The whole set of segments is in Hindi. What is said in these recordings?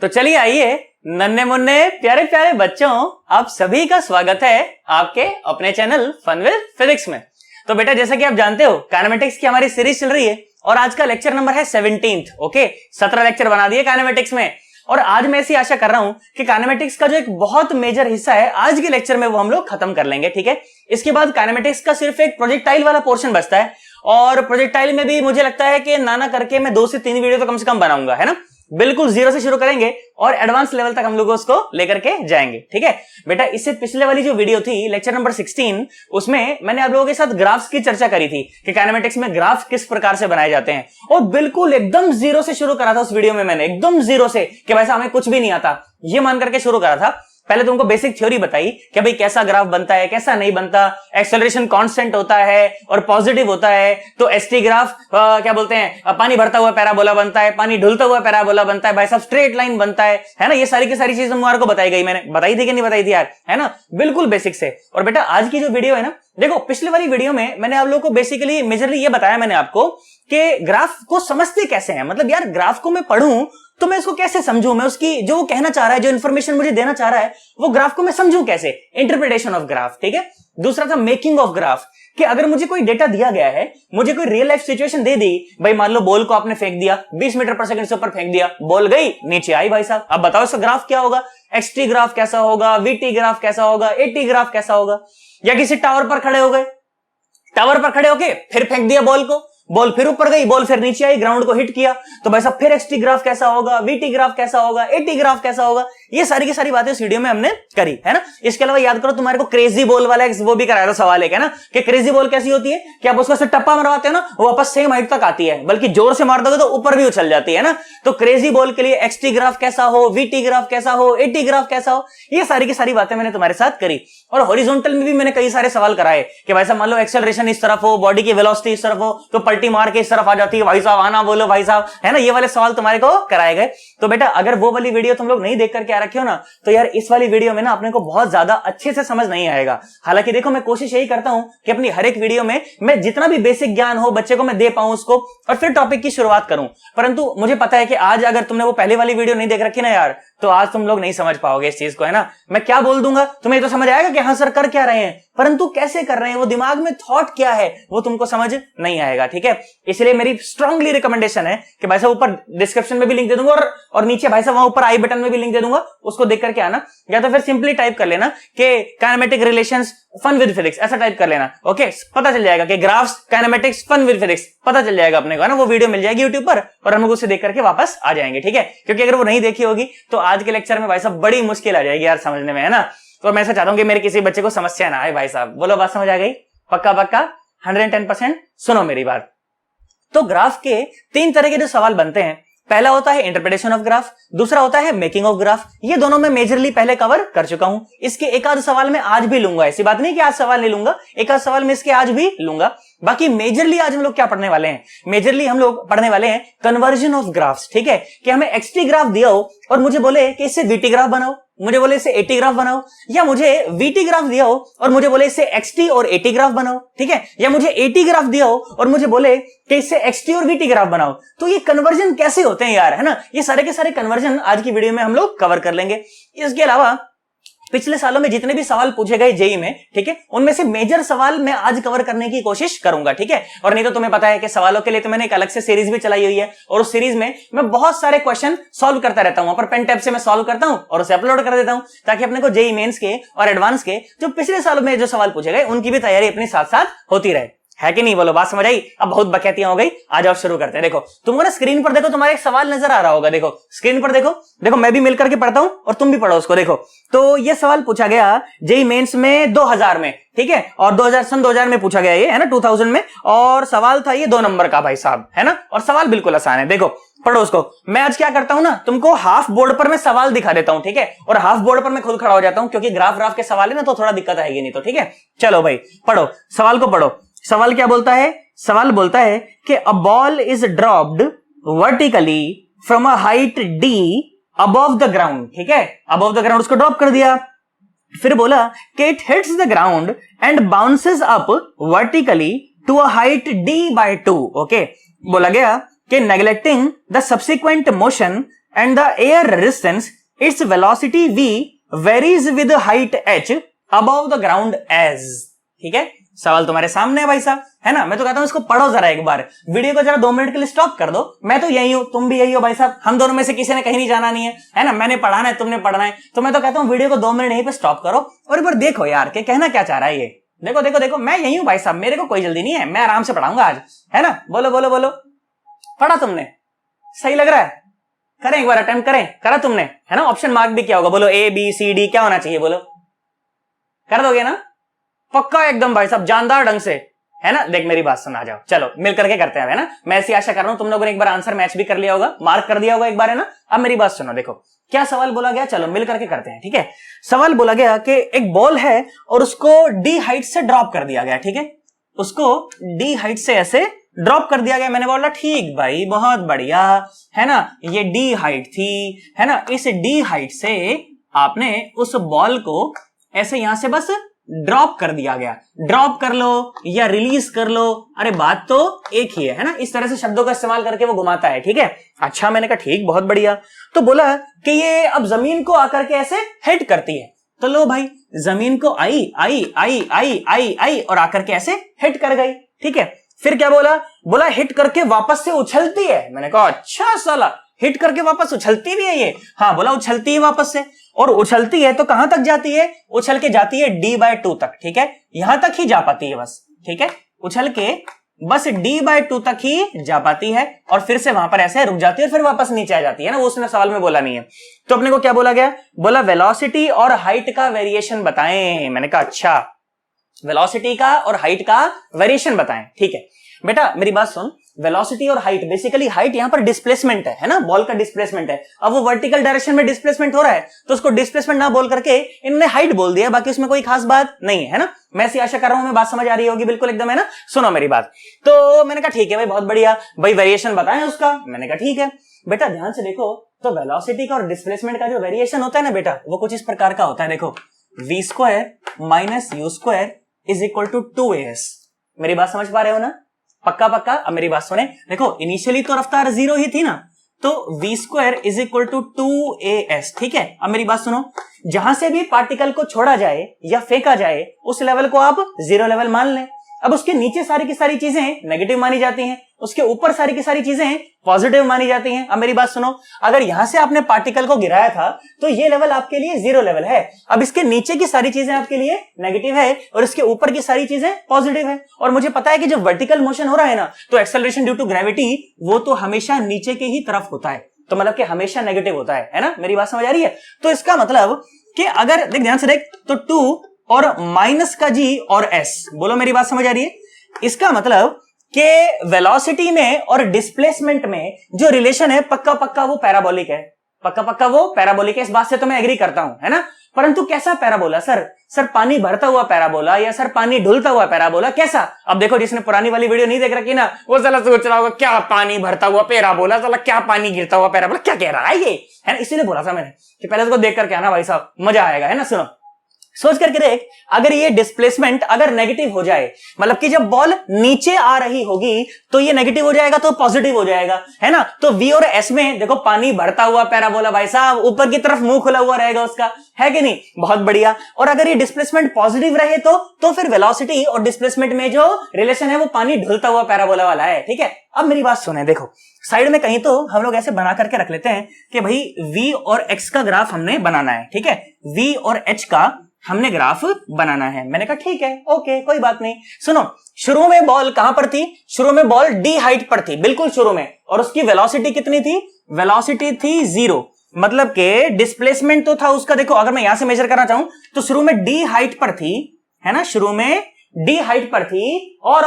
तो चलिए आइए नन्हे मुन्ने प्यारे प्यारे बच्चों, आप सभी का स्वागत है आपके अपने चैनल फन विद फिजिक्स में। तो बेटा जैसा कि आप जानते हो काइनेमेटिक्स की हमारी सीरीज चल रही है और आज का लेक्चर नंबर है 17th। ओके, 17 लेक्चर बना दिए काइनेमेटिक्स में और आज मैं ऐसी आशा कर रहा हूं कि काइनेमेटिक्स का जो एक बहुत मेजर हिस्सा है आज के लेक्चर में वो हम लोग खत्म कर लेंगे। ठीक है, इसके बाद काइनेमेटिक्स का सिर्फ एक प्रोजेक्टाइल वाला पोर्शन बचता है और प्रोजेक्टाइल में भी मुझे लगता है कि ना करके मैं 2 से 3 वीडियो तो कम से कम बनाऊंगा, है ना। बिल्कुल जीरो से शुरू करेंगे और एडवांस लेवल तक हम लोग उसको लेकर के जाएंगे। ठीक है बेटा, इससे पिछले वाली जो वीडियो थी लेक्चर नंबर 16, उसमें मैंने आप लोगों के साथ ग्राफ्स की चर्चा करी थी कि काइनेमेटिक्स में ग्राफ किस प्रकार से बनाए जाते हैं और बिल्कुल एकदम जीरो से शुरू करा था उस वीडियो में। मैंने एकदम जीरो से कि वैसा हमें कुछ भी नहीं आता ये मान करके शुरू करा था। पहले तुमको बेसिक थ्योरी बताई कि भाई कैसा ग्राफ बनता है कैसा नहीं बनता, एक्सेलरेशन कांस्टेंट होता है और पॉजिटिव होता है तो एसटी ग्राफ क्या बोलते हैं, पानी भरता हुआ पैराबोला बनता है, पानी ढुलता हुआ पैराबोला बनता है, भाई साहब स्ट्रेट लाइन बनता है ना। ये सारी की सारी चीजें तुम्हारे को बताई गई, मैंने बताई थी कि नहीं बताई थी यार, है ना, बिल्कुल बेसिक से। और बेटा आज की जो वीडियो है ना, देखो पिछले वाली वीडियो में मैंने आप लोगों को बेसिकली मेजरली ये बताया मैंने आपको कि ग्राफ को समझते कैसे हैं। मतलब यार ग्राफ को मैं पढ़ूं तो मैं उसको कैसे समझूं, मैं उसकी जो वो कहना चाह रहा है, जो इंफॉर्मेशन मुझे देना चाह रहा है, वो ग्राफ को मैं समझूं कैसे, इंटरप्रिटेशन ऑफ ग्राफ। ठीक है, दूसरा था मेकिंग ऑफ ग्राफ, कि अगर मुझे कोई डेटा दिया गया है, मुझे कोई रियल लाइफ सिचुएशन दे दी, भाई मान लो बॉल को आपने फेंक दिया 20 मीटर पर सेकंड से ऊपर फेंक दिया, बॉल गई नीचे आई, भाई साहब अब बताओ इसका ग्राफ क्या होगा, एक्सटी ग्राफ कैसा होगा, वीटी ग्राफ कैसा होगा, एटी ग्राफ कैसा होगा। या किसी टावर पर खड़े हो गए, टावर पर खड़े होके फिर फेंक दिया बॉल को, बॉल फिर ऊपर गई, बॉल फिर नीचे आई, ग्राउंड को हिट किया, तो भाई साहब फिर एक्सटी ग्राफ कैसा होगा, वीटी ग्राफ कैसा होगा, एटी ग्राफ कैसा होगा। ये सारी की सारी बातें इस वीडियो में हमने करी, है ना। इसके अलावा याद करो तुम्हारे को क्रेजी बॉल वाला वो भी कराया था सवाल एक, है ना, कि क्रेजी बॉल कैसी होती है कि आप उसको से टप्पा मरवाते हो ना, वो वापस सेम हाइट तक आती है, बल्कि जोर से मार दोगे तो ऊपर भी उछल जाती है ना। तो क्रेजी बॉल के लिए एक्सटी ग्राफ कैसा हो, वीटी ग्राफ कैसा हो, एटी ग्राफ कैसा हो, ये सारी की सारी बातें मैंने तुम्हारे साथ करी। और हॉरिजॉन्टल में भी मैंने कई सारे सवाल कराए कि भाई साहब मान लो एक्सेलरेशन इस तरफ हो, बॉडी की वेलोसिटी इस तरफ हो, तो पलटी मार के इस तरफ आ जाती है, भाई साहब आना बोलो भाई साहब, है ना। ये वाले सवाल तुम्हारे को कराए गए। तो बेटा अगर वो वाली वीडियो तुम लोग नहीं देख करके आ रखे हो ना, तो यार इस वाली वीडियो में ना अपने को बहुत ज्यादा अच्छे से समझ नहीं आएगा। हालांकि देखो मैं कोशिश यही करता हूं कि अपनी हर एक वीडियो में मैं जितना भी बेसिक ज्ञान हो बच्चे को मैं दे पाऊं उसको, और फिर टॉपिक की शुरुआत करूं। परंतु मुझे पता है कि आज अगर तुमने वो पहले वाली वीडियो नहीं देख रखी ना यार, तो आज तुम लोग नहीं समझ पाओगे इस चीज को, है ना। मैं क्या बोल दूंगा तुम्हें तो समझ आएगा कि हाँ सर कर क्या रहे हैं, परंतु कैसे कर रहे हैं, वो दिमाग में थॉट क्या है, वो तुमको समझ नहीं आएगा। ठीक है, इसलिए मेरी स्ट्रांगली रिकमेंडेशन है कि भाई साहब ऊपर डिस्क्रिप्शन में भी लिंक दे दूंगा और नीचे भाई साहब वहां ऊपर आई बटन में भी लिंक दे दूंगा, उसको देख करके आना, या तो फिर सिंपली टाइप कर लेना कि kinematic relations fun with physics, ऐसा टाइप कर लेना। ओके, पता चल जाएगा कि graphs kinematics fun with physics, पता चल जाएगा अपने को, है ना। वो वीडियो मिल जाएगी यूट्यूब पर और हम लोग उसे देख करके वापस आ जाएंगे। ठीक है, क्योंकि अगर वो नहीं देखी होगी तो आज के लेक्चर में भाई साहब बड़ी मुश्किल आ जाएगी यार समझने में, है ना। तो मैं ऐसा चाहता हूं कि मेरे किसी बच्चे को समस्या ना आए। भाई साहब बोलो बात समझ आ गई, पक्का पक्का 110%। सुनो मेरी बात, तो ग्राफ के 3 तरह के जो सवाल बनते हैं, पहला होता है इंटरप्रिटेशन ऑफ ग्राफ, दूसरा होता है मेकिंग ऑफ ग्राफ। ये दोनों मैं मेजरली पहले कवर कर चुका हूं। इसके एक आध सवाल मैं आज भी लूंगा, ऐसी बात नहीं कि आज सवाल नहीं लूंगा, एक आध सवाल मैं इसके आज भी लूंगा। बाकी मेजरली आज हम लोग क्या पढ़ने वाले हैं, मेजरली हम लोग पढ़ने वाले हैं कन्वर्जन ऑफ ग्राफ्स। ठीक है, कि हमें एक्सटी ग्राफ दिया हो और मुझे बोले कि इससे वीटी ग्राफ बनाओ, मुझे बोले इससे एटी ग्राफ बनाओ, या मुझे वीटी ग्राफ दिया हो और मुझे बोले इससे एक्सटी और एटी ग्राफ बनाओ। ठीक है, या मुझे एटी ग्राफ दिया हो और मुझे बोले कि इससे एक्सटी और वीटी ग्राफ बनाओ। तो ये कन्वर्जन कैसे होते हैं यार, है ना, ये सारे के सारे कन्वर्जन आज की वीडियो में हम लोग कवर कर लेंगे। इसके अलावा पिछले सालों में जितने भी सवाल पूछे गए जेई में, ठीक है, उनमें से मेजर सवाल मैं आज कवर करने की कोशिश करूंगा। ठीक है, और नहीं तो तुम्हें पता है कि सवालों के लिए तो मैंने एक अलग से सीरीज भी चलाई हुई है और उस सीरीज में मैं बहुत सारे क्वेश्चन सॉल्व करता रहता हूं, पर पेन टैब से मैं सॉल्व करता हूं और उसे अपलोड कर देता हूं, ताकि अपने को जेई मेंस के और एडवांस के जो पिछले सालों में जो सवाल पूछे गए उनकी भी तैयारी अपने साथ साथ होती रहे, है कि नहीं। बोलो बात समझ आई। अब बहुत बकैतियां हो गई, आ जाओ शुरू करते हैं। देखो तुमको ना स्क्रीन पर देखो, तुम्हारा एक सवाल नजर आ रहा होगा, देखो स्क्रीन पर देखो, देखो मैं भी मिलकर के पढ़ता हूं और तुम भी पढ़ो उसको। देखो तो ये सवाल पूछा गया जेई मेंस में 2000 में, ठीक है, और 2000 में पूछा गया ये, है ना, 2000 में, और सवाल था ये 2 नंबर का भाई साहब, है ना, और सवाल बिल्कुल आसान है। देखो पढ़ो उसको। मैं आज क्या करता हूं ना, तुमको हाफ बोर्ड पर मैं सवाल दिखा देता हूं, ठीक है, और हाफ बोर्ड पर मैं खुद खड़ा हो जाता हूं, क्योंकि ग्राफ के सवाल है ना तो थोड़ा दिक्कत आएगी नहीं तो। ठीक है, चलो भाई पढ़ो सवाल को, पढ़ो। सवाल क्या बोलता है, सवाल बोलता है कि a ball is dropped vertically from a height D above the ground. ठीक है, अबव द ग्राउंड उसको ड्रॉप कर दिया, फिर बोला कि it hits the ground and bounces up vertically to a height d/2। Okay, बोला गया कि neglecting the subsequent motion and the air resistance its velocity v varies with height h above the ground as. ठीक है, सवाल तुम्हारे सामने है भाई साहब, है ना। मैं तो कहता हूं इसको पढ़ो जरा एक बार, वीडियो को जरा 2 मिनट के लिए स्टॉप कर दो। मैं तो यही हूं, तुम भी यही हो भाई साहब, हम दोनों में से किसी ने कहीं नहीं जाना नहीं है ना। मैंने पढ़ाना है, तुमने पढ़ना है, तो मैं तो कहता हूं वीडियो को 2 मिनट यहीं पे स्टॉप करो और एक बार देखो यार कि कहना क्या चाह रहा है ये। देखो देखो देखो, मैं यही हूं भाई साहब, मेरे को कोई जल्दी नहीं है, मैं आराम से पढ़ाऊंगा आज, है ना। बोलो बोलो बोलो, पढ़ा तुमने? सही लग रहा है? करें एक बार अटेम्प्ट करें, करा तुमने, है ना। ऑप्शन मार्क भी क्या होगा, बोलो A B C D क्या होना चाहिए, बोलो। कर दोगे ना? पक्का एकदम भाई साहब, जानदार ढंग से, है ना। देख मेरी बात सुन, आ जाओ, चलो मिल करके करते हैं, है ना। मैं ऐसी आशा कर रहा हूं तुम लोगों ने एक बार आंसर मैच भी कर लिया होगा, मार्क कर दिया होगा एक बार, है ना। अब मेरी बात सुनो, देखो क्या सवाल बोला गया, चलो मिल करके करते हैं। ठीक है, सवाल बोला गया कि एक बॉल है और उसको D हाइट से ड्रॉप कर दिया गया। ठीक है, उसको D हाइट से ऐसे ड्रॉप कर दिया गया। मैंने बोला ठीक भाई, बहुत बढ़िया, है ना। ये D हाइट थी, है ना। इस D हाइट से आपने उस बॉल को ऐसे यहां से बस ड्रॉप कर दिया गया। ड्रॉप कर लो या रिलीज कर लो, अरे बात तो एक ही है ना। इस तरह से शब्दों का इस्तेमाल करके वो घुमाता है। ठीक है, अच्छा, मैंने कहा ठीक, बहुत बढ़िया। तो बोला कि ये अब जमीन को आकर के ऐसे हिट करती है। तो लो भाई, जमीन को आई आई आई आई आई आई और आकर के ऐसे हिट कर गई। ठीक है, फिर क्या बोला, बोला हिट करके वापस से उछलती है। मैंने कहा अच्छा साला, हिट करके वापस उछलती भी है ये? हाँ, बोला उछलती है वापस से, और उछलती है तो कहां तक जाती है? उछल के जाती है D/2 तक। ठीक है, यहां तक ही जा पाती है बस। ठीक है, उछल के बस D/2 तक ही जा पाती है और फिर से वहां पर ऐसे रुक जाती है, फिर वापस नीचे आ जाती है ना। वो उसने सवाल में बोला नहीं है। तो अपने को क्या बोला गया, बोला वेलोसिटी और हाइट का वेरिएशन बताएं। मैंने कहा अच्छा, वेलोसिटी का और हाइट का वेरिएशन बताएं। ठीक है बेटा, मेरी बात सुन, वेलोसिटी और हाइट, बेसिकली हाइट यहां पर डिस्प्लेसमेंट है ना, बॉल का डिस्प्लेसमेंट है। अब वो वर्टिकल डायरेक्शन में डिस्प्लेसमेंट हो रहा है तो उसको डिस्प्लेसमेंट ना बोल करके इन्होंने हाइट बोल दिया, बाकी उसमें कोई खास बात नहीं है ना। मैं ऐसी आशा कर रहा हूं मैं बात समझ आ रही होगी बिल्कुल एकदम, है ना। सुनो मेरी बात। तो मैंने कहा ठीक है भाई, बहुत बढ़िया भाई, वेरिएशन बताएं उसका। मैंने कहा ठीक है बेटा, ध्यान से देखो, तो वेलोसिटी का और डिस्प्लेसमेंट का जो वेरिएशन होता है ना बेटा, वो कुछ इस प्रकार का होता है। देखो, v² - u² = 2as। मेरी बात समझ पा रहे हो ना? पक्का पक्का। अब मेरी बात सुने, देखो इनिशियली तो रफ्तार 0 ही थी ना, तो v² = 2as। ठीक है, अब मेरी बात सुनो, जहां से भी पार्टिकल को छोड़ा जाए या फेंका जाए उस लेवल को आप 0 लेवल मान लें। अब उसके नीचे सारी की सारी चीजें नेगेटिव मानी जाती हैं, उसके ऊपर सारी की सारी चीजें पॉजिटिव मानी जाती हैं। अब मेरी बात सुनो, अगर यहां से आपने पार्टिकल को गिराया था तो ये लेवल आपके लिए 0 लेवल है। अब इसके नीचे की सारी चीजें आपके लिए नेगेटिव है और इसके ऊपर की सारी चीजें पॉजिटिव है। और मुझे पता है कि जब वर्टिकल मोशन हो रहा है ना, तो एक्सेलरेशन ड्यू टू ग्रेविटी वो तो हमेशा नीचे के ही तरफ होता है, तो मतलब कि हमेशा नेगेटिव होता है ना। मेरी बात समझ आ रही है? तो इसका मतलब कि अगर देख, ध्यान से देख, तो 2 और माइनस का G और S, बोलो मेरी बात समझ आ रही है? इसका मतलब कि वेलोसिटी में और डिस्प्लेसमेंट में जो रिलेशन है पक्का पक्का वो पैराबोलिक है, पक्का पक्का वो पैराबोलिक है। इस बात से तो मैं एग्री करता हूं, है ना। परंतु कैसा पैराबोला सर पानी भरता हुआ पैराबोला या सर पानी ढुलता हुआ पैराबोला, कैसा? अब देखो, जिसने पुरानी वाली वीडियो नहीं देख रखी ना, वो साला सोच रहा होगा क्या पानी भरता हुआ पैराबोला, साला क्या पानी गिरता हुआ पैराबोला, क्या कह रहा है ये, है ना। इसीलिए बोला था मैंने कि पहले इसको देख करके आना भाई साहब, मजा आएगा, है ना। सुनो, सोच करके देख, अगर ये डिस्प्लेसमेंट अगर नेगेटिव हो जाए, मतलब कि जब बॉल नीचे आ रही होगी तो ये नेगेटिव हो जाएगा तो पॉजिटिव हो जाएगा, है ना। तो V और S में देखो, पानी भरता हुआ पैराबोला भाई साहब, ऊपर की तरफ मुंह खुला हुआ रहेगा उसका, है कि नहीं? बहुत बढ़िया। और अगर ये डिस्प्लेसमेंट पॉजिटिव रहे तो फिर वेलोसिटी और डिस्प्लेसमेंट में जो रिलेशन है वो पानी ढुलता हुआ पैराबोला वाला है। ठीक है, अब मेरी बात सुने, देखो साइड में कहीं तो हम लोग ऐसे बना करके रख लेते हैं कि भाई V और X का ग्राफ हमने बनाना है। ठीक है, V और H का हमने ग्राफ बनाना है। मैंने कहा ठीक है, ओके, कोई बात नहीं। सुनो, शुरू में बॉल कहां पर थी? शुरू में बॉल D हाइट पर थी, बिल्कुल शुरू में, और उसकी वेलोसिटी कितनी थी? वेलोसिटी थी 0, मतलब के डिस्प्लेसमेंट तो था उसका। देखो, अगर मैं यहां से मेजर करना चाहूं तो शुरू में D हाइट पर थी, है ना, शुरू में D हाइट पर थी और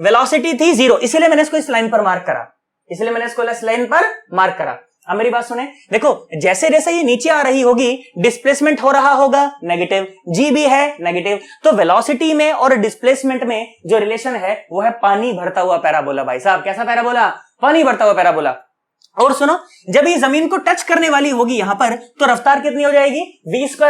वेलोसिटी थी 0, इसीलिए मैंने इसको इस लाइन पर मार्क करा, इसलिए मैंने इसको इस लाइन पर मार्क करा। अब मेरी बात सुने, देखो जैसे जैसे ये नीचे आ रही होगी डिस्प्लेसमेंट हो रहा होगा नेगेटिव, G भी है नेगेटिव, तो वेलोसिटी में और डिस्प्लेसमेंट में जो रिलेशन है वो है पानी भरता हुआ पैराबोला भाई साहब। कैसा पैराबोला? पानी भरता हुआ पैराबोला। और सुनो, जब ये जमीन को टच करने वाली होगी यहां पर, तो रफ्तार कितनी हो जाएगी? v² - u²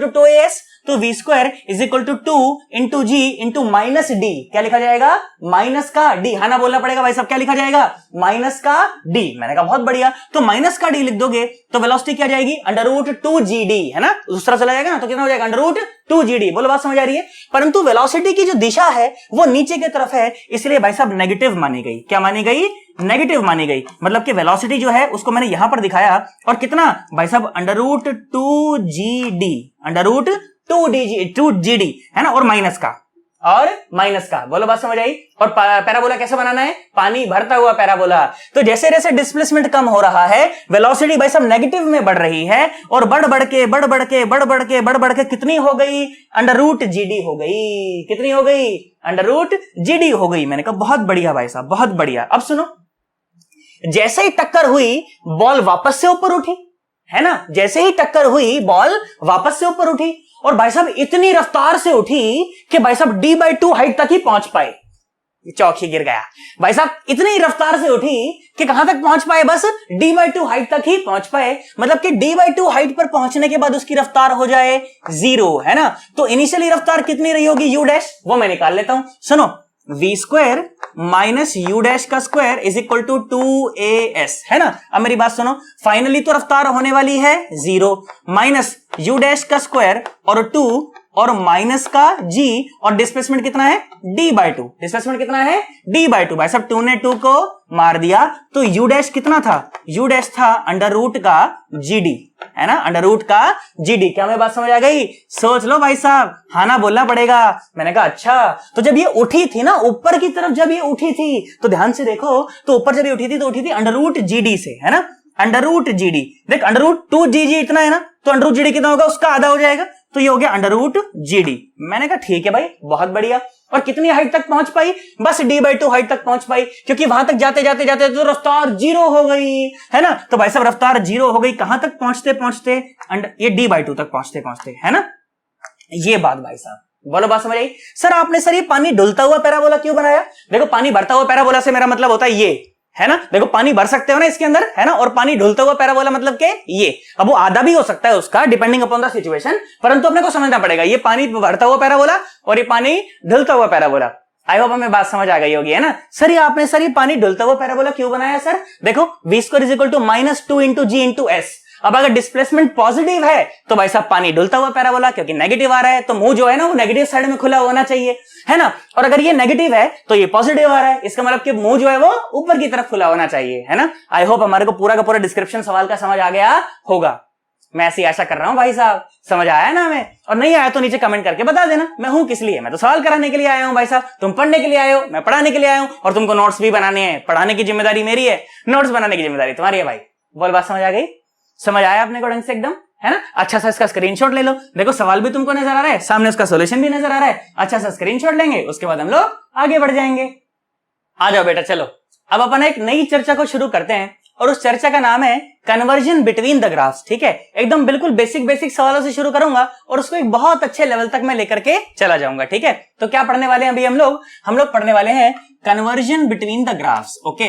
= 2as। तो V square is equal to 2 into G into minus D. क्या लिखा जाएगा? माइनस का डी। हाँ ना बोलना पड़ेगा भाई साहब, क्या लिखा जाएगा? माइनस का डी। मैंने कहा बहुत बढ़िया। तो माइनस का डी लिख दोगे तो वेलोसिटी क्या जाएगी? अंडर रूट 2GD, है ना, दूसरा चला जाएगा ना, तो कितना हो जाएगा? Under root 2GD। बोलो बात समझ आ रही है? परंतु वेलोसिटी की जो दिशा है वो नीचे की तरफ है, इसलिए भाई साहब नेगेटिव मानी गई। क्या मानी गई? नेगेटिव मानी गई। मतलब कि वेलोसिटी जो है उसको मैंने यहां पर दिखाया, और कितना भाई साहब? Under root 2GD, under root 2GD, है ना, और माइनस का। बोलो बात समझ आई? और पैराबोला कैसे बनाना है? पानी भरता हुआ पैराबोला। तो जैसे जैसे डिस्प्लेसमेंट कम हो रहा है, वेलोसिटी भाई साहब नेगेटिव में बढ़ रही है, और बढ़ बढ़ के कितनी हो गई? अंडर रूट GD हो गई। कितनी हो गई? अंडर रूट GD हो गई। मैंने कहा बहुत बढ़िया भाई साहब, बहुत बढ़िया। अब सुनो, जैसे ही टक्कर हुई बॉल वापस से ऊपर उठी, है ना, जैसे ही टक्कर हुई बॉल वापस से ऊपर उठी, और भाई साहब इतनी रफ्तार से उठी कि भाई साहब D/2 हाइट तक ही पहुंच पाए। चौक ही गिर गया भाई साहब। इतनी रफ्तार से उठी कि कहां तक पहुंच पाए? बस D/2 हाइट तक ही पहुंच पाए। मतलब कि D/2 हाइट पर पहुंचने के बाद उसकी रफ्तार हो जाए 0, है ना। तो इनिशियली रफ्तार कितनी रही होगी? U डैश, वो मैं निकाल लेता हूं। सुनो, v square minus u dash का square is equal to 2as, है ना। अब मेरी बात सुनो, फाइनली तो रफ्तार होने वाली है 0, माइनस यू डैश का स्क्वायर और 2 और माइनस का g, और डिस्प्लेसमेंट कितना है? D/2। डिस्प्लेसमेंट कितना है? D/2। भाई साहब 2 ने 2 को मार दिया, तो u डैश कितना था? u डैश था अंडर रूट का GD, है ना, अंडर रूट का GD। क्या मैं बात समझ आ गई? सोच लो भाई साहब, हाँ ना बोलना पड़ेगा। मैंने कहा अच्छा। तो जब ये उठी थी ना ऊपर की तरफ, जब ये उठी थी तो ध्यान से देखो, तो ऊपर जब ये उठी थी तो उठी थी अंडर रूट GD से, है ना, अंडर रूट GD। देख अंडर रूट 2GG इतना है ना, तो अंडर रूट GD कितना होगा? उसका आधा हो जाएगा, तो ये हो गया अंडर रूट GD। मैंने कहा ठीक है भाई, बहुत बढ़िया। और कितनी हाइट तक पहुंच पाई? बस D/2 हाइट तक पहुंच पाई, क्योंकि वहां तक जाते जाते जाते तो रफ्तार 0 हो गई, है ना। तो भाई साहब रफ्तार 0 हो गई, कहां तक पहुंचते पहुंचते? ये D/2 तक पहुंचते पहुंचते, है ना। ये बात भाई साहब, बोलो बात समझ आई? सर आपने सर ये पानी डुलता हुआ पैराबोला क्यों बनाया? देखो पानी भरता हुआ पैराबोला से मेरा मतलब होता है ये, है ना। देखो पानी भर सकते हो ना इसके अंदर, है ना, और पानी ढुलता हुआ पैराबोला मतलब के ये। अब वो आधा भी हो सकता है उसका, डिपेंडिंग अपॉन द सिचुएशन, परंतु अपने को समझना पड़ेगा ये पानी भरता हुआ पैराबोला और ये पानी ढुलता हुआ पैराबोला। आई होप हमें बात समझ आ गई होगी, है ना। सर ये आपने सर ये पानी ढुलता हुआ पैराबोला क्यों बनाया? सर देखो v square is equal to -2 into g into s। अब अगर डिस्प्लेसमेंट पॉजिटिव है तो भाई साहब पानी ढुलता हुआ पैराबोला, क्योंकि नेगेटिव आ रहा है तो मुंह जो है ना वो नेगेटिव साइड में खुला होना चाहिए, है ना। और अगर ये नेगेटिव है तो ये पॉजिटिव आ रहा है, इसका मतलब कि मुंह जो है वो ऊपर की तरफ खुला होना चाहिए, है ना। आई होप हमारे को पूरा का पूरा डिस्क्रिप्शन सवाल का समझ आ गया होगा। मैं ऐसी आशा कर रहा हूं भाई साहब, समझ आया ना हमें? और नहीं आया तो नीचे कमेंट करके बता देना। मैं हूं किस लिए? मैं तो सवाल कराने के लिए आया हूं भाई साहब। तुम पढ़ने के लिए आए हो, मैं पढ़ाने के लिए आया हूं। और तुमको नोट्स भी बनाने हैं, पढ़ाने की जिम्मेदारी मेरी है, नोट्स बनाने की जिम्मेदारी तुम्हारी है भाई। बोल बात समझ आ गई? समझ आया अपने को ढंग से एकदम, है ना। अच्छा सा इसका स्क्रीनशॉट ले लो। देखो सवाल भी तुमको नजर आ रहा है, सामने उसका सॉल्यूशन भी नजर आ रहा है। अच्छा सा स्क्रीनशॉट लेंगे, उसके बाद हम लोग आगे बढ़ जाएंगे। आ जाओ बेटा, चलो अब अपन एक नई चर्चा को शुरू करते हैं, और उस चर्चा का नाम है कन्वर्जन बिटवीन द ग्राफ्स। ठीक है, एकदम बिल्कुल बेसिक सवालों से शुरू करूंगा और उसको एक बहुत अच्छे लेवल तक मैं लेकर के चला जाऊंगा। ठीक है, तो क्या पढ़ने वाले हैं अभी हम लोग पढ़ने वाले हैं conversion between the graphs. Okay,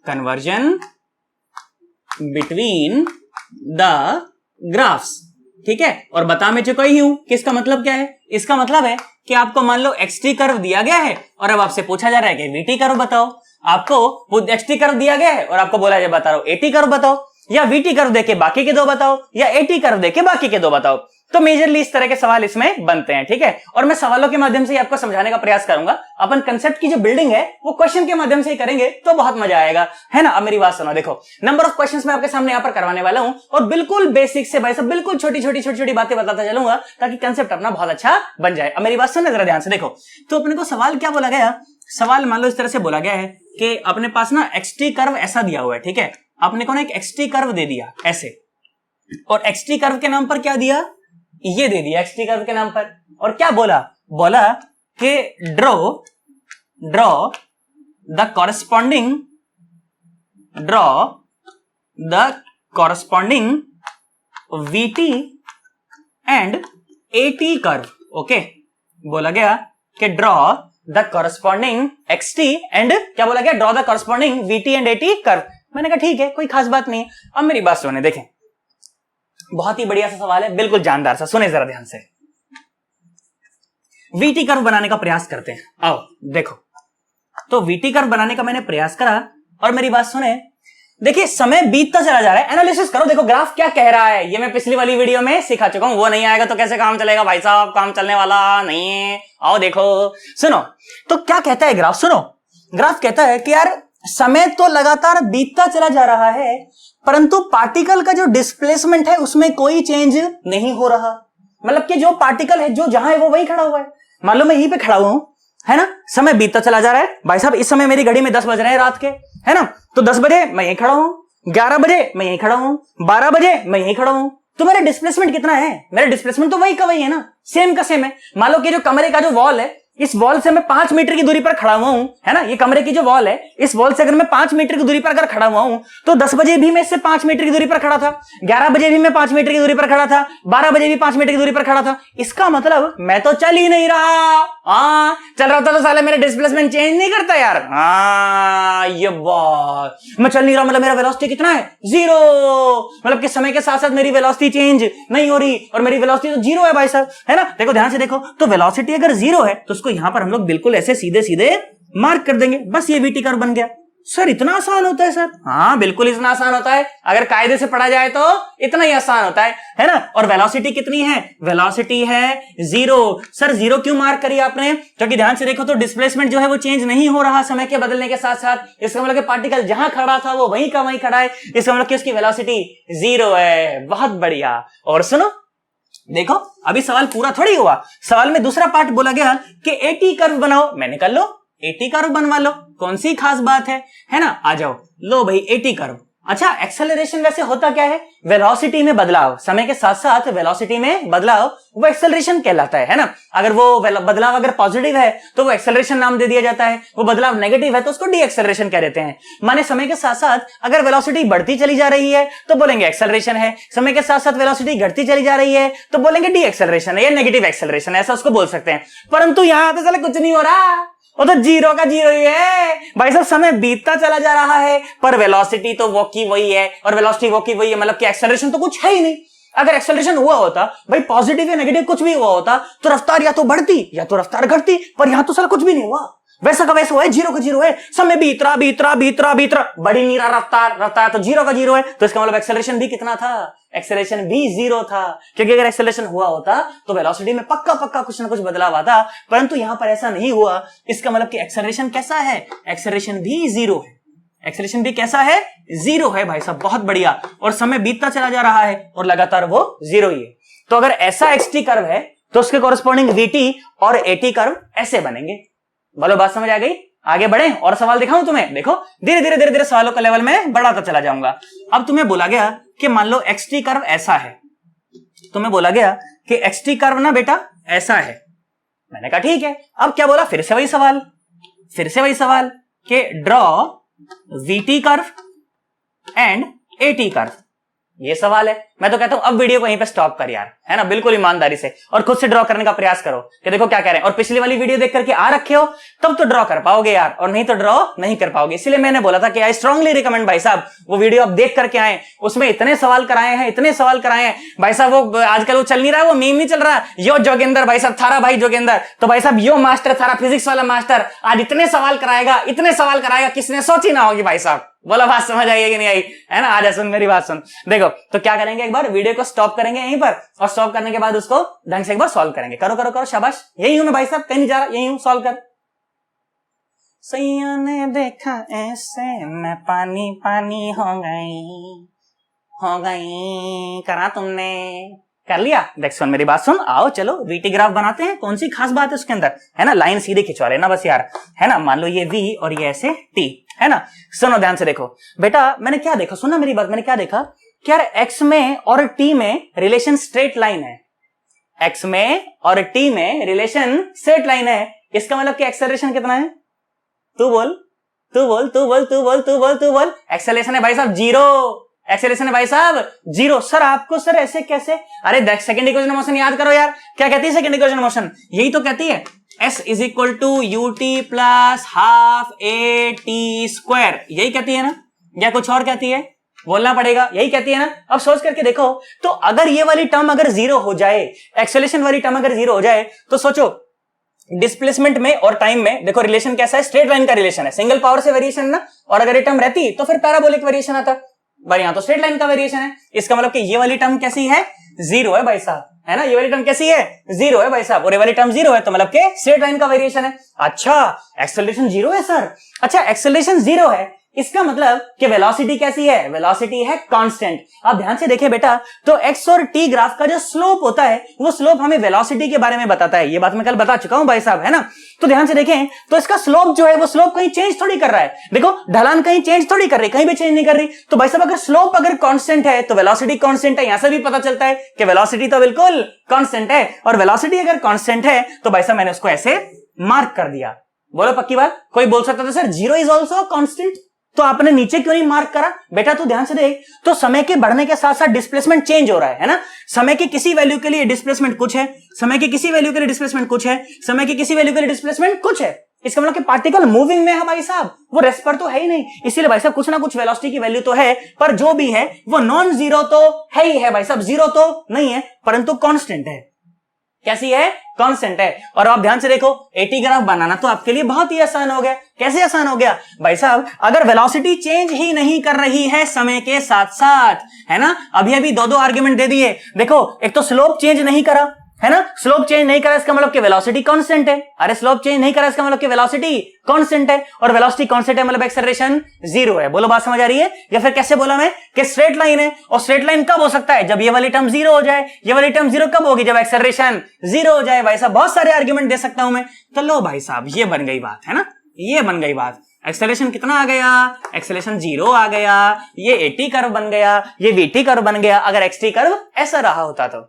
conversion between the graphs. ठीक है, और बता मैं चुका ही हूं कि इसका मतलब क्या है। इसका मतलब है कि आपको मान लो XT कर्व दिया गया है और अब आपसे पूछा जा रहा है कि VT कर्व बताओ। आपको वो XT कर्व दिया गया है और आपको बोला जाए बता रहा हूं AT कर्व बताओ, या VT कर्व देके बाकी के दो बताओ, या AT कर्व देके बाकी के दो बताओ। तो मेजरली इस तरह के सवाल इसमें बनते हैं। ठीक है, और मैं सवालों के माध्यम से आपको समझाने का प्रयास करूंगा। अपन कंसेप्ट की जो बिल्डिंग है वो क्वेश्चन के माध्यम से ही करेंगे तो बहुत मजा आएगा, है ना। अब मेरी बात सुनो, देखो नंबर ऑफ क्वेश्चंस मैं आपके सामने यहाँ पर करवाने वाला हूं, और बिल्कुल बेसिक से भाई सब बिल्कुल छोटी छोटी बातें बताता चलूंगा ताकि कंसेप्ट अपना बहुत अच्छा बन जाए। अब मेरी बात सुनो जरा ध्यान से। देखो तो अपने को सवाल क्या बोला गया? सवाल मान लो इस तरह से बोला गया है कि अपने पास ना XT कर्व ऐसा दिया हुआ है। ठीक है, आपने को ना एक XT कर्व दे दिया ऐसे, और XT कर्व के नाम पर क्या दिया? ये दे दिया XT कर्व के नाम पर। और क्या बोला? बोला कि draw the corresponding VT and AT curve. Okay, बोला गया कि draw the corresponding XT and क्या बोला गया? Draw the corresponding VT and AT curve. मैंने कहा ठीक है, कोई खास बात नहीं है। अब मेरी बात सुने, देखें बहुत ही बढ़िया सा सवाल है, बिल्कुल जानदार सा। सुने जरा ध्यान से। वीटी कर्व बनाने का प्रयास करते हैं। आओ देखो, तो वीटी कर्व बनाने का मैंने प्रयास करा और मेरी बात सुने। देखिए समय बीतता चला जा रहा है, एनालिसिस करो, देखो ग्राफ क्या कह रहा है। ये मैं पिछली वाली वीडियो में सिखा चुका हूं, वो नहीं आएगा तो कैसे काम चलेगा भाई साहब, काम चलने वाला नहीं है। आओ देखो, सुनो तो क्या कहता है ग्राफ, सुनो। ग्राफ कहता है कि यार समय तो लगातार बीतता चला जा रहा है, परंतु पार्टिकल का जो डिस्प्लेसमेंट है उसमें कोई चेंज नहीं हो रहा। मतलब कि जो पार्टिकल है जो जहां है वो वहीं खड़ा हुआ है। मान लो मैं यहीं पे खड़ा हुआ हूं, है ना, समय बीतता चला जा रहा है भाई साहब। इस समय मेरी घड़ी में 10 बज रहे हैं रात के, है ना, तो 10 बजे मैं यहीं खड़ा हूं, 11 बजे मैं यहीं खड़ा हूं, 12 बजे मैं यहीं खड़ा हूं। तो मेरा डिस्प्लेसमेंट कितना है? मेरा डिस्प्लेसमेंट तो वही का वही है ना, सेम का सेम है। मान लो कि जो कमरे का जो वॉल है, इस वॉल से मैं 5 मीटर की दूरी पर खड़ा हुआ हूं, है ना, ये कमरे की जो वॉल है, इस वॉल से अगर मैं 5 मीटर की दूरी पर अगर खड़ा हुआ हूं, तो 10 बजे भी मैं इससे 5 मीटर की दूरी पर खड़ा था, 11 बजे भी मैं 5 मीटर की दूरी पर खड़ा था, 12 बजे भी 5 मीटर की दूरी पर खड़ा था। इसका मतलब मैं तो चल ही नहीं रहा। हाँ चल रहा था तो साले मेरा डिस्प्लेसमेंट चेंज नहीं करता यार। हाँ ये बात, मैं चल नहीं रहा मतलब मेरा वेलोसिटी कितना है? 0। मतलब कि समय के साथ साथ मेरी वेलोसिटी चेंज नहीं हो रही और मेरी वेलोसिटी तो 0 है भाई साहब, है ना। देखो ध्यान से देखो, तो वेलोसिटी अगर 0 है तो उसको यहां पर हम लोग बिल्कुल ऐसे सीधे सीधे मार्क कर देंगे, बस ये वीटी कर्व बन गया। सर इतना आसान होता है सर? हाँ बिल्कुल इतना आसान होता है, अगर कायदे से पढ़ा जाए तो इतना ही आसान होता है ना। और वेलोसिटी कितनी है? वेलोसिटी है 0। सर 0 क्यों मार्क करी आपने? क्योंकि ध्यान से देखो तो डिस्प्लेसमेंट जो है वो चेंज नहीं हो रहा समय के बदलने के साथ साथ। इसका मतलब कि पार्टिकल जहां खड़ा था वो वहीं का वहीं खड़ा है, इसका मतलब कि उसकी वेलोसिटी 0 है। बहुत बढ़िया। और सुनो देखो, अभी सवाल पूरा थोड़ी हुआ, सवाल में दूसरा पार्ट बोला गया कि एटी कर्व बनाओ। मैंने कर लो, एटी कर्व बनवा लो, कौन सी खास बात है ना। आ जाओ, लो भाई एटी कर्व। अच्छा एक्सेलरेशन वैसे होता क्या है? वेलोसिटी में बदलाव, समय के साथ साथ वेलोसिटी में बदलाव, वो एक्सेलरेशन कहलाता है ना। अगर वो बदलाव अगर पॉजिटिव है तो वो एक्सेलरेशन नाम दे दिया जाता है, वो बदलाव नेगेटिव है तो उसको डी एक्सेलरेशन कह देते हैं। माने समय के साथ साथ अगर वेलोसिटी बढ़ती चली जा रही है तो बोलेंगे एक्सेलरेशन है, समय के साथ साथ वेलोसिटी घटती चली जा रही है तो बोलेंगे डी एक्सेलरेशन है या नेगेटिव एक्सेलरेशन है, ऐसा उसको बोल सकते हैं। परंतु यहां तो चले कुछ नहीं हो रहा, वो तो 0 का 0 ही है भाई साहब। समय बीतता चला जा रहा है पर वेलोसिटी तो वो की वही है और वेलोसिटी वो की वही है, मतलब कि एक्सेलरेशन तो कुछ है ही नहीं। अगर एक्सेलरेशन हुआ होता भाई पॉजिटिव या नेगेटिव कुछ भी हुआ होता तो रफ्तार या तो बढ़ती या तो रफ्तार घटती, पर यहां तो साला कुछ भी नहीं हुआ, वैसा का वैसा हुआ है, 0 का 0 है। समय बीत रहा, बढ़ी नहीं रहा रफ्तार तो 0 का 0 है। तो इसका मतलब एक्सेलरेशन भी कितना था? एक्सेलरेशन भी 0 था, क्योंकि अगर एक्सेलरेशन हुआ होता तो वेलोसिटी में पक्का कुछ ना कुछ बदलाव आता, परंतु यहां पर ऐसा नहीं हुआ। इसका मतलब कि एक्सेलरेशन कैसा है? एक्सेलरेशन भी 0 है। एक्सेलरेशन भी कैसा है? 0 है भाई साहब, बहुत बढ़िया। और समय बीतता चला जा रहा है और लगातार वो 0 ही है। तो अगर ऐसा एक्सटी कर्व है तो उसके कॉरेस्पॉन्डिंग वीटी और एटी कर्व ऐसे बनेंगे। बोलो बात समझ आ गई? आगे बढ़े और सवाल दिखाऊं तुम्हें। देखो धीरे धीरे सवालों का लेवल में बढ़ाता चला जाऊंगा। अब तुम्हें बोला गया कि मान लो एक्सटी कर्व ऐसा है, तुम्हें बोला गया कि एक्सटी कर्व ना बेटा ऐसा है। मैंने कहा ठीक है। अब क्या बोला? फिर से वही सवाल कि draw VT curve and eighty curve. ये सवाल है। मैं तो कहता हूं अब वीडियो को यहीं पे स्टॉप कर यार, है ना, बिल्कुल ईमानदारी से, और खुद से ड्रॉ करने का प्रयास करो कि देखो क्या कह रहे हैं। और पिछली वाली वीडियो देख करके आ रखे हो तब तो ड्रॉ कर पाओगे यार, और नहीं तो ड्रॉ नहीं कर पाओगे। इसलिए मैंने बोला था कि आई स्ट्रांगली रिकमेंड भाई साहब वो वीडियो आप देख करके आए, उसमें इतने सवाल कराए हैं भाई साहब। वो आजकल वो चल नहीं रहा, वो मीम नहीं चल रहा, यो जोगेंद्र भाई साहब, थारा भाई जोगेंद्र, तो भाई साहब यो मास्टर थारा फिजिक्स वाला मास्टर आज इतने सवाल कराएगा किसने सोची ना होगी भाई साहब। बोला बात समझ आई कि नहीं आई, है ना। आजा सुन मेरी बात सुन। देखो तो क्या करेंगे, एक बार वीडियो को स्टॉप करेंगे यहीं पर, और स्टॉप करने के बाद उसको ढंग से एक बार सॉल्व करेंगे। करो शाबाश, यही हूं ना भाई साहब, कहीं नहीं जा रहा, यही हूं, सॉल्व कर। सैया ने देखा ऐसे मैं पानी हो गई, करा तुमने, कर लिया। देख सुन मेरी बात सुन, आओ चलो वीटी ग्राफ बनाते हैं। कौन सी खास बात है उसके अंदर, है ना, लाइन सीधे खिंचवा लेना बस यार, है ना। मान लो ये वी और ये ऐसे टी, है ना। सुनो ध्यान से देखो बेटा, मैंने क्या देखा, सुना मेरी बात, मैंने क्या देखा कि यार एक्स में और टी में रिलेशन स्ट्रेट लाइन है, एक्स में और टी में रिलेशन स्ट्रेट लाइन है। इसका मतलब कि एक्सेलरेशन कितना है? तू बोल। एक्सेलरेशन है भाई साहब 0। एक्सेलरेशन है भाई साहब 0। सर आपको सर ऐसे कैसे? अरे सेकंड इक्वेशन मोशन याद करो यार, क्या कहती है सेकंड इक्वेशन मोशन? यही तो कहती है S is equal to ut plus half A T square, यही कहती है ना, या कुछ और कहती है? बोलना पड़ेगा, यही कहती है ना। अब सोच करके देखो, तो अगर ये वाली टर्म अगर 0 हो जाए, एक्सेलरेशन वाली टर्म अगर 0 हो जाए, तो सोचो डिस्प्लेसमेंट में और टाइम में देखो रिलेशन कैसा है, स्ट्रेट लाइन का रिलेशन है, सिंगल पावर से वेरिएशन ना, और अगर ये टर्म रहती तो फिर पैराबोलिक वेरिएशन आता, भाई यहां तो स्ट्रेट लाइन का वेरिएशन है। इसका मतलब कि ये वाली टर्म कैसी है, जीरो है भाई साहब, है ना, ये वाली टर्म कैसी है, जीरो है भाई साहब, और ये वाली टर्म जीरो है, तो मतलब कि स्ट्रेट लाइन का वेरिएशन है। अच्छा एक्सेलरेशन जीरो है सर, अच्छा एक्सेलरेशन जीरो है, इसका मतलब कि वेलोसिटी कैसी है, वेलोसिटी है कांस्टेंट। आप ध्यान से देखिए बेटा, तो एक्स और टी ग्राफ का जो स्लोप होता है वो स्लोप हमें वेलोसिटी के बारे में बताता है, ये बात मैं कल बता चुका हूं भाई साहब, है ना। तो ध्यान से देखें, तो इसका स्लोप जो है वो स्लोप कहीं चेंज थोड़ी कर रहा है, देखो ढलान कहीं चेंज थोड़ी कर रही, कहीं भी चेंज नहीं कर रही, तो भाई साहब अगर स्लोप अगर कांस्टेंट है तो वेलोसिटी कांस्टेंट है, यहां से भी पता चलता है कि वेलोसिटी तो बिल्कुल कांस्टेंट है, और वेलोसिटी अगर कांस्टेंट है तो भाई साहब मैंने उसको ऐसे मार्क कर दिया। बोलो पक्की बात, कोई बोल सकता था sir zero is also constant, तो आपने नीचे क्यों नहीं मार्क करा बेटा, तू ध्यान से देख, तो समय के बढ़ने के साथ साथ डिस्प्लेसमेंट चेंज हो रहा है ना, समय की किसी वैल्यू के लिए डिस्प्लेसमेंट कुछ है, समय की किसी वैल्यू के लिए डिस्प्लेसमेंट कुछ है, समय की किसी वैल्यू के लिए डिस्प्लेसमेंट कुछ है, इसका मतलब कि पार्टिकल मूविंग में है भाई साहब, वो रेस्ट पर तो है ही नहीं, इसीलिए भाई साहब कुछ ना कुछ वेलोसिटी की वैल्यू तो है, पर जो भी है वो नॉन जीरो तो है ही है भाई साहब, जीरो तो नहीं है परंतु कांस्टेंट है। कैसी है, कांस्टेंट है। और आप ध्यान से देखो, एटी ग्राफ बनाना तो आपके लिए बहुत ही आसान हो गया। कैसे आसान हो गया भाई साहब, अगर वेलोसिटी चेंज ही नहीं कर रही है समय के साथ साथ, है ना, अभी अभी दो आर्गुमेंट दे दिए, देखो एक तो स्लोप चेंज नहीं करा, है ना, स्लोप चेंज नहीं करा इसका मतलब कि वेलोसिटी कांस्टेंट है, अरे स्लोप चेंज नहीं करा इसका मतलब कि वेलोसिटी कांस्टेंट है, और वेलोसिटी कांस्टेंट है मतलब एक्सेलरेशन जीरो है। बोलो बात समझ आ रही है, या फिर कैसे बोला मैं कि स्ट्रेट लाइन है, और स्ट्रेट लाइन कब हो सकता है, जब ये वाली टर्म जीरो हो जाए, ये वाली टर्म जीरो कब होगी, जब एक्सेलरेशन जीरो हो जाए। भाई साहब बहुत सारे आर्ग्यूमेंट दे सकता हूं मैं, तो लो भाई साहब ये बन गई बात, है ना, ये बन गई बात। एक्सेलरेशन कितना आ गया, एक्सेलरेशन जीरो आ गया, ये एटी कर्व बन गया, ये वीटी कर्व बन गया। अगर एक्सटी कर्व ऐसा रहा होता तो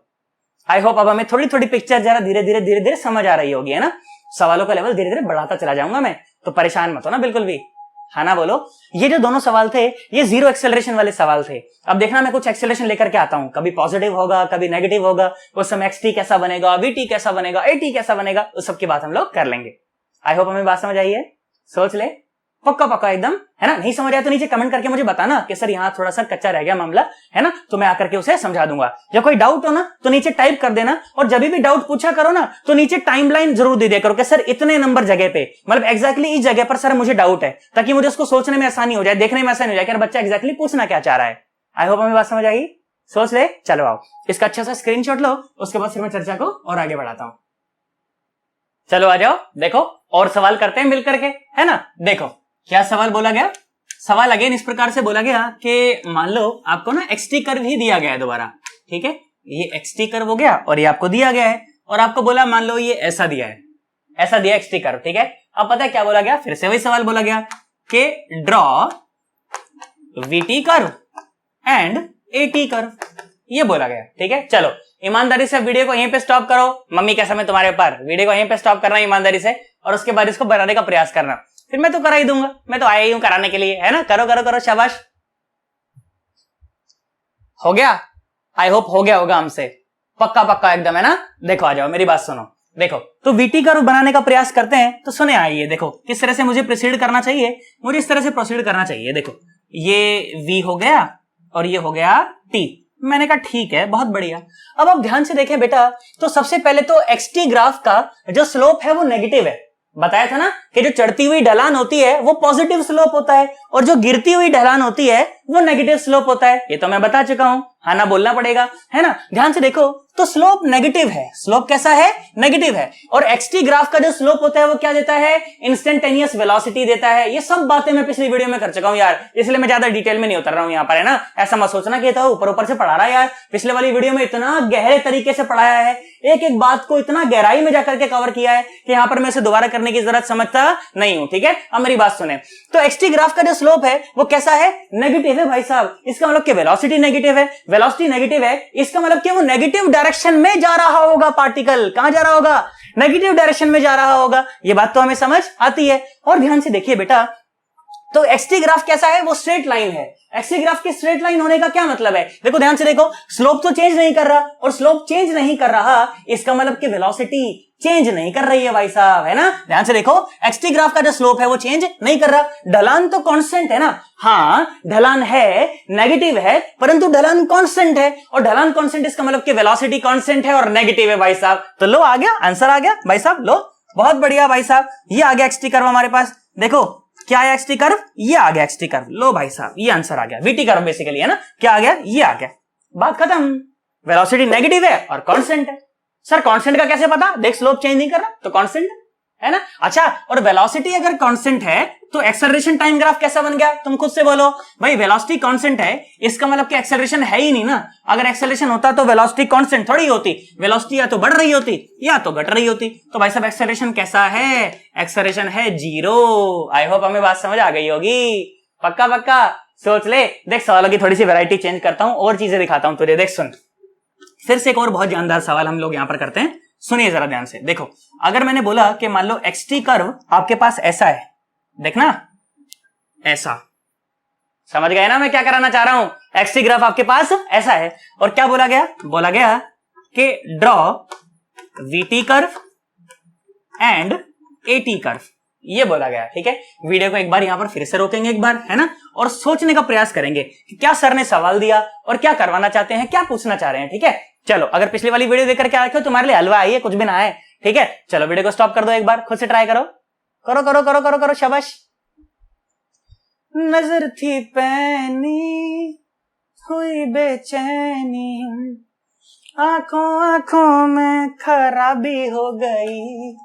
आई होप अब हमें थोड़ी थोड़ी पिक्चर जरा धीरे धीरे समझ आ रही होगी, है ना। सवालों का लेवल धीरे धीरे बढ़ाता चला जाऊंगा मैं, तो परेशान मत हो ना बिल्कुल भी, है ना। बोलो, ये जो दोनों सवाल थे ये जीरो एक्सेलरेशन वाले सवाल थे। अब देखना मैं कुछ एक्सेलरेशन लेकर के आता हूं, कभी पॉजिटिव होगा कभी नेगेटिव होगा, उस समय एक्सटी कैसा बनेगा, वीटी कैसा बनेगा, एटी कैसा बनेगा, उस सब की बात हम लोग कर लेंगे। आई होप हमें बात समझ आई है, सोच ले पक्का पक्का एकदम, है ना। नहीं समझ आया तो नीचे कमेंट करके मुझे बताना कि सर यहाँ थोड़ा सा कच्चा रह गया मामला, है ना, तो मैं आकर के उसे समझा दूंगा। या कोई डाउट हो ना तो नीचे टाइप कर देना, और जब भी डाउट पूछा करो ना तो नीचे टाइमलाइन जरूर दे दिया करो कि सर इतने नंबर जगह पे, मतलब एक्जैक्टली इस जगह पर सर मुझे डाउट है, ताकि मुझे उसको सोचने में आसानी हो जाए, देखने में आसानी हो जाए कि बच्चा एक्जैक्टली पूछना क्या चाह रहा है। आई होप हमें बात समझ आई, सोच ले। चलो आओ इसका अच्छा सा स्क्रीनशॉट लो, उसके बाद फिर मैं चर्चा को और आगे बढ़ाता हूं। चलो आ जाओ, देखो और सवाल करते हैं मिल करके, है ना। देखो क्या सवाल बोला गया, सवाल अगेन इस प्रकार से बोला गया कि मान लो आपको ना एक्सटी कर्व ही दिया गया है दोबारा, ठीक है, ये एक्सटी कर्व हो गया और ये आपको दिया गया है, और आपको बोला मान लो ये ऐसा दिया है, ऐसा दिया एक्सटी कर्व, ठीक है। अब पता है क्या बोला गया, फिर से वही सवाल बोला गया कि draw VT curve and eighty curve, ये बोला गया, ठीक है। चलो ईमानदारी से वीडियो को यहीं पे स्टॉप करो, मम्मी कैसा मैं तुम्हारे ऊपर, वीडियो को यहीं पे स्टॉप करना ईमानदारी से, और उसके बाद इसको बनाने का प्रयास करना, फिर मैं तो करा ही दूंगा, मैं तो आया ही हूं कराने के लिए, है ना। करो करो करो, शाबाश, हो गया। आई होप हो गया होगा हमसे, पक्का पक्का एकदम, है ना। देखो आ जाओ मेरी बात सुनो, देखो तो वीटी कर्व बनाने का प्रयास करते हैं, तो सुने आइए, देखो किस तरह से मुझे प्रोसीड करना चाहिए, मुझे इस तरह से प्रोसीड करना चाहिए। देखो ये V हो गया और ये हो गया T, मैंने कहा ठीक है बहुत बढ़िया। अब आप ध्यान से देखें बेटा, तो सबसे पहले तो एक्सटी ग्राफ का जो स्लोप है वो नेगेटिव है, बताया था ना कि जो चढ़ती हुई ढलान होती है वो पॉजिटिव स्लोप होता है, और जो गिरती हुई ढलान होती है वो नेगेटिव स्लोप होता है, ये तो मैं बता चुका हूं, हाँ ना बोलना पड़ेगा, है ना। ध्यान से देखो तो स्लोप नेगेटिव है, स्लोप कैसा है, नेगेटिव है, और एक्सटी ग्राफ का जो स्लोप होता है वो क्या देता है, इंस्टेंटेनियस वेलोसिटी देता है। ये सब बातें मैं पिछली वीडियो में कर चुका हूं यार, इसलिए मैं ज्यादा डिटेल में नहीं उतर रहा हूं यहाँ पर, है ना। ऐसा मत सोचना कि तो ऊपर ऊपर से पढ़ा रहा है यार, पिछले वाली वीडियो में इतना गहरे तरीके से पढ़ाया है, एक एक बात को इतना गहराई में जाकर के कवर किया है कि यहाँ पर मैं इसे दोबारा करने की जरूरत समझता नहीं हूं, ठीक है। अब मेरी बात सुने, तो एक्सटी ग्राफ का जो स्लोप है वो कैसा है, नेगेटिव है भाई साहब, इसका मतलब कि वेलोसिटी नेगेटिव है, वेलोसिटी नेगेटिव है, इसका मतलब कि वो नेगेटिव डायरेक्शन में जा रहा होगा, पार्टिकल कहां जा रहा होगा, नेगेटिव डायरेक्शन में जा रहा होगा, ये बात तो हमें समझ आती है। और ध्यान से देखिए बेटा, तो एक्सटी ग्राफ कैसा है, वो स्ट्रेट लाइन है। एक्सटी ग्राफ के स्ट्रेट लाइन होने का क्या मतलब है, देखो ध्यान से देखो, स्लोप तो चेंज नहीं कर रहा, और स्लोप चेंज नहीं कर रहा इसका मतलब कि वेलोसिटी चेंज नहीं कर रही है भाई साहब, है ना। ध्यान से देखो, एक्सटी ग्राफ का जो स्लोप है वो चेंज नहीं कर रहा, ढलान तो कांस्टेंट है ना, हाँ ढलान है, नेगेटिव है, परंतु ढलान कांस्टेंट है, और ढलान कांस्टेंट इसका मतलब कि वेलोसिटी कांस्टेंट है और नेगेटिव है भाई साहब। तो लो आ गया आंसर, आ गया भाई साहब, लो बहुत बढ़िया भाई साहब, ये आ गया एक्सटी कर्व हमारे पास। देखो क्या आया एक्सटी कर्व, ये आ गया एक्सटी कर्व। लो भाई साहब ये आंसर आ गया, वीटी कर्व बेसिकली है ना। क्या आ गया, ये आ गया, बात खत्म। वेलोसिटी नेगेटिव है और कांस्टेंट है। सर कांस्टेंट का कैसे पता, देख स्लोप चेंज नहीं कर रहा तो कांस्टेंट है ना। अच्छा, और वेलोसिटी अगर कांस्टेंट है तो एक्सेलरेशन टाइम ग्राफ कैसा बन गया, तुम खुद से बोलो भाई। वेलोसिटी कांस्टेंट है, इसका मतलब कि एक्सेलरेशन है ही नहीं ना। अगर एक्सेलरेशन होता तो वेलोसिटी कांस्टेंट थोड़ी होती, वेलोसिटी या तो बढ़ रही होती या तो घट रही होती। तो भाई साहब एक्सेलरेशन कैसा है, एक्सेलरेशन है 0। आई होप हमें बात समझ आ गई होगी। पक्का पक्का सोच ले। देख सवालों की थोड़ी सी वैरायटी चेंज करता हूं और चीजें दिखाता हूं तुझे। देख सुन, फिर से एक और बहुत जानदार सवाल हम लोग यहां पर करते हैं, सुनिए जरा ध्यान से। देखो अगर मैंने बोला कि मान लो एक्सटी कर्व आपके पास ऐसा है, देखना ऐसा, समझ गए ना मैं क्या कराना चाह रहा हूं। एक्सटी ग्राफ आपके पास ऐसा है और क्या बोला गया, बोला गया कि draw VT curve and eighty curve, ये बोला गया। ठीक है, वीडियो को एक बार यहां पर फिर से रोकेंगे एक बार, है ना, और सोचने का प्रयास करेंगे कि क्या सर ने सवाल दिया और क्या करवाना चाहते हैं, क्या पूछना चाह रहे हैं। ठीक है, चलो अगर पिछली वाली वीडियो देखकर क्या रखे तुम्हारे लिए हलवा आई है, कुछ भी ना आए। ठीक है, चलो वीडियो को स्टॉप कर दो, एक बार खुद से ट्राई करो, करो करो करो करो करो, शाबाश। नजर थी पैनी हुई बेचैनी, आंखों आंखों में खराबी हो गई,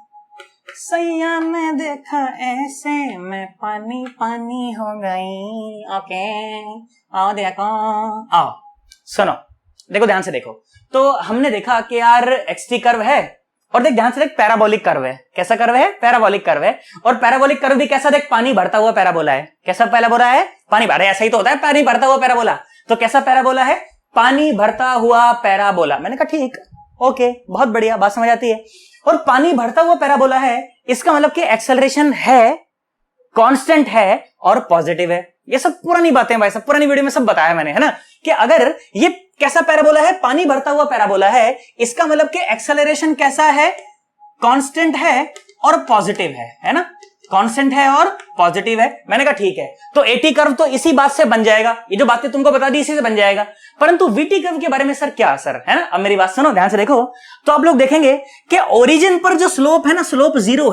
सैया ने देखा ऐसे में पानी पानी हो गई। ओके आओ देखो, आओ सुनो, देखो ध्यान से देखो। तो हमने देखा कि यार एक्सटी कर्व है और देख ध्यान से देख, पैराबोलिक कर्व है। कैसा कर्व है, पैराबोलिक कर्व है। और पैराबोलिक कर्व भी कैसा, देख पानी भरता हुआ पैराबोला है। कैसा पैराबोला है, पानी भरा, ऐसा ही तो होता है पानी भरता हुआ पैराबोला। तो कैसा पैराबोला है, पानी भरता हुआ पैराबोला। मैंने कहा ठीक, ओके बहुत बढ़िया, बात समझ आती है। और पानी भरता हुआ पैराबोला है, इसका मतलब कि एक्सेलरेशन है, कांस्टेंट है और पॉजिटिव है। ये सब पुरानी बातें भाई, सब पुरानी वीडियो में सब बताया मैंने, है ना, कि अगर ये कैसा पैराबोला है, पानी भरता हुआ पैराबोला है, इसका मतलब कि एक्सेलरेशन कैसा है, कांस्टेंट है और पॉजिटिव है ना, कांस्टेंट है और पॉजिटिव है। मैंने कहा ठीक है, तो एटी कर्व तो इसी बात से बन जाएगा, ये जो बातें तुमको बता दी इसी से बन जाएगा। परंतु वीटी कर्व के बारे में सर क्या असर है ना। अब मेरी बात सुनो ध्यान से देखो, तो आप लोग देखेंगे कि ओरिजिन पर जो स्लोप है ना, स्लोप 0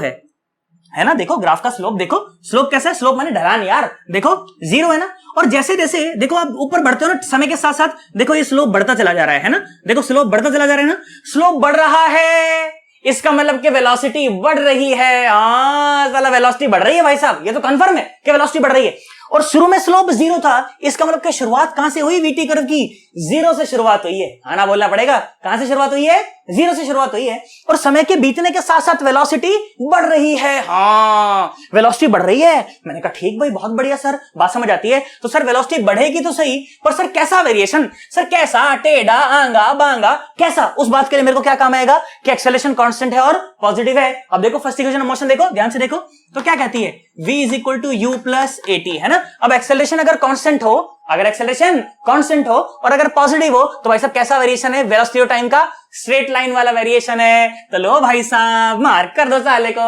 है ना। देखो ग्राफ का स्लोप देखो, स्लोप कैसा है, स्लोप माने ढलान यार, देखो 0 है ना। और जैसे जैसे देखो आप ऊपर बढ़ते हो ना समय के साथ साथ, देखो ये स्लोप बढ़ता चला जा रहा है ना, देखो स्लोप बढ़ता चला जा रहा है ना, स्लोप बढ़ रहा है, इसका मतलब कि वेलोसिटी बढ़ रही है। हाँ साला वेलोसिटी बढ़ रही है भाई साहब, ये तो कंफर्म है कि वेलोसिटी बढ़ रही है। और शुरू में स्लोप 0 था, इसका मतलब कि शुरुआत कहां से हुई, वीटी कर्व की 0 से शुरुआत हुई है। आना बोलना पड़ेगा, कहां से शुरुआत हुई है, 0 से शुरुआत हुई है। और समय के बीतने के साथ साथ वेलोसिटी बढ़ रही है। हाँ वेलोसिटी बढ़ रही है। मैंने कहा ठीक भाई, बहुत बढ़िया सर, बात समझ आती है। तो सर वेलोसिटी बढ़ेगी तो सही, पर सर कैसा वेरिएशन, सर कैसा, टेढ़ा आंगा बांगा कैसा, उस बात के लिए मेरे को क्या काम आएगा कि एक्सेलरेशन कांस्टेंट है और पॉजिटिव है। अब देखो फर्स्ट इक्वेशन ऑफ मोशन देखो, ध्यान से देखो, तो क्या कहती है, v is equal to u plus a t, है ना। अब एक्सेलरेशन अगर कांस्टेंट हो, अगर एक्सेलरेशन कांस्टेंट हो और अगर पॉजिटिव हो, तो भाई साहब कैसा वेरिएशन है, वेलोसिटी ऑफ टाइम का स्ट्रेट लाइन वाला वेरिएशन है। तो लो भाई साहब मार्क कर दो साले को।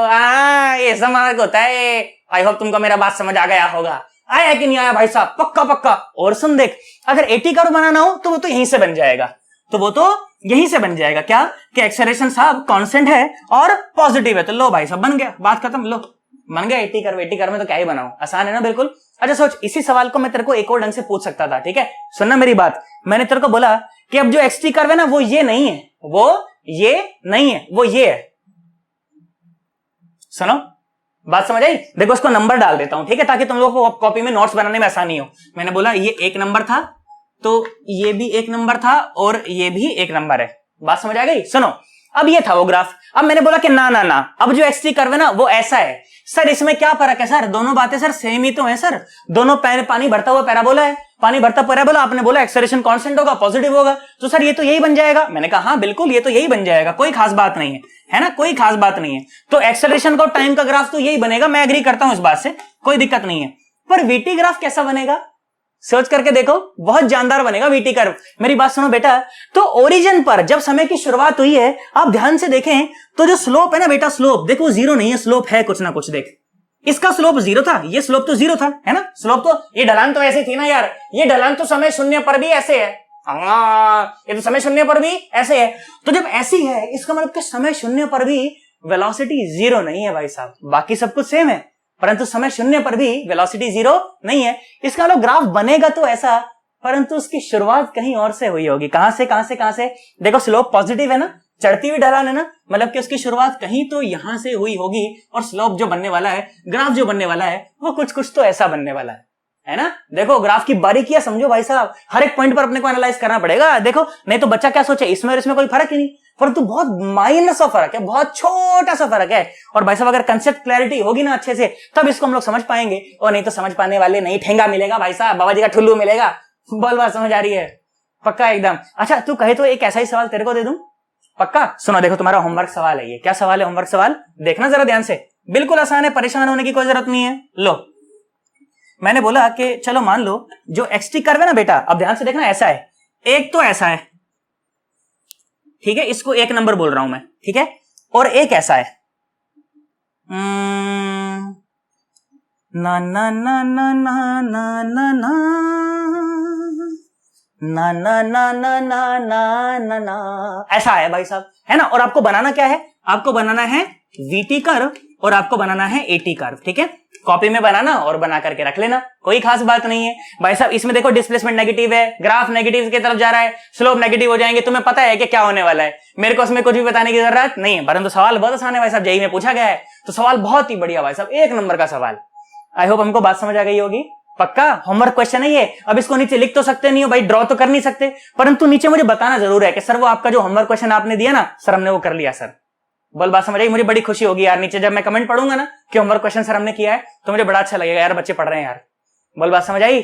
ये सब मार्क होता है। आई होप तुमको मेरा बात समझ आ गया होगा। आया कि नहीं आया भाई साहब, पक्का पक्का। और सुन देख, अगर एटी कर्व बनाना हो तो वो तो यहीं से बन जाएगा, तो वो तो यहीं से बन जाएगा। क्या कि एक्सेलरेशन साहब कांस्टेंट है और पॉजिटिव है। तो लो भाई साहब बन गया, बात खत्म। लो बन गया एटी कर्व। एटी कर्व में तो क्या ही बनाऊं, आसान है ना बिल्कुल। अच्छा सोच, इसी सवाल को मैं तेरे को एक और ढंग से पूछ सकता था। ठीक है सुनना मेरी बात, मैंने तेरे को बोला कि अब जो एक्सटी कर्व है ना, वो ये नहीं है, वो ये नहीं है, वो ये है। सुनो बात समझ आई। देखो उसको नंबर डाल देता हूं, ठीक है, ताकि तुम लोगों को कॉपी में नोट्स बनाने में आसानी हो। मैंने बोला ये 1 नंबर था, तो ये भी 1 नंबर था और ये भी 1 नंबर है। बात समझ आ गई। सुनो अब ये था वो ग्राफ। अब मैंने बोला कि ना ना ना, अब जो एक्सटी कर्व है ना वो ऐसा है। सर इसमें क्या फर्क है सर, दोनों बातें सर सेम ही तो है सर, दोनों पानी भरता हुआ पैराबोला है, पानी भरता पैराबोला। आपने बोला एक्सेलरेशन कांस्टेंट होगा, पॉजिटिव होगा, तो सर ये तो यही बन जाएगा। मैंने कहा हाँ बिल्कुल ये तो यही बन जाएगा, कोई खास बात नहीं है ना, कोई खास बात नहीं है। तो एक्सेलरेशन का टाइम का ग्राफ तो यही बनेगा, मैं एग्री करता हूं इस बात से, कोई दिक्कत नहीं है। पर वीटी ग्राफ कैसा बनेगा, सर्च करके देखो, बहुत जानदार बनेगा वीटी कर्व। मेरी बात सुनो बेटा, तो ओरिजिन पर जब समय की शुरुआत हुई है, आप ध्यान से देखें तो जो स्लोप है ना बेटा, स्लोप देखो 0 नहीं है, स्लोप है कुछ ना कुछ। देख इसका स्लोप 0 था, ये स्लोप तो 0 था, है ना। स्लोप तो, ये ढलान तो ऐसे थी ना यार, ये ढलान तो समय 0 पर भी ऐसे है। ये तो समय 0 पर भी ऐसे है। तो जब ऐसी है, इसका मतलब कि समय 0 पर भी वेलोसिटी जीरो नहीं है भाई साहब, बाकी सब कुछ सेम है, परंतु समय शून्य पर भी वेलोसिटी जीरो नहीं है। इसका मतलब ग्राफ बनेगा तो ऐसा, परंतु उसकी शुरुआत कहीं और से हुई होगी। कहां से कहां से कहां से? देखो स्लोप पॉजिटिव है ना, चढ़ती हुई ढलान है ना, मतलब कि उसकी शुरुआत कहीं तो यहां से हुई होगी, और स्लोप जो बनने वाला है, ग्राफ जो बनने वाला है, वो कुछ तो ऐसा बनने वाला है ना। देखो ग्राफ की बारीकियां समझो भाई साहब, हर एक पॉइंट पर अपने को एनालाइज करना पड़ेगा। देखो नहीं तो बच्चा क्या सोचे इसमें और इसमें कोई फर्क ही नहीं, परंतु बहुत माइनर सा फर्क है, बहुत छोटा सा फर्क है। और भाई साहब अगर कंसेप्ट क्लैरिटी होगी ना अच्छे से, तब इसको हम लोग समझ पाएंगे, और नहीं तो समझ पाने वाले नहीं, ठेंगा मिलेगा भाई साहब, बाबा जी का ठुल्लू मिलेगा। बोल बात समझ आ रही है? पक्का एकदम। अच्छा तू कहे तो एक ऐसा ही सवाल तेरे को दे दूं, पक्का? सुनो देखो तुम्हारा होमवर्क सवाल है ये। क्या सवाल है होमवर्क सवाल? देखना जरा ध्यान से, बिल्कुल आसान है, परेशान होने की कोई जरूरत नहीं है। लो मैंने बोला कि चलो मान लो जो एक्सटी कर्व है ना बेटा, अब ध्यान से देखना, ऐसा है, एक तो ऐसा है, ठीक है, इसको एक नंबर बोल रहा हूं मैं, ठीक है, और एक ऐसा है, ना ना ना ना ना ना ना ना ना ना ना ना ना ना ना ना, ऐसा है भाई साहब, है ना। और आपको बनाना क्या है? आपको बनाना है वीटी कर्व और आपको बनाना है एटी कर्व, ठीक है। कॉपी में बनाना और बना करके रख लेना, कोई खास बात नहीं है भाई साहब। इसमें देखो डिस्प्लेसमेंट नेगेटिव है, ग्राफ नेगेटिव की तरफ जा रहा है, स्लोप नेगेटिव हो जाएंगे, तुम्हें पता है कि क्या होने वाला है, मेरे को उसमें कुछ भी बताने की जरूरत नहीं है। परंतु सवाल बहुत आसान है भाई साहब, जेईई में पूछा गया है, तो सवाल बहुत ही बढ़िया भाई साहब, एक नंबर का सवाल। आई होप हमको बात समझ आ गई होगी। पक्का होमवर्क क्वेश्चन है ये। अब इसको नीचे लिख तो सकते नहीं हो भाई, ड्रॉ तो कर नहीं सकते, परंतु नीचे मुझे बताना जरूर है कि सर वो आपका जो होमवर्क क्वेश्चन आपने दिया ना सर, हमने वो कर लिया सर। बोल बात समझ आई? मुझे बड़ी खुशी होगी यार, नीचे जब मैं कमेंट पढ़ूंगा ना कि होमवर्क क्वेश्चन सर हमने किया है, तो मुझे बड़ा अच्छा लगेगा यार, बच्चे पढ़ रहे हैं यार। बोल बात समझ आई?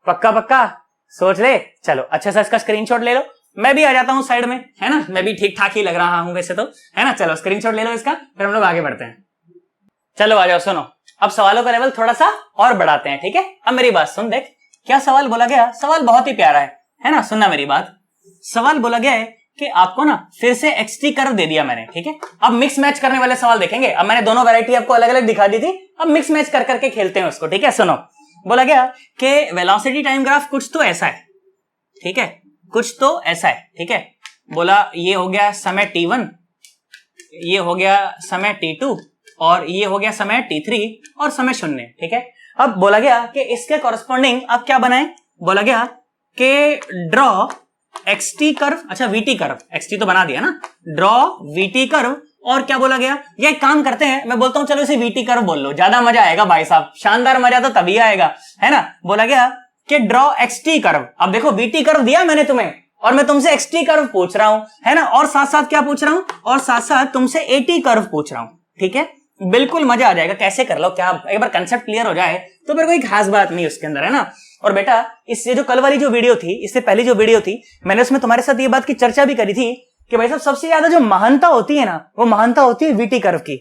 पक्का पक्का सोच ले। चलो अच्छा सा इसका स्क्रीनशॉट ले लो, मैं भी आ जाता हूं साइड में, है ना, मैं भी ठीक ठाक ही लग रहा हूं वैसे तो, है ना। चलो स्क्रीनशॉट ले लो इसका, फिर हम लोग आगे बढ़ते हैं। चलो आ जाओ, सुनो अब सवालों का लेवल थोड़ा सा और बढ़ाते हैं, ठीक है। अब मेरी बात सुन, देख क्या सवाल बोला गया, सवाल बहुत ही प्यारा है ना, सुनना मेरी बात। सवाल बोला गया है कि आपको ना फिर से एक्सटी कर्व दे दिया मैंने, ठीक है। अब मिक्स मैच करने वाले सवाल देखेंगे। अब मैंने दोनों वैरायटी आपको अलग अलग दिखा दी थी, अब मिक्स मैच कर करके खेलते हैं उसको, ठीक है। सुनो बोला गया कि वेलोसिटी टाइम ग्राफ कुछ तो ऐसा है, ठीक है, कुछ तो ऐसा है, ठीक है। बोला ये हो गया समय t1, ये हो गया समय t2, और ये हो गया समय t3 और समय 0, ठीक है। अब बोला गया कि इसके कॉरेस्पॉन्डिंग आप क्या बनाएं, बोला गया कि ड्रॉ एक्सटी कर्व, अच्छा वीटी कर्व, एक्सटी तो बना दिया ना, ड्रॉ वीटी कर्व। और क्या बोला गया, ये काम करते हैं, मैं बोलता हूं चलो इसे वीटी कर्व बोल लो, ज्यादा मजा आएगा भाई साहब, शानदार मजा तो तभी आएगा, है ना। बोला गया कि ड्रॉ एक्सटी कर्व। अब देखो वीटी कर्व दिया मैंने तुम्हें, और मैं तुमसे एक्सटी कर्व पूछ रहा हूं, है ना, और साथ साथ क्या पूछ रहा हूं, और साथ साथ तुमसे एटी कर्व पूछ रहा हूं, ठीक है। बिल्कुल मजा आ जाएगा, कैसे कर लो, क्या एक बार कंसेप्ट क्लियर हो जाए तो फिर कोई खास बात नहीं उसके अंदर, है ना। और बेटा इससे जो कल वाली जो वीडियो थी, इससे पहले जो वीडियो थी, मैंने उसमें तुम्हारे साथ ये बात की चर्चा भी करी थी कि भाई साहब सबसे ज्यादा जो महानता होती है ना, वो महानता होती है वीटी कर्व की।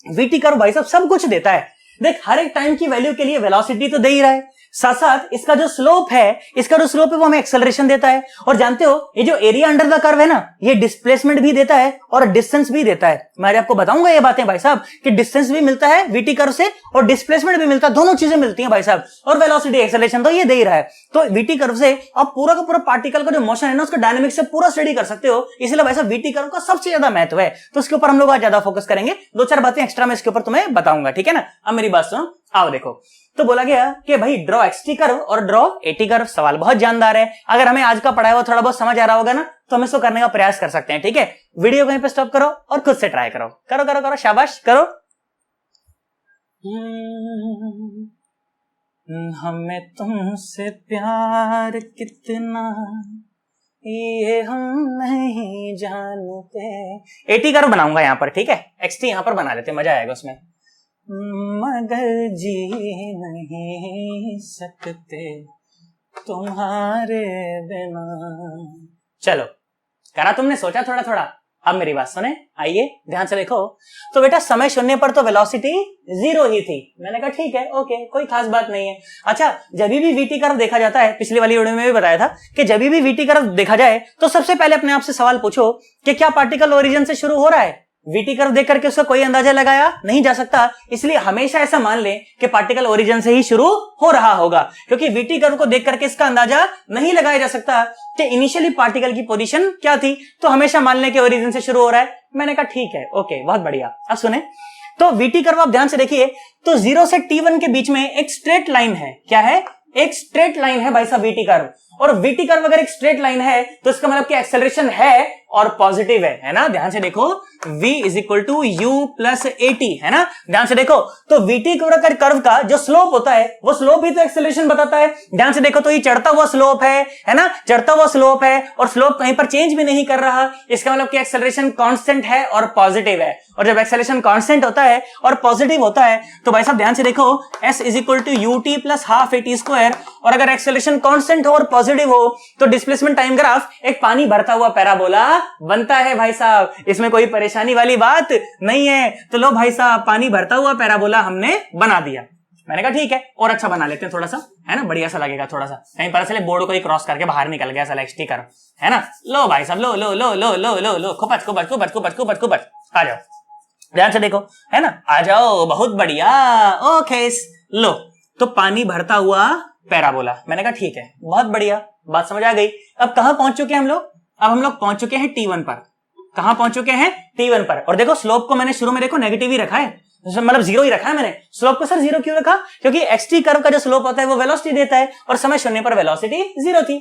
वीटी कर्व भाई साहब सब कुछ देता है, देख हर एक टाइम की वैल्यू के लिए वेलोसिटी तो दे ही रहा है, साथ साथ इसका जो स्लोप है, वो हमें एक्सेलरेशन देता है। और जानते हो ये जो एरिया अंडर द कर्व है ना, ये डिस्प्लेसमेंट भी देता है और डिस्टेंस भी देता है। मैं आपको बताऊंगा ये बातें भाई साहब कि डिस्टेंस भी मिलता है वीटी कर्व से और डिस्प्लेसमेंट भी मिलता है, दोनों चीजें मिलती हैं भाई साहब। और वेलोसिटी एक्सेलरेशन तो ये दे ही रहा है। तो वीटी कर्व से आप पूरा का पूरा पार्टिकल का जो मोशन है ना, उसका डायनेमिक्स से पूरा स्टडी कर सकते हो। इसलिए भाई साहब वीटी कर्व का सबसे ज्यादा महत्व है, तो उसके ऊपर हम लोग आज ज्यादा फोकस करेंगे। दो चार बातें एक्स्ट्रा मैं इसके ऊपर तुम्हें बताऊंगा, ठीक है ना। अब मेरी बात सुनो, आओ देखो। तो बोला गया कि भाई ड्रॉ एक्सटी कर्व और ड्रॉ एटी कर्व, सवाल बहुत जानदार है। अगर हमें आज का पढ़ाया हुआ थोड़ा बहुत समझ आ रहा होगा ना, तो हम इसको करने का प्रयास कर सकते हैं, ठीक है। वीडियो कहीं पे स्टॉप करो और खुद से ट्राई करो, करो करो करो, शाबाश करो। हमें तुमसे प्यार कितना ये हम नहीं जानते। एटी कर्व बनाऊंगा यहाँ पर, ठीक है, एक्सटी यहाँ पर बना लेते, मजा आएगा उसमें। मगर जी नहीं सकते तुम्हारे बिना। चलो करा तुमने, सोचा थोड़ा थोड़ा। अब मेरी बात सुने, आइए ध्यान से देखो। तो बेटा समय 0 पर तो वेलोसिटी 0 ही थी, मैंने कहा ठीक है, ओके, कोई खास बात नहीं है। अच्छा जब भी वीटी कर्व देखा जाता है, पिछली वाली वीडियो में भी बताया था कि जब भी वीटी कर्व देखा जाए तो सबसे पहले अपने आप से सवाल पूछो कि क्या पार्टिकल ओरिजिन से शुरू हो रहा है। वीटी कर्व देख करके उसका कोई अंदाजा लगाया नहीं जा सकता, इसलिए हमेशा ऐसा मान लें कि पार्टिकल ओरिजिन से ही शुरू हो रहा होगा, क्योंकि वीटी कर्व को देख करके इसका अंदाजा नहीं लगाया जा सकता कि इनिशियली पार्टिकल की पोजीशन क्या थी। तो हमेशा मान लें कि ओरिजिन से शुरू हो रहा है। मैंने कहा ठीक है, ओके, बहुत बढ़िया। अब सुने, तो वीटी कर्व आप ध्यान से देखिए, तो 0 से t1 के बीच में एक स्ट्रेट लाइन है। क्या है? एक स्ट्रेट लाइन है भाई साहब वीटी कर्व। और वीटी कर्व अगर एक स्ट्रेट लाइन है तो इसका मतलब कि एक्सेलरेशन है और पॉजिटिव है ना। ध्यान से देखो, v is equal to u plus a t, है ना। ध्यान से देखो, तो वीटी कर्व का जो स्लोप होता है वो स्लोप ही तो एक्सेलरेशन बताता है। ध्यान से देखो, तो ये चढ़ता हुआ स्लोप है ना, चढ़ता हुआ स्लोप है और स्लोप कहीं पर चेंज भी नहीं कर रहा। इसका मतलब कि एक्सेलरेशन कांस्टेंट है और पॉजिटिव है। और जब एक्सेलरेशन कांस्टेंट होता है और पॉजिटिव होता है तो भाई साहब ध्यान से देखो, s is equal to u t plus half a t square. और अगर एक्सेलरेशन कांस्टेंट हो और पॉजिटिव हो तो डिस्प्लेसमेंट टाइम ग्राफ एक पानी भरता हुआ पैराबोला बनता है भाई साहब। इसमें कोई परेशानी वाली बात नहीं है। तो लो भाई साहब, पानी भरता हुआ पैराबोला हमने बना दिया। मैंने कहा ठीक है, और अच्छा बना लेते हैं थोड़ा सा, है ना, बढ़िया सा लगेगा थोड़ा सा। कहीं पता चले बोर्ड को ही क्रॉस करके बाहर निकल गया साला एक्सटी कर्व, है ना। लो भाई साहब, लो लो लो लो लो लो लो, खुपच खुपच खुपच खुपच खुपच खुपच, आ जाओ, ध्यान से देखो, है ना, आ जाओ, बहुत बढ़िया, ओके। लो, तो पानी भरता हुआ पैराबोला, मैंने कहा ठीक है, बहुत बढ़िया, बात समझ आ गई। अब कहां पहुंच चुके हैं हम लोग? अब हम लोग पहुंच चुके हैं T1 पर। कहां पहुंच चुके हैं? T1 पर। और देखो, स्लोप को मैंने शुरू में देखो नेगेटिव ही रखा है, मतलब जीरो ही रखा है मैंने। स्लोप को सर जीरो क्यों रखा? क्योंकि एक्सटी कर्व का जो स्लोप होता है वो वेलोसिटी देता है और समय शून्य पर वेलोसिटी जीरो थी।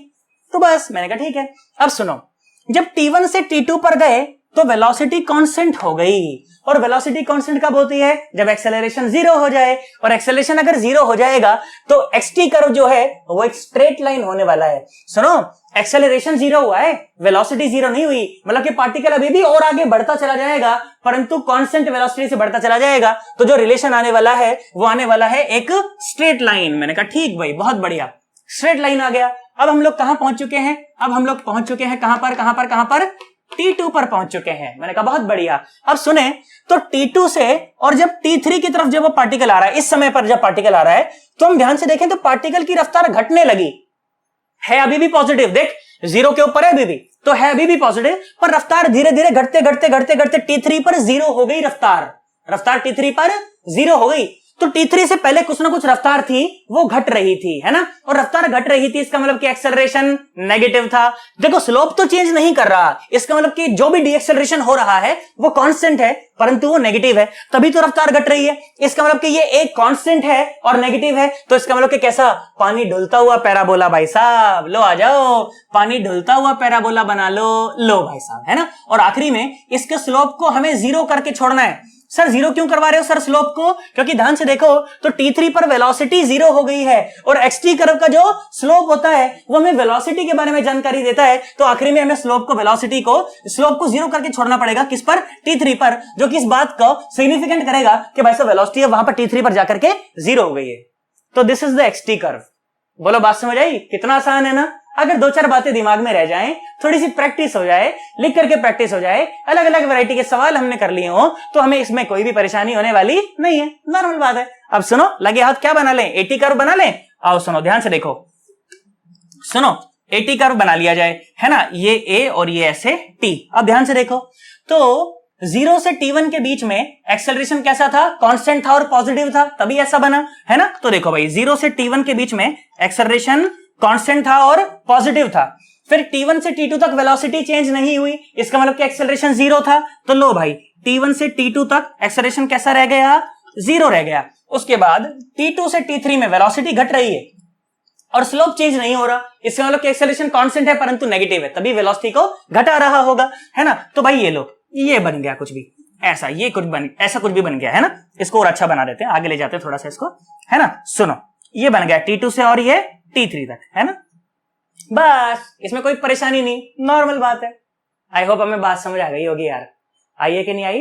तो बस मैंने कहा ठीक है। अब सुनो, जब T1 से T2 पर गए तो वेलोसिटी कांस्टेंट हो गई। और वेलोसिटी कांस्टेंट कब होती है? जब एक्सेलरेशन जीरो हो जाए। और एक्सेलरेशन अगर जीरो हो जाएगा तो एक्सटी कर्व जो है वो एक स्ट्रेट लाइन होने वाला है। सुनो, एक्सेलरेशन जीरो हुआ है, वेलोसिटी जीरो नहीं हुई, मतलब कि पार्टिकल अभी भी और आगे बढ़ता चला जाएगा परंतु कांस्टेंट वेलोसिटी से बढ़ता चला जाएगा। तो जो रिलेशन आने वाला है वो आने वाला है एक स्ट्रेट लाइन। मैंने कहा ठीक भाई, बहुत बढ़िया, स्ट्रेट लाइन आ गया। अब हम लोग कहां पहुंच चुके हैं? अब हम लोग पहुंच चुके हैं कहां पर T2 पर पहुंच चुके हैं। मैंने कहा बहुत बढ़िया। अब सुने, तो T2 से और जब T3 की तरफ जब वो पार्टिकल आ रहा है, इस समय पर जब पार्टिकल आ रहा है तो हम ध्यान से देखें तो पार्टिकल की रफ्तार घटने लगी है, अभी भी पॉजिटिव, देख जीरो के ऊपर है अभी भी, तो है अभी भी पॉजिटिव, पर रफ्तार धीरे धीरे घटते घटते घटते घटते T3 पर जीरो हो गई रफ्तार T3 पर जीरो हो गई। तो T3 से पहले कुछ ना कुछ रफ्तार थी वो घट रही थी, है ना। और रफ्तार घट रही थी, इसका मतलब कि एक्सेलरेशन नेगेटिव था। देखो, स्लोप तो चेंज नहीं कर रहा, इसका मतलब कि जो भी डीएक्सेलरेशन हो रहा है वो कांस्टेंट है परंतु वो नेगेटिव है, तभी तो रफ्तार घट रही है। इसका मतलब कि ये एक कांस्टेंट है और नेगेटिव है, तो इसका मतलब कि कैसा? पानी ढुलता हुआ पैराबोला भाई साहब। लो आ जाओ, पानी ढुलता हुआ पैराबोला बना लो भाई साहब, है ना। और आखिरी में इसके स्लोप को हमें जीरो करके छोड़ना है। सर जीरो क्यों करवा रहे हो सर स्लोप को? क्योंकि ध्यान से देखो, तो T3 पर वेलोसिटी जीरो हो गई है और एक्सटी कर्व का जो स्लोप होता है वो हमें वेलोसिटी के बारे में जानकारी देता है। तो आखिरी में हमें स्लोप को जीरो करके छोड़ना पड़ेगा। किस पर? T3 पर, जो कि इस बात को सिग्निफिकेंट करेगा कि भाई साहब वेलोसिटी वहां पर T3 पर जाकर के जीरो हो गई है। तो this is the x t curve. बोलो, बात समझ आई? कितना आसान है ना। अगर दो चार बातें दिमाग में रह जाएं, थोड़ी सी प्रैक्टिस हो जाए, लिख करके प्रैक्टिस हो जाए, अलग अलग वैरायटी के सवाल हमने कर लिए हो, तो हमें इसमें कोई भी परेशानी होने वाली नहीं है, नॉर्मल बात है। अब सुनो, लगे हाथ क्या बना लें? एटी कर्व बना लें। आओ सुनो, ध्यान से देखो, सुनो, एटी कर्व बना लिया जाए, है ना, ये ए और ये ऐसे टी। अब ध्यान से देखो, तो 0 से T1 के बीच में एक्सेलरेशन कैसा था? कांस्टेंट था और पॉजिटिव था, तभी ऐसा बना, है ना। तो देखो भाई, 0 से T1 के बीच में एक्सेलरेशन कांस्टेंट था और पॉजिटिव था। फिर T1 से T2 तक वेलोसिटी चेंज नहीं हुई, इसका मतलब कि एक्सेलरेशन जीरो था। तो लो भाई, T1 से T2 तक एक्सेलरेशन कैसा रह गया? जीरो रह गया। उसके बाद T2 से T3 में वेलोसिटी घट रही है और स्लोप चेंज नहीं हो रहा, इसका मतलब कि एक्सेलरेशन कांस्टेंट है परंतु नेगेटिव है, तभी वेलोसिटी को घटा रहा होगा, है ना। तो भाई ये लो, ये बन गया कुछ भी ऐसा, ऐसा कुछ भी बन गया, है ना। इसको और अच्छा बना देते हैं, आगे ले जाते हैं थोड़ा सा इसको, है ना। सुनो, ये बन गया T2 से और ये T3 तक, है ना। बस इसमें कोई परेशानी नहीं, नॉर्मल बात है। आई होप हमें बात समझ आ गई होगी यार। आई है कि नहीं आई?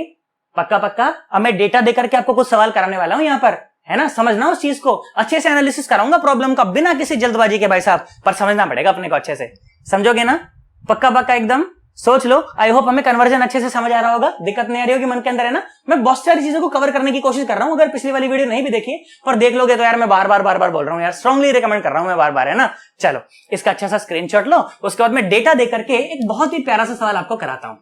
पक्का। अब मैं डेटा देकर के आपको कुछ सवाल कराने वाला हूं यहाँ पर, है ना। समझना उस चीज को, अच्छे से एनालिसिस कराऊंगा प्रॉब्लम का, बिना किसी जल्दबाजी के भाई साहब, पर समझना पड़ेगा अपने को अच्छे से, समझोगे ना? पक्का एकदम सोच लो। आई होप हमें कन्वर्जन अच्छे से समझ आ रहा होगा, दिक्कत नहीं आ रही होगी मन के अंदर, है ना। मैं बहुत सारी चीजों को कवर करने की कोशिश कर रहा हूं, अगर पिछली वाली वीडियो नहीं भी देखी पर देख लोगे तो यार मैं बार बार बोल रहा हूं यार, स्ट्रांगली रिकमेंड कर रहा हूं मैं बार, है ना। चलो, इसका अच्छा सा स्क्रीनशॉट लो, उसके बाद मैं डेटा देकर के एक बहुत ही प्यारा सा सवाल आपको कराता हूं।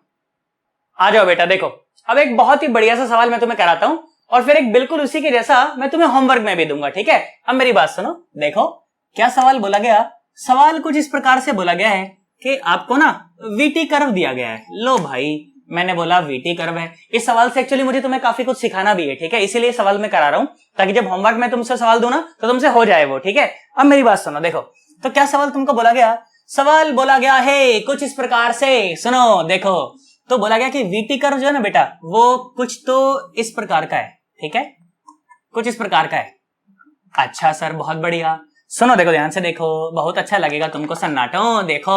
आ जाओ बेटा, देखो अब एक बहुत ही बढ़िया सा सवाल मैं तुम्हें कराता हूं और फिर एक बिल्कुल उसी के जैसा मैं तुम्हें होमवर्क में भी दूंगा, ठीक है। अब मेरी बात सुनो, देखो क्या सवाल बोला गया। सवाल कुछ इस प्रकार से बोला गया है कि आपको ना वीटी कर्व दिया गया है। लो भाई, मैंने बोला वीटी कर्व है। इस सवाल से एक्चुअली मुझे तुम्हें काफी कुछ सिखाना भी है, ठीक है, इसीलिए सवाल मैं करा रहा हूं ताकि जब होमवर्क में तुमसे सवाल दूं ना तो तुमसे हो जाए वो, ठीक है। अब मेरी बात सुनो, देखो तो क्या सवाल तुमको बोला गया, सवाल बोला गया है कुछ इस प्रकार से, सुनो देखो, तो बोला गया कि वीटी कर्व जो है ना बेटा वो कुछ तो इस प्रकार का है, ठीक है, कुछ इस प्रकार का है। अच्छा सर बहुत बढ़िया, सुनो देखो ध्यान से देखो, बहुत अच्छा लगेगा तुमको सन्नाटो, देखो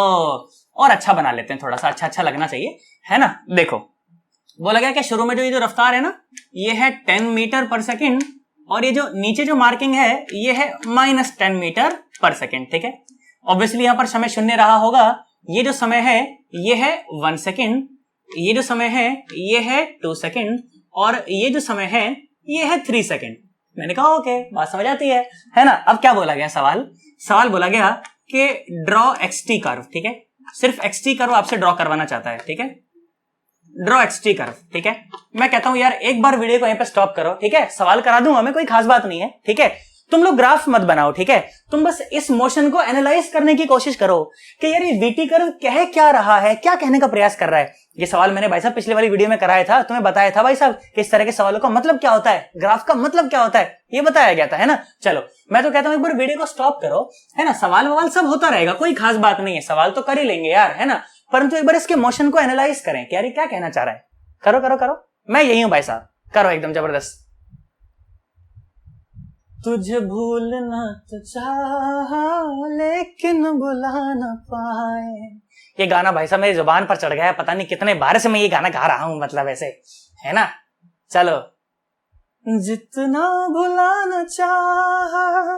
और अच्छा बना लेते हैं, थोड़ा सा अच्छा अच्छा लगना चाहिए, है ना। देखो बोला गया कि शुरू में जो ये जो रफ्तार है ना ये है 10 मीटर पर सेकेंड, और ये जो नीचे जो मार्किंग है ये है -10 मीटर पर सेकेंड, ठीक है। ऑब्वियसली यहाँ पर समय शून्य रहा होगा, ये जो समय है ये है 1 सेकेंड, ये जो समय है ये है 2 सेकेंड, और ये जो समय है ये है 3 सेकेंड। मैंने कहा ओके, बात समझ आती है ना। अब क्या बोला गया, सवाल बोला गया कि ड्रॉ एक्सटी कर्व, ठीक है, सिर्फ एक्सटी कर्व आपसे ड्रॉ करवाना चाहता है, ठीक है, ड्रॉ एक्सटी कर्व, ठीक है। मैं कहता हूं यार एक बार वीडियो को यहीं पे स्टॉप करो, ठीक है, सवाल करा दूंगा मैं, कोई खास बात नहीं है, ठीक है। तुम लोग ग्राफ मत बनाओ, ठीक है, तुम बस इस मोशन को एनालाइज करने की कोशिश करो कि यार ये वीटी कर्व कह क्या रहा है, क्या कहने का प्रयास कर रहा है। ये सवाल मैंने भाई साहब पिछले वाली वीडियो में कराया था, तुम्हें बताया था भाई साहब कि इस तरह के सवालों का मतलब क्या होता है, ग्राफ का मतलब क्या होता है, ये बताया गया था, है ना। चलो मैं तो कहता हूं एक बार वीडियो को स्टॉप करो, है ना, सवाल सब होता रहेगा, कोई खास बात नहीं है, सवाल तो कर ही लेंगे यार, है ना, परंतु एक बार इसके मोशन को एनालाइज करें कि यार ये क्या कहना चाह रहा है। करो करो करो, मैं यही हूं भाई साहब, करो एकदम जबरदस्त। तुझे भूलना तो चाहा लेकिन भुला ना पाए, ये गाना भाई साहब मेरी जुबान पर चढ़ गया है, पता नहीं कितने बार से मैं ये गाना गा रहा हूं, मतलब ऐसे, है ना। चलो, जितना भुलाना चाहा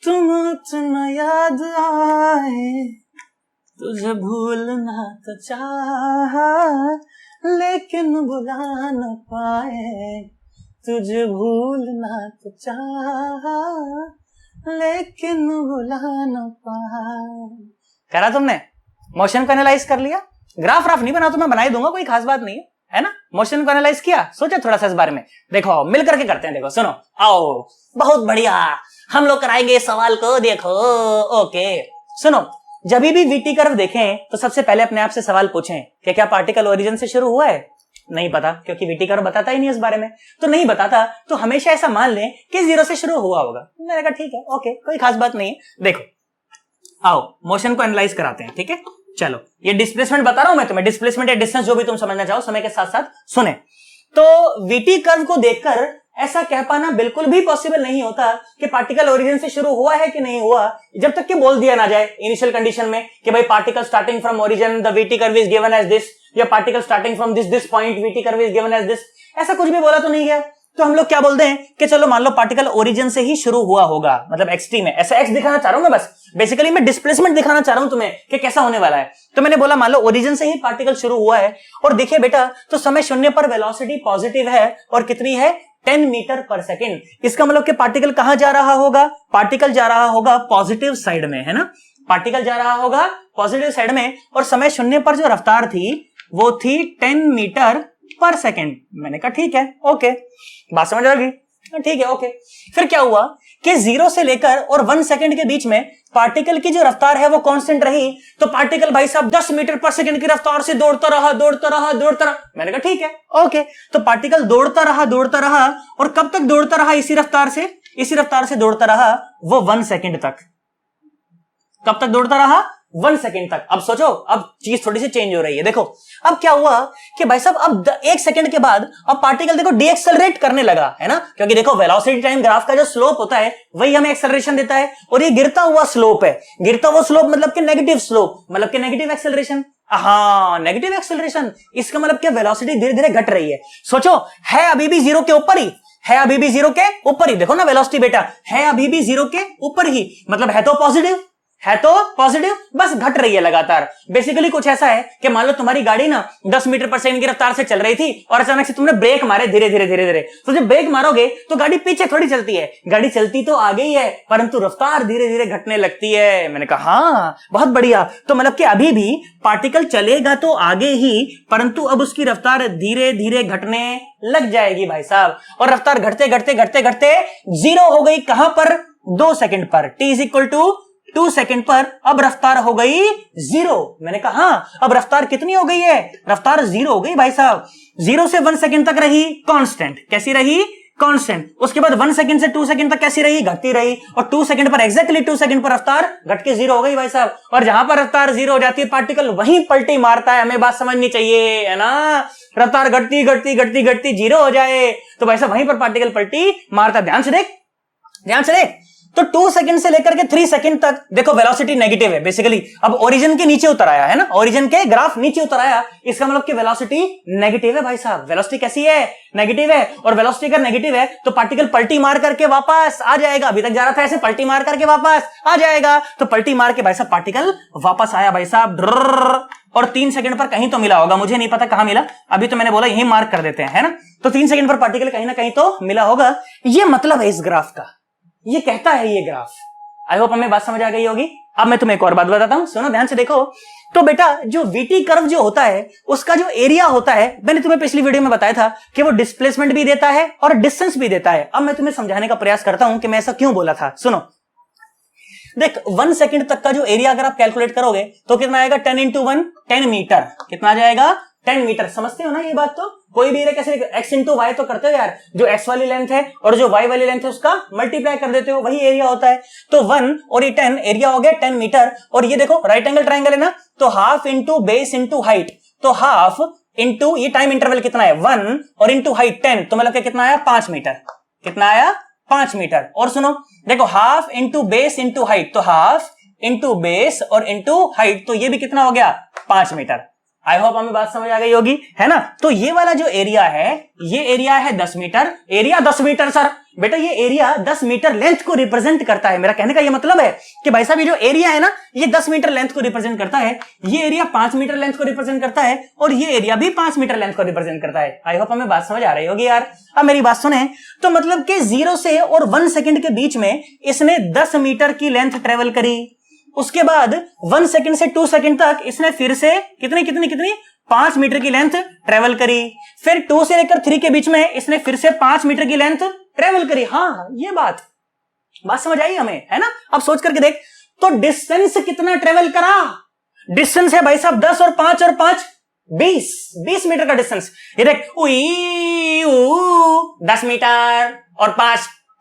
तुम उतना याद आए, तुझे भूलना तो चाहा लेकिन भुला न पाए, तुझे भूलना तो चाहा लेकिन भुला न पाए। करा तुमने, मोशन को एनालाइज कर लिया, ग्राफ नहीं बना तो मैं बना ही दूंगा, कोई खास बात नहीं है ना। मोशन को एनालाइज किया, सोचो थोड़ा सा इस बारे में, देखो मिल करके करते हैं, देखो सुनो, आओ बहुत बढ़िया, हम लोग कराएंगे इस सवाल को, देखो ओके। सुनो, जब भी वीटी कर्व देखें तो सबसे पहले अपने आप से सवाल पूछें कि क्या पार्टिकल ओरिजिन से शुरू हुआ है। नहीं पता, क्योंकि वीटी कर्व बताता ही नहीं इस बारे में, तो नहीं बताता तो हमेशा ऐसा मान लें कि 0 से शुरू हुआ होगा। मैंने कहा ठीक है ओके, कोई खास बात नहीं है। देखो आओ मोशन को एनालाइज कराते हैं, ठीक है। चलो ये डिस्प्लेसमेंट बता रहा हूं मैं तुम्हें, डिस्प्लेसमेंट या डिस्टेंस जो भी तुम समझना चाहो समय के साथ साथ सुने। तो वीटी कर्व को देखकर ऐसा कह पाना बिल्कुल भी पॉसिबल नहीं होता कि पार्टिकल ओरिजिन से शुरू हुआ है कि नहीं हुआ, जब तक कि बोल दिया ना जाए इनिशियल कंडीशन में कि भाई particle starting from origin the VT curve is given as this, या particle starting from this point VT curve is given as this, ऐसा कुछ भी बोला तो नहीं गया। तो हम लोग क्या बोलते हैं कि चलो मान लो पार्टिकल ओरिजिन से ही शुरू हुआ होगा, मतलब एक्सटी में, ऐसा एक्स दिखाना चाह रहा हूं मैं, बस बेसिकली मैं डिस्प्लेसमेंट दिखाना चाह रहा हूं तुम्हें कि कैसा होने वाला है। तो मैंने बोला मान लो ओरिजिन से ही पार्टिकल शुरू हुआ है, और देखिए बेटा तो समय शून्य पर वेलोसिटी पॉजिटिव है, और कितनी है 10 मीटर पर सेकेंड। इसका मतलब कि पार्टिकल कहां जा रहा होगा, पार्टिकल जा रहा होगा पॉजिटिव साइड में, है ना, पार्टिकल जा रहा होगा पॉजिटिव साइड में, और समय शून्य पर जो रफ्तार थी वो थी 10 मीटर पर सेकेंड। मैंने कहा ठीक है ओके, बात समझ आ गई, ठीक है ओके। फिर क्या हुआ कि 0 से लेकर और 1 सेकेंड के बीच में पार्टिकल की जो रफ्तार है वो कांस्टेंट रही, तो पार्टिकल भाई साहब 10 मीटर पर सेकेंड की रफ्तार से दौड़ता रहा। मैंने कहा ठीक है ओके, तो पार्टिकल दौड़ता रहा, और कब तक दौड़ता रहा इसी रफ्तार से दौड़ता रहा वो 1 सेकेंड तक। कब तक दौड़ता रहा 1 सेकेंड तक। अब सोचो, अब चीज थोड़ी सी चेंज हो रही है। देखो अब क्या हुआ कि भाई साहब अब 1 सेकेंड के बाद अब पार्टिकल देखो डीएक्सेलरेट करने लगा, है ना, क्योंकि देखो वेलोसिटी टाइम ग्राफ का जो स्लोप होता है वही हमें एक्सेलरेशन देता है, और ये गिरता हुआ स्लोप है। गिरता हुआ स्लोप मतलब कि नेगेटिव स्लोप, मतलब कि नेगेटिव एक्सेलरेशन। हाँ नेगेटिव एक्सेलरेशन, इसका मतलब कि वेलोसिटी धीरे धीरे घट रही है। सोचो है अभी भी 0 के ऊपर ही, देखो ना वेलोसिटी बेटा है अभी भी 0 के ऊपर ही, मतलब है तो पॉजिटिव, बस घट रही है लगातार। बेसिकली कुछ ऐसा है कि मान लो तुम्हारी गाड़ी ना 10 मीटर पर सेकंड की रफ्तार से चल रही थी, और अचानक से तुमने ब्रेक मारे धीरे, तो जब ब्रेक मारोगे तो गाड़ी पीछे थोड़ी चलती है, गाड़ी चलती तो आगे ही है, परंतु रफ्तार धीरे धीरे घटने लगती है। मैंने कहा हाँ बहुत बढ़िया, तो मतलब कि अभी भी पार्टिकल चलेगा तो आगे ही, परंतु अब उसकी रफ्तार धीरे धीरे घटने लग जाएगी भाई साहब, और रफ्तार घटते 0 हो गई कहां पर, 2 सेकंड पर, t is equal to 2 second पर अब रफ्तार हो गई 0। मैंने कहा हाँ, अब रफ्तार कितनी हो गई है? रफ्तार 0 हो गई भाई साहब। 0 से 1 सेकंड तक रही कांस्टेंट। कैसी रही? कांस्टेंट। उसके बाद 1 सेकंड से 2 सेकंड तक कैसी रही? घटती रही। और 2 सेकंड पर एग्जैक्टली 2 सेकंड पर रफ्तार घट के 0 हो गई भाई साहब। और जहां पर रफ्तार 0 हो जाती है पार्टिकल वहीं पलटी मारता है। हमें बात समझनी चाहिए, है ना? रफ्तार घटती घटती घटती घटती 0 हो जाए तो भाई साहब वहीं पर पार्टिकल पलटी मारता है। ध्यान से देख, ध्यान से देख। तो 2 सेकंड से लेकर के 3 सेकंड तक देखो वेलोसिटी नेगेटिव है बेसिकली। अब ओरिजिन के नीचे उतर आया है ना, ओरिजिन के ग्राफ नीचे उतर आया, इसका मतलब कि वेलोसिटी नेगेटिव है भाई साहब। वेलोसिटी कैसी है? नेगेटिव है। और वेलोसिटी अगर नेगेटिव है तो पार्टिकल पलटी मार करके वापस आ जाएगा। अभी तक जा रहा था ऐसे, पलटी मार करके वापस आ जाएगा। तो पलटी मार के भाई साहब पार्टिकल वापस आया भाई साहब। और 3 सेकंड पर कहीं तो मिला होगा, मुझे नहीं पता कहां मिला। अभी तो मैंने बोला यही मार्क कर देते हैं, है ना? तो 3 सेकंड पर पार्टिकल कहीं ना कहीं तो मिला होगा। ये मतलब है इस ग्राफ का, ये कहता है ये ग्राफ। आई होप हमें बात समझ आ गई होगी। अब मैं तुम्हें एक और बात बताता हूं, सुनो ध्यान से देखो। तो बेटा जो वीटी कर्व जो होता है उसका जो एरिया होता है, मैंने तुम्हें पिछली वीडियो में बताया था कि वो डिस्प्लेसमेंट भी देता है और डिस्टेंस भी देता है। अब मैं तुम्हें समझाने का प्रयास करता हूं कि मैं ऐसा क्यों बोला था। सुनो देख, 1 सेकंड तक का जो एरिया अगर आप कैलकुलेट करोगे तो कितना आएगा? 10 इंटू 1 10 मीटर। कितना आ जाएगा? 10 मीटर। समझते हो ना ये बात? तो कोई भी कैसे x इंटू वाई तो करते हो यार, जो x वाली लेंथ है और जो y वाली लेंथ है उसका मल्टीप्लाई कर देते हो, वही एरिया होता है। तो 1 और ये 10, एरिया हो गया 10 मीटर। और ये देखो राइट एंगल ट्राइंगल है ना, तो half into base into height, तो हाफ इंटू ये टाइम इंटरवल कितना है 1 और इंटू हाइट 10, तो मतलब कितना आया? 5 मीटर। कितना आया? 5 मीटर। और सुनो देखो, half into base into height, तो हाफ इंटू बेस और इंटू हाइट, तो ये भी कितना हो गया? 5 मीटर। आई होप हमें बात समझ आ गई होगी, है ना? तो ये वाला जो एरिया है, ये एरिया है 10 मीटर। एरिया 10 मीटर सर, बेटा ये एरिया 10 मीटर लेंथ को रिप्रेजेंट करता है। मेरा कहने का ये मतलब है कि भाई साहब ये जो एरिया है ना, ये 10 मीटर लेंथ को रिप्रेजेंट करता है। ये एरिया 5 मीटर लेंथ को रिप्रेजेंट करता है और ये एरिया भी 5 मीटर लेंथ को रिप्रेजेंट करता है। आई होप हमें बात समझ आ रही होगी यार। अब मेरी बात सुने, तो मतलब कि 0 से और 1 सेकंड के बीच में इसने 10 मीटर की लेंथ ट्रेवल करी। उसके बाद 1 सेकंड से 2 सेकंड तक इसने फिर से कितनी 5 मीटर की लेंथ ट्रेवल करी। फिर 2 से लेकर 3 के बीच में इसने फिर से 5 मीटर की लेंथ ट्रेवल करी। हाँ ये बात समझ आई हमें, है ना? अब सोच करके देख, तो डिस्टेंस कितना ट्रेवल करा? डिस्टेंस है भाई साहब 10 और 5 और 5 20 मीटर का डिस्टेंस। ये देख, 10 मीटर और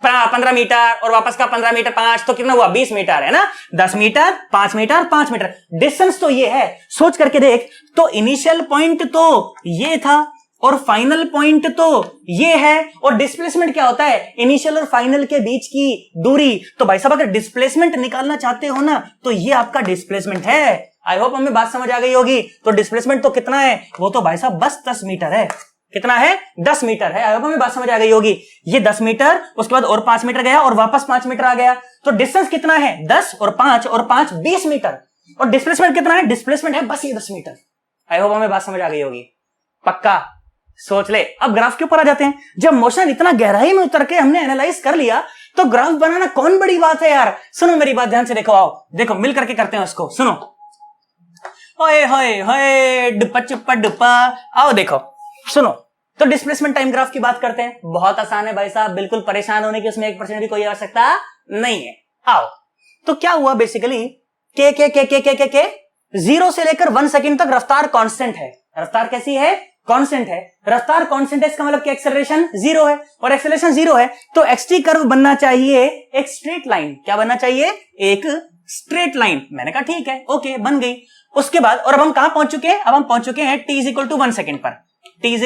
15 मीटर और वापस का 15 मीटर 5, तो कितना हुआ? 20 मीटर, है ना? 10 मीटर 5 मीटर 5 मीटर डिस्टेंस तो ये है। सोच करके देख, तो इनिशियल पॉइंट तो ये था और फाइनल पॉइंट तो ये है। और डिस्प्लेसमेंट क्या होता है? इनिशियल और फाइनल के बीच की दूरी। तो भाई साहब अगर डिस्प्लेसमेंट निकालना चाहते हो ना, तो ये आपका डिस्प्लेसमेंट है। आई होप हमें बात समझ आ गई होगी। तो डिस्प्लेसमेंट तो कितना है? वो तो भाई साहब बस 10 मीटर है। कितना है? 10 मीटर है। आई होप हमें बात समझ आ गई होगी। ये 10 मीटर, उसके बाद और 5 मीटर गया और वापस 5 मीटर आ गया। तो डिस्टेंस कितना है? 10 और 5 20 मीटर। और डिस्प्लेसमेंट कितना है? डिस्प्लेसमेंट है बस ये 10 मीटर। आई होप हमें बात समझ आ गई होगी, पक्का? सोच ले। अब ग्राफ के ऊपर आ जाते हैं। जब मोशन इतना गहराई में उतर के हमने एनालाइज कर लिया, तो ग्राफ बनाना कौन बड़ी बात है यार। सुनो मेरी बात ध्यान से देखो, आओ देखो मिल करके करते हैं उसको। सुनो, ओए होए होए डुप्पा चुप्पा डुप्पा, आओ देखो सुनो। तो डिस्प्लेसमेंट टाइम ग्राफ की बात करते हैं। बहुत आसान है भाई साहब, बिल्कुल परेशान होने की उसमें 1% भी कोई आवश्यकता नहीं है। आओ, तो क्या हुआ बेसिकली, के 0 से लेकर 1 सेकंड तक रफ्तार कांस्टेंट है। रफ्तार कैसी है? कांस्टेंट है। रफ्तार कांस्टेंट है, इसका मतलब कि एक्सेलरेशन 0 है। और एक्सेलरेशन 0 है तो एक्सटी कर्व बनना चाहिए एक स्ट्रेट लाइन। क्या बनना चाहिए? एक स्ट्रेट लाइन। मैंने कहा ठीक है, ओके, बन गई। उसके बाद और अब हम कहां पहुंच चुके हैं? अब हम पहुंच चुके हैं t = 1 सेकंड पर। t =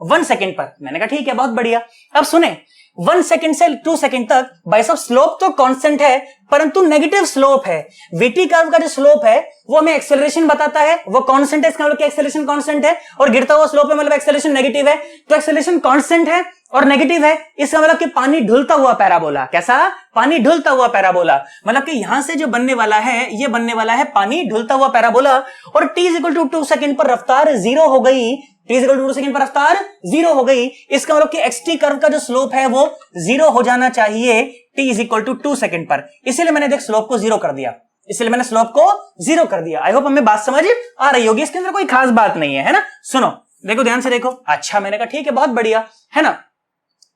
1 सेकंड पर। मैंने कहा ठीक है, बहुत बढ़िया। अब सुने, 1 सेकंड से 2 सेकंड तक भाई साहब स्लोप तो कांस्टेंट है, परंतु नेगेटिव स्लोप है। वीटी कर्व का जो स्लोप है वो हमें एक्सेलरेशन बताता है, वो कांस्टेंट है। इसका मतलब एक्सेलरेशन कांस्टेंट है और गिरता हुआ स्लोप है, मतलब एक्सेलरेशन नेगेटिव है। तो एक्सेलरेशन कांस्टेंट है और नेगेटिव है, इसका मतलब कि पानी ढुलता हुआ पैराबोला। कैसा? पानी ढुलता हुआ पैराबोला। मतलब कि यहां से जो बनने वाला है, ये बनने वाला है पानी ढुलता हुआ पैराबोला। और t = 2 सेकंड पर रफ्तार 0 हो गई। t = 2 सेकंड पर रफ्तार 0 हो गई। इसका मतलब कि xt कर्व का जो स्लोप है वो 0 हो जाना चाहिए t = 2 सेकंड पर। इसीलिए मैंने देख स्लोप को 0 कर दिया। आई होप हमें बात समझ आ रही होगी। इसके अंदर कोई खास बात नहीं है, है ना? सुनो देखो ध्यान से देखो। अच्छा, मैंने कहा ठीक है, बहुत बढ़िया, है ना?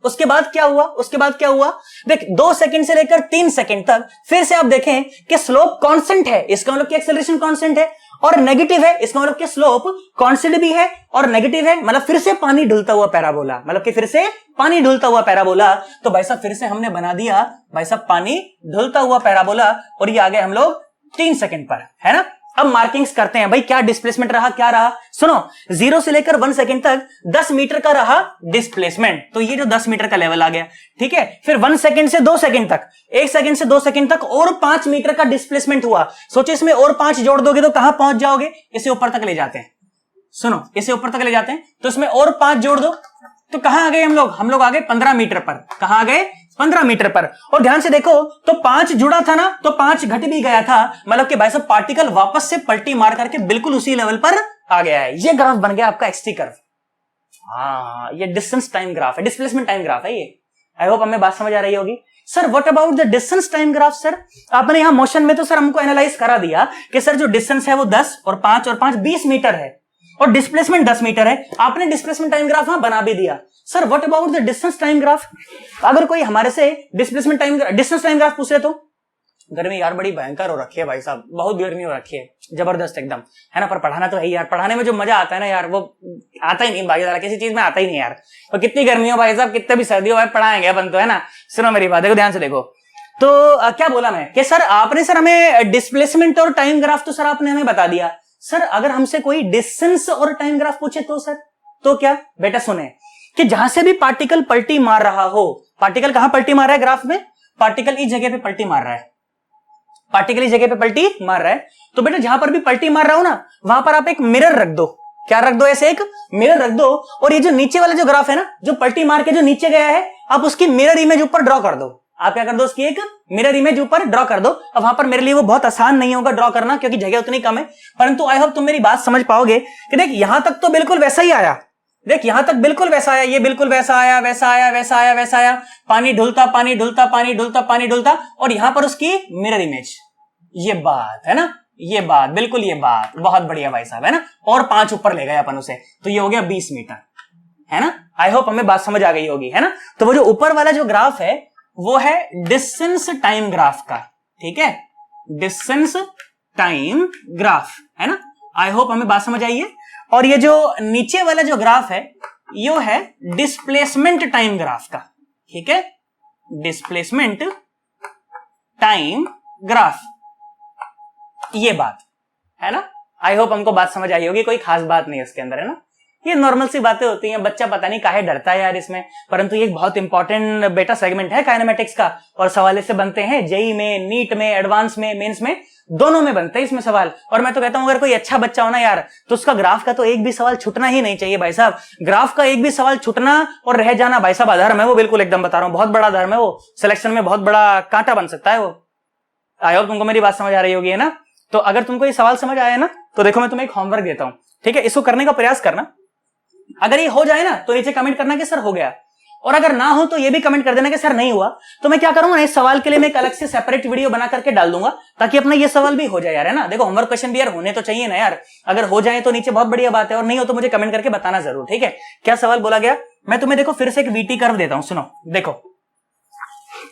उसके बाद क्या हुआ, उसके बाद क्या हुआ, देख 2 सेकंड से लेकर 3 सेकंड तक फिर से आप देखें कि स्लोप कांस्टेंट है, इसका मतलब कि एक्सेलरेशन कांस्टेंट है, और नेगेटिव है, इसका मतलब कि स्लोप कांस्टेंट भी है और नेगेटिव है, मतलब फिर से पानी ढुलता हुआ पैराबोला, मतलब कि फिर से पानी ढुलता हुआ पैराबोला। तो भाई साहब फिर से हमने बना दिया भाई साहब पानी ढुलता हुआ पैराबोला, और ये आ गए हम लोग 3 सेकंड पर, है ना। अब मार्किंग्स करते हैं भाई, क्या डिस्प्लेसमेंट रहा, क्या रहा, सुनो 0 से लेकर 1 सेकंड तक 10 मीटर का रहा डिस्प्लेसमेंट, तो ये जो 10 मीटर का लेवल आ गया, ठीक है। फिर 1 सेकंड से 2 सेकंड तक, 1 सेकंड से 2 सेकंड तक और 5 मीटर का डिस्प्लेसमेंट हुआ। सोचो इसमें और 5 जोड़ दोगे तो कहां पहुंच जाओगे, इसे ऊपर तक ले जाते हैं, सुनो इसे ऊपर तक ले जाते हैं, तो इसमें और 5 जोड़ दो तो कहां आ गए हम लोग आ गए 15 मीटर पर, कहां आ गए 15 मीटर पर। और ध्यान से देखो तो 5 जुड़ा था ना, तो 5 घट भी गया था, मतलब कि भाई साहब पार्टिकल वापस से पलटी मार करके बिल्कुल उसी लेवल पर आ गया है। ये ग्राफ बन गया आपका एक्सटी कर्व। हाँ, ये डिस्टेंस टाइम ग्राफ है, डिस्प्लेसमेंट टाइम ग्राफ है ये। आई होप हमें बात समझ आ रही होगी। Sir what about the distance time graph, sir आपने यहां मोशन में तो सर हमको एनालाइज करा दिया कि सर जो डिस्टेंस है वो 10 और 5 20 मीटर है, और डिस्प्लेसमेंट 10 मीटर है, आपने डिस्प्लेसमेंट टाइम ग्राफ बना भी दिया। Sir what about the distance time graph, अगर कोई हमारे से डिस्टेंस टाइम ग्राफ पूछे तो। गर्मी यार बड़ी भयंकर हो रखी है भाई साहब, बहुत गर्मी हो रखी है, जबरदस्त एकदम, है ना। पर पढ़ाना तो है ही यार, पढ़ाने में जो मजा आता है ना यार, वो आता ही नहीं भाई, किसी चीज में आता ही नहीं यार। और कितनी गर्मी हो भाई साहब, कितने भी सर्दी हो भाई, पढ़ाएंगे अपन तो, है ना। सुनो मेरी बात, देखो ध्यान से देखो। तो क्या बोला मैं कि सर आपने सर हमें डिस्प्लेसमेंट और टाइम ग्राफ तो सर आपने हमें बता दिया। सर अगर हमसे कोई डिस्टेंस और टाइम ग्राफ पूछे तो सर, तो क्या बेटा सुने कि जहां से भी पार्टिकल पलटी मार रहा हो, पार्टिकल कहां पलटी मार रहा है ग्राफ में, पार्टिकल इस जगह पे पलटी मार रहा है, पार्टिकल इस जगह पे पलटी मार रहा है, तो बेटा जहां पर भी पलटी मार रहा हो ना, वहां पर आप एक मिरर रख दो। क्या रख दो, ऐसे एक मिरर रख दो, और ये जो नीचे वाला जो ग्राफ है ना, जो पलटी मार के जो नीचे गया है, आप उसकी मिरर इमेज ऊपर ड्रॉ कर दो। आप क्या कर दो, उसकी एक मिरर इमेज ऊपर ड्रॉ कर दो। अब वहां पर मेरे लिए वो बहुत आसान नहीं होगा ड्रॉ करना, क्योंकि जगह उतनी कम है, परंतु आई होप तुम मेरी बात समझ पाओगे कि देख यहां तक तो बिल्कुल वैसा ही आया, देख यहां तक बिल्कुल वैसा आया, ये बिल्कुल वैसा आया, वैसा आया, वैसा आया, वैसा आया, पानी ढुलता पानी ढुलता पानी ढुलता पानी ढुलता, और यहां पर उसकी मिरर इमेज, ये बात है ना, ये बात बिल्कुल, ये बात बहुत बढ़िया भाई साहब, है ना। और 5 ऊपर ले गए अपन उसे, तो ये हो गया 20 मीटर, है ना। आई होप हमें बात समझ आ गई होगी, है ना। तो वो जो ऊपर वाला जो ग्राफ है वो है डिस्टेंस टाइम ग्राफ का, ठीक है, डिस्टेंस टाइम ग्राफ, है ना। आई होप हमें बात समझ आई है। और ये जो नीचे वाला जो ग्राफ है ये है डिस्प्लेसमेंट टाइम ग्राफ का, ठीक है, डिस्प्लेसमेंट टाइम ग्राफ, ये बात है ना। आई होप हमको बात समझ आई होगी, कोई खास बात नहीं है इसके अंदर, है ना। ये नॉर्मल सी बातें होती हैं, बच्चा पता नहीं काहे डरता है यार इसमें, परंतु ये एक बहुत इंपॉर्टेंट बेटा सेगमेंट है काइनेमेटिक्स का, और सवाल इससे बनते हैं जेई में, नीट में, एडवांस में, मेंस में, दोनों में बनते हैं इसमें सवाल। और मैं तो कहता हूं अगर कोई अच्छा बच्चा हो ना यार, तो उसका ग्राफ का तो एक भी सवाल छूटना ही नहीं चाहिए भाई साहब। ग्राफ का एक भी सवाल छूटना और रह जाना भाई साहब अधर्म है वो, बिल्कुल एकदम बता रहा हूं, बहुत बड़ा धर्म है वो, सिलेक्शन में बहुत बड़ा कांटा बन सकता है वो। आई होप तुमको मेरी बात समझ आ रही होगी, है ना। तो अगर तुमको ये सवाल समझ आया ना, तो देखो मैं तुम्हें एक होमवर्क देता हूं, ठीक है, इसको करने का प्रयास करना। अगर ये हो जाए ना तो नीचे कमेंट करना कि सर हो गया, और अगर ना हो तो ये भी कमेंट कर देना कि सर नहीं हुआ। तो मैं क्या करूंगा, इस सवाल के लिए मैं एक अलग से सेपरेट वीडियो बना करके डाल दूंगा, ताकि अपना ये सवाल भी हो जाए यार, है ना। देखो होमवर्क क्वेश्चन भी यार होने तो चाहिए ना यार, अगर हो जाए तो नीचे बहुत बढ़िया बात है, और नहीं हो तो मुझे कमेंट करके बताना जरूर, ठीक है। क्या सवाल बोला गया, मैं तुम्हें देखो फिर से एक वीटी कर्व देता हूं, सुनो देखो,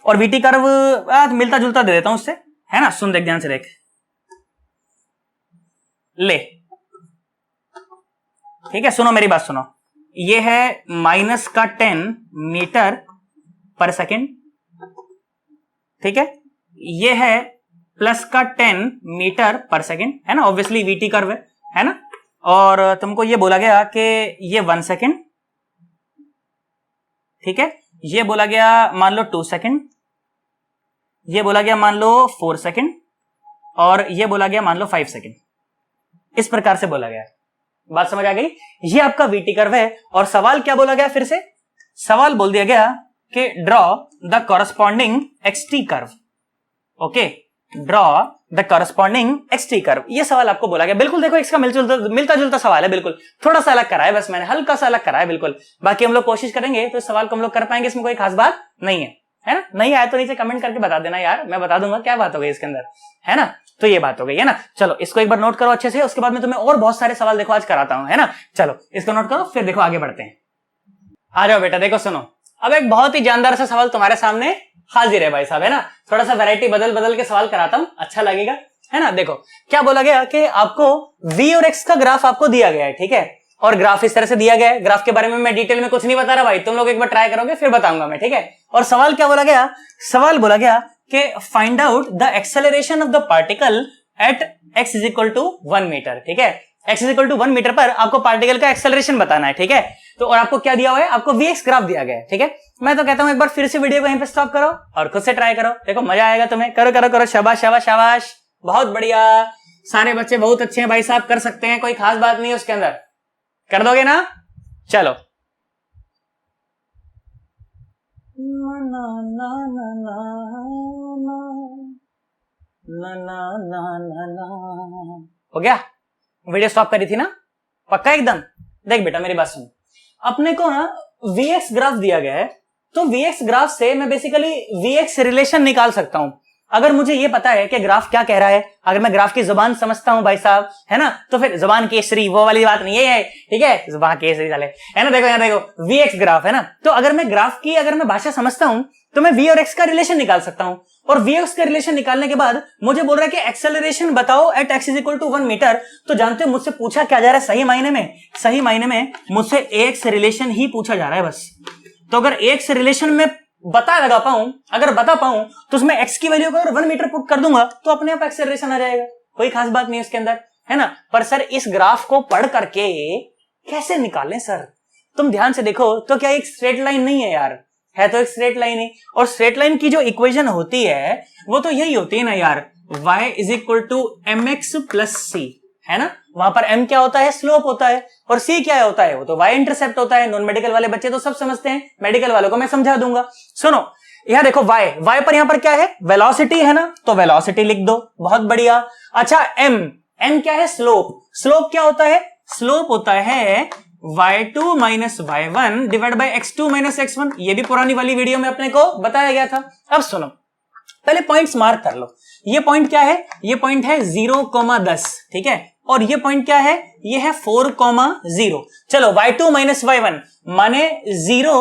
और वीटी कर्व मिलता जुलता दे देता हूं उससे, है ना। सुन देख ध्यान से देख, ले, ठीक है, सुनो मेरी बात सुनो, ये है माइनस का 10 मीटर पर सेकेंड, ठीक है, ये है प्लस का 10 मीटर पर सेकेंड, है ना, ऑब्वियसली वीटी कर्व है ना। और तुमको ये बोला गया कि ये 1 सेकेंड, ठीक है, ये बोला गया मान लो 2 सेकेंड, ये बोला गया मान लो 4 सेकेंड, और ये बोला गया मान लो 5 सेकेंड, इस प्रकार से बोला गया। बात समझ आ गई, ये आपका वीटी कर्व है। और सवाल क्या बोला गया, फिर से सवाल बोल दिया गया कि draw the corresponding x t curve, okay, draw the corresponding x t curve, ये सवाल आपको बोला गया। बिल्कुल देखो इसका मिलता जुलता सवाल है, बिल्कुल थोड़ा सा अलग करा है, बस मैंने हल्का सा अलग करा है, बिल्कुल। बाकी हम लोग कोशिश करेंगे तो इस सवाल को हम लोग कर पाएंगे, इसमें कोई खास बात नहीं है ना। नहीं आया तो नीचे कमेंट करके बता देना यार, मैं बता दूंगा क्या बात हो गई इसके अंदर, है ना। तो ये बात हो गई, है ना। चलो इसको एक बार नोट करो अच्छे से, उसके बाद मैं तुम्हें और बहुत सारे सवाल देखो आज कराता हूं, है ना। चलो इसको नोट करो, फिर देखो आगे बढ़ते हैं। आ जाओ बेटा, देखो सुनो, अब एक बहुत ही जानदार सा सवाल तुम्हारे सामने हाजिर है भाई साहब, है ना। थोड़ा सा वैरायटी बदल बदल के सवाल कराता हूं, अच्छा लगेगा, है ना। देखो क्या बोला गया कि आपको v और x का ग्राफ आपको दिया गया है, ठीक है। और ग्राफ इस तरह से दिया गया है। ग्राफ के बारे में मैं डिटेल में कुछ नहीं बता रहा भाई, तुम लोग एक बार ट्राई करोगे फिर बताऊंगा मैं, ठीक है। और सवाल क्या बोला गया, सवाल बोला गया कि find out the acceleration of the particle at x is equal to 1 metre, ठीक है। x is equal to 1 metre पर आपको पार्टिकल का एक्सेलरेशन बताना है, ठीक है। तो और आपको क्या दिया हुआ है, आपको vx ग्राफ दिया गया है, ठीक है। मैं तो कहता हूं एक बार फिर से वीडियो को यहीं पे स्टॉप करो और खुद से ट्राई करो, देखो मजा आएगा तुम्हें। करो करो करो, शाबाश शाबाश शाबाश, बहुत बढ़िया, सारे बच्चे बहुत अच्छे हैं भाई साहब, कर सकते हैं, कोई खास बात नहीं है उसके अंदर, कर दोगे ना। चलो ना ना ना ना ना ना ना ना ना, हो गया, वीडियो स्टॉप करी थी ना, पक्का एकदम। देख बेटा मेरी बात सुन, अपने को ना vx ग्राफ दिया गया है, तो vx ग्राफ से मैं बेसिकली vx रिलेशन निकाल सकता हूं। अगर मुझे ये पता है कि ग्राफ क्या कह रहा है, अगर मैं ग्राफ की जुबान समझता हूं भाई साहब, है ना, तो फिर जुबान केसरी वो वाली बात नहीं है, ठीक है, जुबान केसरी वाले, है ना। देखो यहाँ देखो vx ग्राफ है ना, तो अगर मैं ग्राफ की अगर मैं भाषा समझता हूं तो मैं v और x का रिलेशन निकाल सकता हूं। और vx का रिलेशन निकालने के बाद मुझे बोल रहा है कि एक्सेलरेशन बताओ at x is equal to 1 metre. तो जानते हो मुझसे पूछा क्या जा रहा है, सही मायने में मुझसे ax रिलेशन ही पूछा जा रहा है बस। तो अगर ax रिलेशन में बता पाऊं तो उसमें x की वैल्यू को अगर 1 मीटर पुट कर दूंगा तो अपने आप एक्सेलरेशन आ जाएगा, कोई खास बात नहीं है उसके अंदर, है ना। पर सर इस ग्राफ को पढ़ करके कैसे निकालें सर, तुम ध्यान से देखो तो क्या एक स्ट्रेट लाइन नहीं है यार, है तो एक स्ट्रेट लाइन है। और स्ट्रेट लाइन की जो इक्वेशन होती है वो तो यही होती है ना यार, y is equal to mx plus c, है ना। वहां पर m क्या होता है, स्लोप होता है, और c क्या होता है, वो तो y इंटरसेप्ट होता है। नॉन मेडिकल वाले बच्चे तो सब समझते हैं, मेडिकल वालों को मैं समझा दूंगा। सुनो यहां देखो y पर यहां पर क्या है, वेलोसिटी है ना, तो वेलोसिटी लिख दो, बहुत बढ़िया। अच्छा m क्या है, स्लोप क्या होता है, स्लोप होता है y2 minus y1 divide by x2 minus x1। ये भी पुरानी वाली वीडियो में अपने को बताया गया था। अब सुनो पहले पॉइंट्स मार्क कर लो, ये पॉइंट क्या है, ये पॉइंट है 0,10, ठीक है। और ये पॉइंट क्या है, ये है 4,0। चलो y2 माइनस y1 माने 0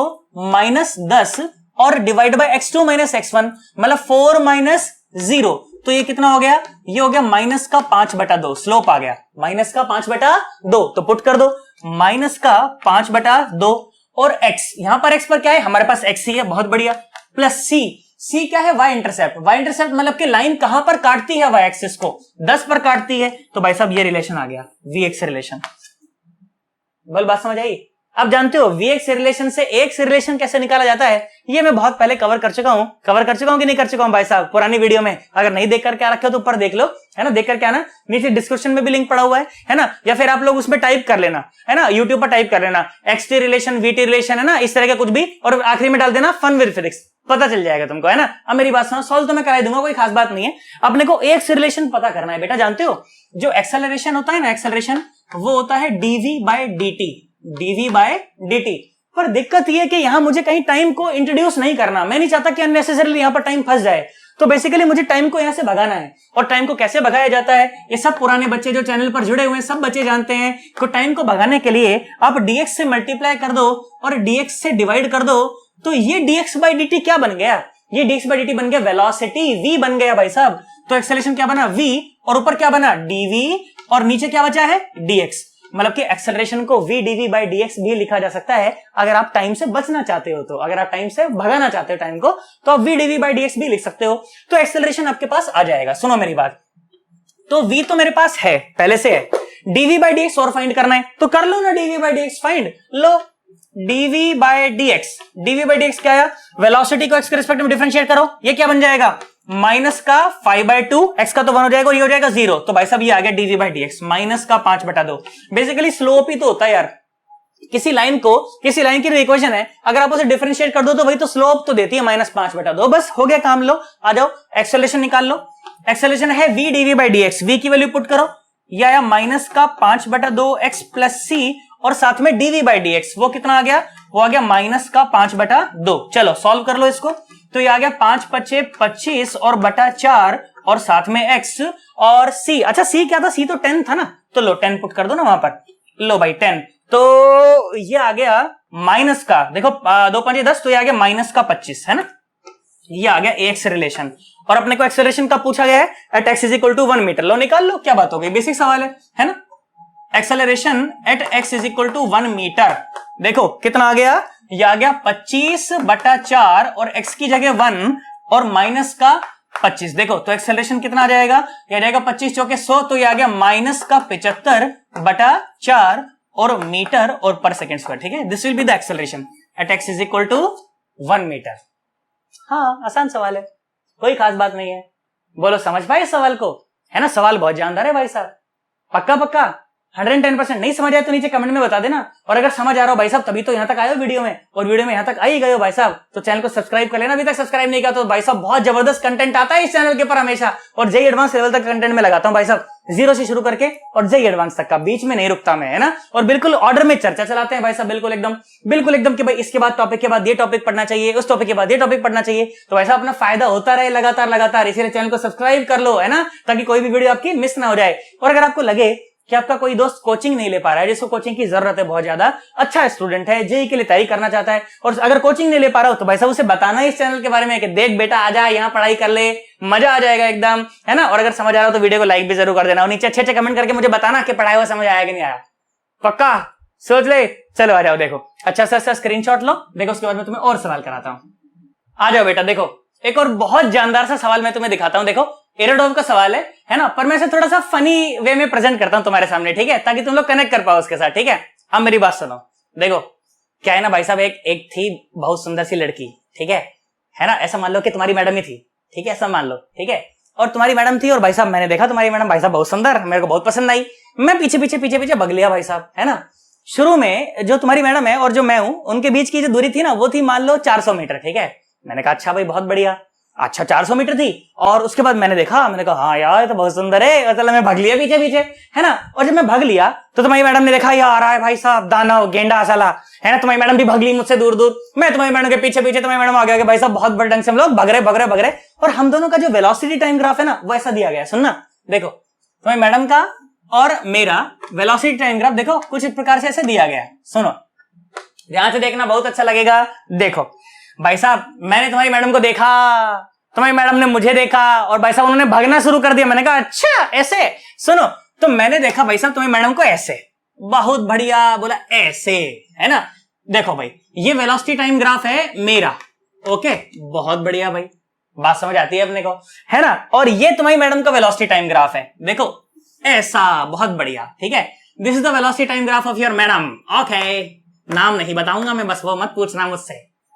माइनस 10 और divide by x2 minus x1 मतलब 4 माइनस 0, तो ये कितना हो गया, ये हो गया माइनस का 5/2, स्लोप आ गया माइनस का 5/2, तो पुट कर दो माइनस का 5/2 और x, यहां पर x पर क्या है, हमारे पास x ही है, बहुत बढ़िया, प्लस c क्या है, y इंटरसेप्ट मतलब कि लाइन कहां पर काटती है, y एक्सिस को 10 पर काटती है। तो भाई साहब ये रिलेशन आ गया vx रिलेशन, बोल बात समझ आई। अब जानते हो vx रिलेशन से x रिलेशन कैसे निकाला जाता है, ये मैं बहुत पहले कवर कर चुका हूं कि नहीं कर चुका हूं भाई साहब, पुरानी वीडियो में। अगर नहीं देख करके आ रखे हो तो ऊपर देख लो, है ना, देख करके आना, नीचे डिस्क्रिप्शन में भी लिंक पड़ा हुआ है ना, या फिर आप लोग उसमें टाइप कर लेना, है ना, यूट्यूब पर टाइप कर लेना xt रिलेशन vt रिलेशन, है ना, इस तरह का कुछ भी, और आखिरी में डाल देना फन विद फिजिक्स, पता चल जाएगा तुमको, है ना। अब मेरी बात सुनो, सॉल्व तो मैं करा दूंगा, कोई खास बात नहीं है। अपने को एक रिलेशन पता करना है बेटा। जानते हो जो एक्सेलरेशन होता है ना, एक्सेलरेशन वो होता है dv बाय dt। पर दिक्कत ये है कि यहां मुझे कहीं टाइम को इंट्रोड्यूस नहीं करना, मैं नहीं चाहता कि अननेसेसरीली यहां पर टाइम फंस जाए। तो बेसिकली मुझे टाइम को यहां से भगाना है, और टाइम को कैसे भगाया जाता है ये सब पुराने बच्चे जो चैनल पर जुड़े हुए हैं सब बच्चे जानते हैं। तो टाइम को भगाने के लिए आप dx से मल्टीप्लाई कर दो और dx से डिवाइड कर दो, तो ये dx बाई dt क्या बन गया, ये dx बाई dt बन गया वेलोसिटी, v बन गया भाई साहब। तो एक्सेलरेशन क्या बना, v, और ऊपर क्या बना, dv, और नीचे क्या बचा है, dx। मतलब कि एक्सेलरेशन को v dv बाई dx भी लिखा जा सकता है अगर आप टाइम से बचना चाहते हो, तो अगर आप टाइम से भगाना चाहते हो टाइम को, तो आप v dv बाई dx भी लिख सकते हो, तो एक्सेलरेशन आपके पास आ जाएगा। सुनो मेरी बात, तो v तो मेरे पास है, पहले से है, dv बाई dx और फाइंड करना है तो कर लो ना, dv by dx find low, dv by dx क्या है, वेलोसिटी को x के रिस्पेक्ट में डिफरेंशिएट करो, ये क्या बन जाएगा, माइनस का 5/2, x का तो 1 हो जाएगा और ये हो जाएगा 0, तो भाई साहब ये आ गया dv बाई dx माइनस का 5/2। बेसिकली स्लोप ही तो होता है यार, किसी लाइन की इक्वेशन है, अगर आप उसे डिफरेंशिएट कर दो तो वही तो स्लोप तो देती है -5/2। बस हो गया काम, लो आ जाओ एक्सेलरेशन निकाल लो। एक्सेलरेशन है v dv by dx, v की वैल्यू पुट करो, ये आया माइनस का 5/2 x प्लस c, और साथ में dv बाई dx वो कितना आ गया, वो आ गया माइनस का 5/2। चलो सॉल्व कर लो इसको, तो ये आ गया 5×5 = 25 और बटा 4 और साथ में x और c। अच्छा c क्या था, c तो 10 था ना, तो लो 10 पुट कर दो ना वहां पर, लो भाई 10, तो ये आ गया माइनस का, देखो 2 5 10, तो ये आ गया माइनस का 25, है ना, ये आ गया एक्स रिलेशन। और अपने को एक्सेलरेशन का पूछा गया है at x is equal to 1 metre, लो निकाल लो, क्या बात हो गई, बेसिक सवाल है ना। Acceleration at x is equal to 1 metre, देखो कितना आ गया, ये आ गया 25/4 और x की जगह 1 और माइनस का 25, देखो तो एक्सेलरेशन कितना आ जाएगा, ये आ जाएगा 25 चौके 100, तो ये आ गया माइनस का 75/4 और मीटर और पर सेकेंड स्क्वायर, ठीक है। This will be the acceleration at x is equal to 1 metre. हाँ, आसान सवाल है, कोई खास बात नहीं है। बोलो समझ पाए इस सवाल को, है ना, सवाल बहुत जानदार है भाई साहब, पक्का पक्का 110%। नहीं समझ आया तो नीचे कमेंट में बता देना, और अगर समझ आ रहा हो भाई साहब तभी तो यहां तक आए हो वीडियो में, और वीडियो में यहां तक आ ही गए हो भाई साहब, तो चैनल को सब्सक्राइब कर लेना, अभी तक सब्सक्राइब नहीं किया तो भाई साहब बहुत जबरदस्त कंटेंट आता है इस चैनल के ऊपर हमेशा, और जेई एडवांस लेवल तक कंटेंट में लगाता हूं भाई साहब, 0 से शुरू करके और जेई एडवांस तक का, बीच में नहीं रुकता मैं, है ना। और बिल्कुल ऑर्डर में चर्चा चलाते हैं भाई साहब, बिल्कुल एकदम कि भाई इसके बाद टॉपिक के बाद ये टॉपिक पढ़ना चाहिए, उस टॉपिक के बाद ये टॉपिक पढ़ना चाहिए, तो वैसा अपना फायदा होता रहे लगातार, इसीलिए चैनल को सब्सक्राइब कर लो, है ना, ताकि कोई भी वीडियो आपकी मिस ना हो जाए। और अगर आपको लगे कि आपका कोई दोस्त कोचिंग नहीं ले पा रहा है, जिसको कोचिंग की जरूरत है, बहुत ज्यादा अच्छा स्टूडेंट है, जेई के लिए तैयारी करना चाहता है, और अगर कोचिंग नहीं ले पा रहा हो तो भाई साहब उसे बताना इस चैनल के बारे में कि देख बेटा आजा यहाँ पढ़ाई कर ले, मजा आ जाएगा एकदम, है ना। और अगर समझ आ रहा हो तो वीडियो को लाइक भी जरूर कर देना, और नीचे अच्छे कमेंट करके मुझे बताना कि पढ़ाई हुआ समझ आया कि नहीं आया, पक्का सोच ले। चलो आ जाओ, देखो अच्छा सा स्क्रीनशॉट लो, देखो उसके बाद मैं तुम्हें और सवाल कराता हूं। आ जाओ बेटा, देखो एक और बहुत जानदार सा सवाल मैं तुम्हें दिखाता हूं, देखो एरोडोव का सवाल है ना, पर मैं इसे थोड़ा सा फनी वे में प्रेजेंट करता हूं तुम्हारे सामने, ठीक है, ताकि तुम लोग कनेक्ट कर पाओ उसके साथ, ठीक है। अब मेरी बात सुनो, देखो क्या है ना भाई साहब, एक थी बहुत सुंदर सी लड़की, ठीक है ना, ऐसा मान लो कि तुम्हारी मैडम ही थी, ठीक है, ऐसा मान लो, ठीक है, और तुम्हारी मैडम थी, और भाई साहब मैंने देखा तुम्हारी मैडम भाई साहब बहुत सुंदर, मेरे को बहुत पसंद आई, मैं पीछे भग लिया भाई साहब, है ना। शुरू में जो तुम्हारी मैडम है और जो मैं हूं, उनके बीच की जो दूरी थी ना, वो थी मान लो 400 मीटर, ठीक है। मैंने कहा अच्छा भाई बहुत बढ़िया, अच्छा 400 मीटर थी, और उसके बाद मैंने कहा हाँ यार तो बहुत सुंदर है, मतलब मैं भाग लिया पीछे, है ना। और जब मैं भाग लिया तो तुम्हारी मैडम ने देखा यार आ रहा है भाई साहब दानव गेंडा साला, है ना, तुम्हारी मैडम भी भाग ली मुझसे दूर, मैं तुम्हारी मैडम के पीछे, तुम्हारी मैडम आ गया भाई साहब, बहुत बड़े ढंग से हम लोग भग रहे, और हम दोनों का जो वेलोसिटी टाइम ग्राफ है ना, वो ऐसा दिया गया है, सुनना, देखो तुम्हारी मैडम का और मेरा वेलोसिटी टाइम ग्राफ देखो कुछ इस प्रकार से ऐसे दिया गया है, सुनो ध्यान से देखना, बहुत अच्छा लगेगा। देखो भाई साहब मैंने तुम्हारी मैडम को देखा, तुम्हारी मैडम ने मुझे देखा, और भाई साहब उन्होंने भागना शुरू कर दिया, मैंने कहा अच्छा ऐसे, सुनो तो मैंने देखा भाई साहब तुम्हारी मैडम को ऐसे, बहुत बढ़िया, बोला ऐसे, है ना। देखो भाई ये वेलोसिटी टाइम ग्राफ है मेरा, ओके, बहुत बढ़िया भाई, बात समझ आती है अपने को, है ना। और ये तुम्हारी मैडम का वेलोसिटी टाइम ग्राफ है, देखो ऐसा, बहुत बढ़िया, ठीक है। This is the velocity time graph of your madam, okay, नाम नहीं बताऊंगा मैं, बस वो मत पूछना मुझसे,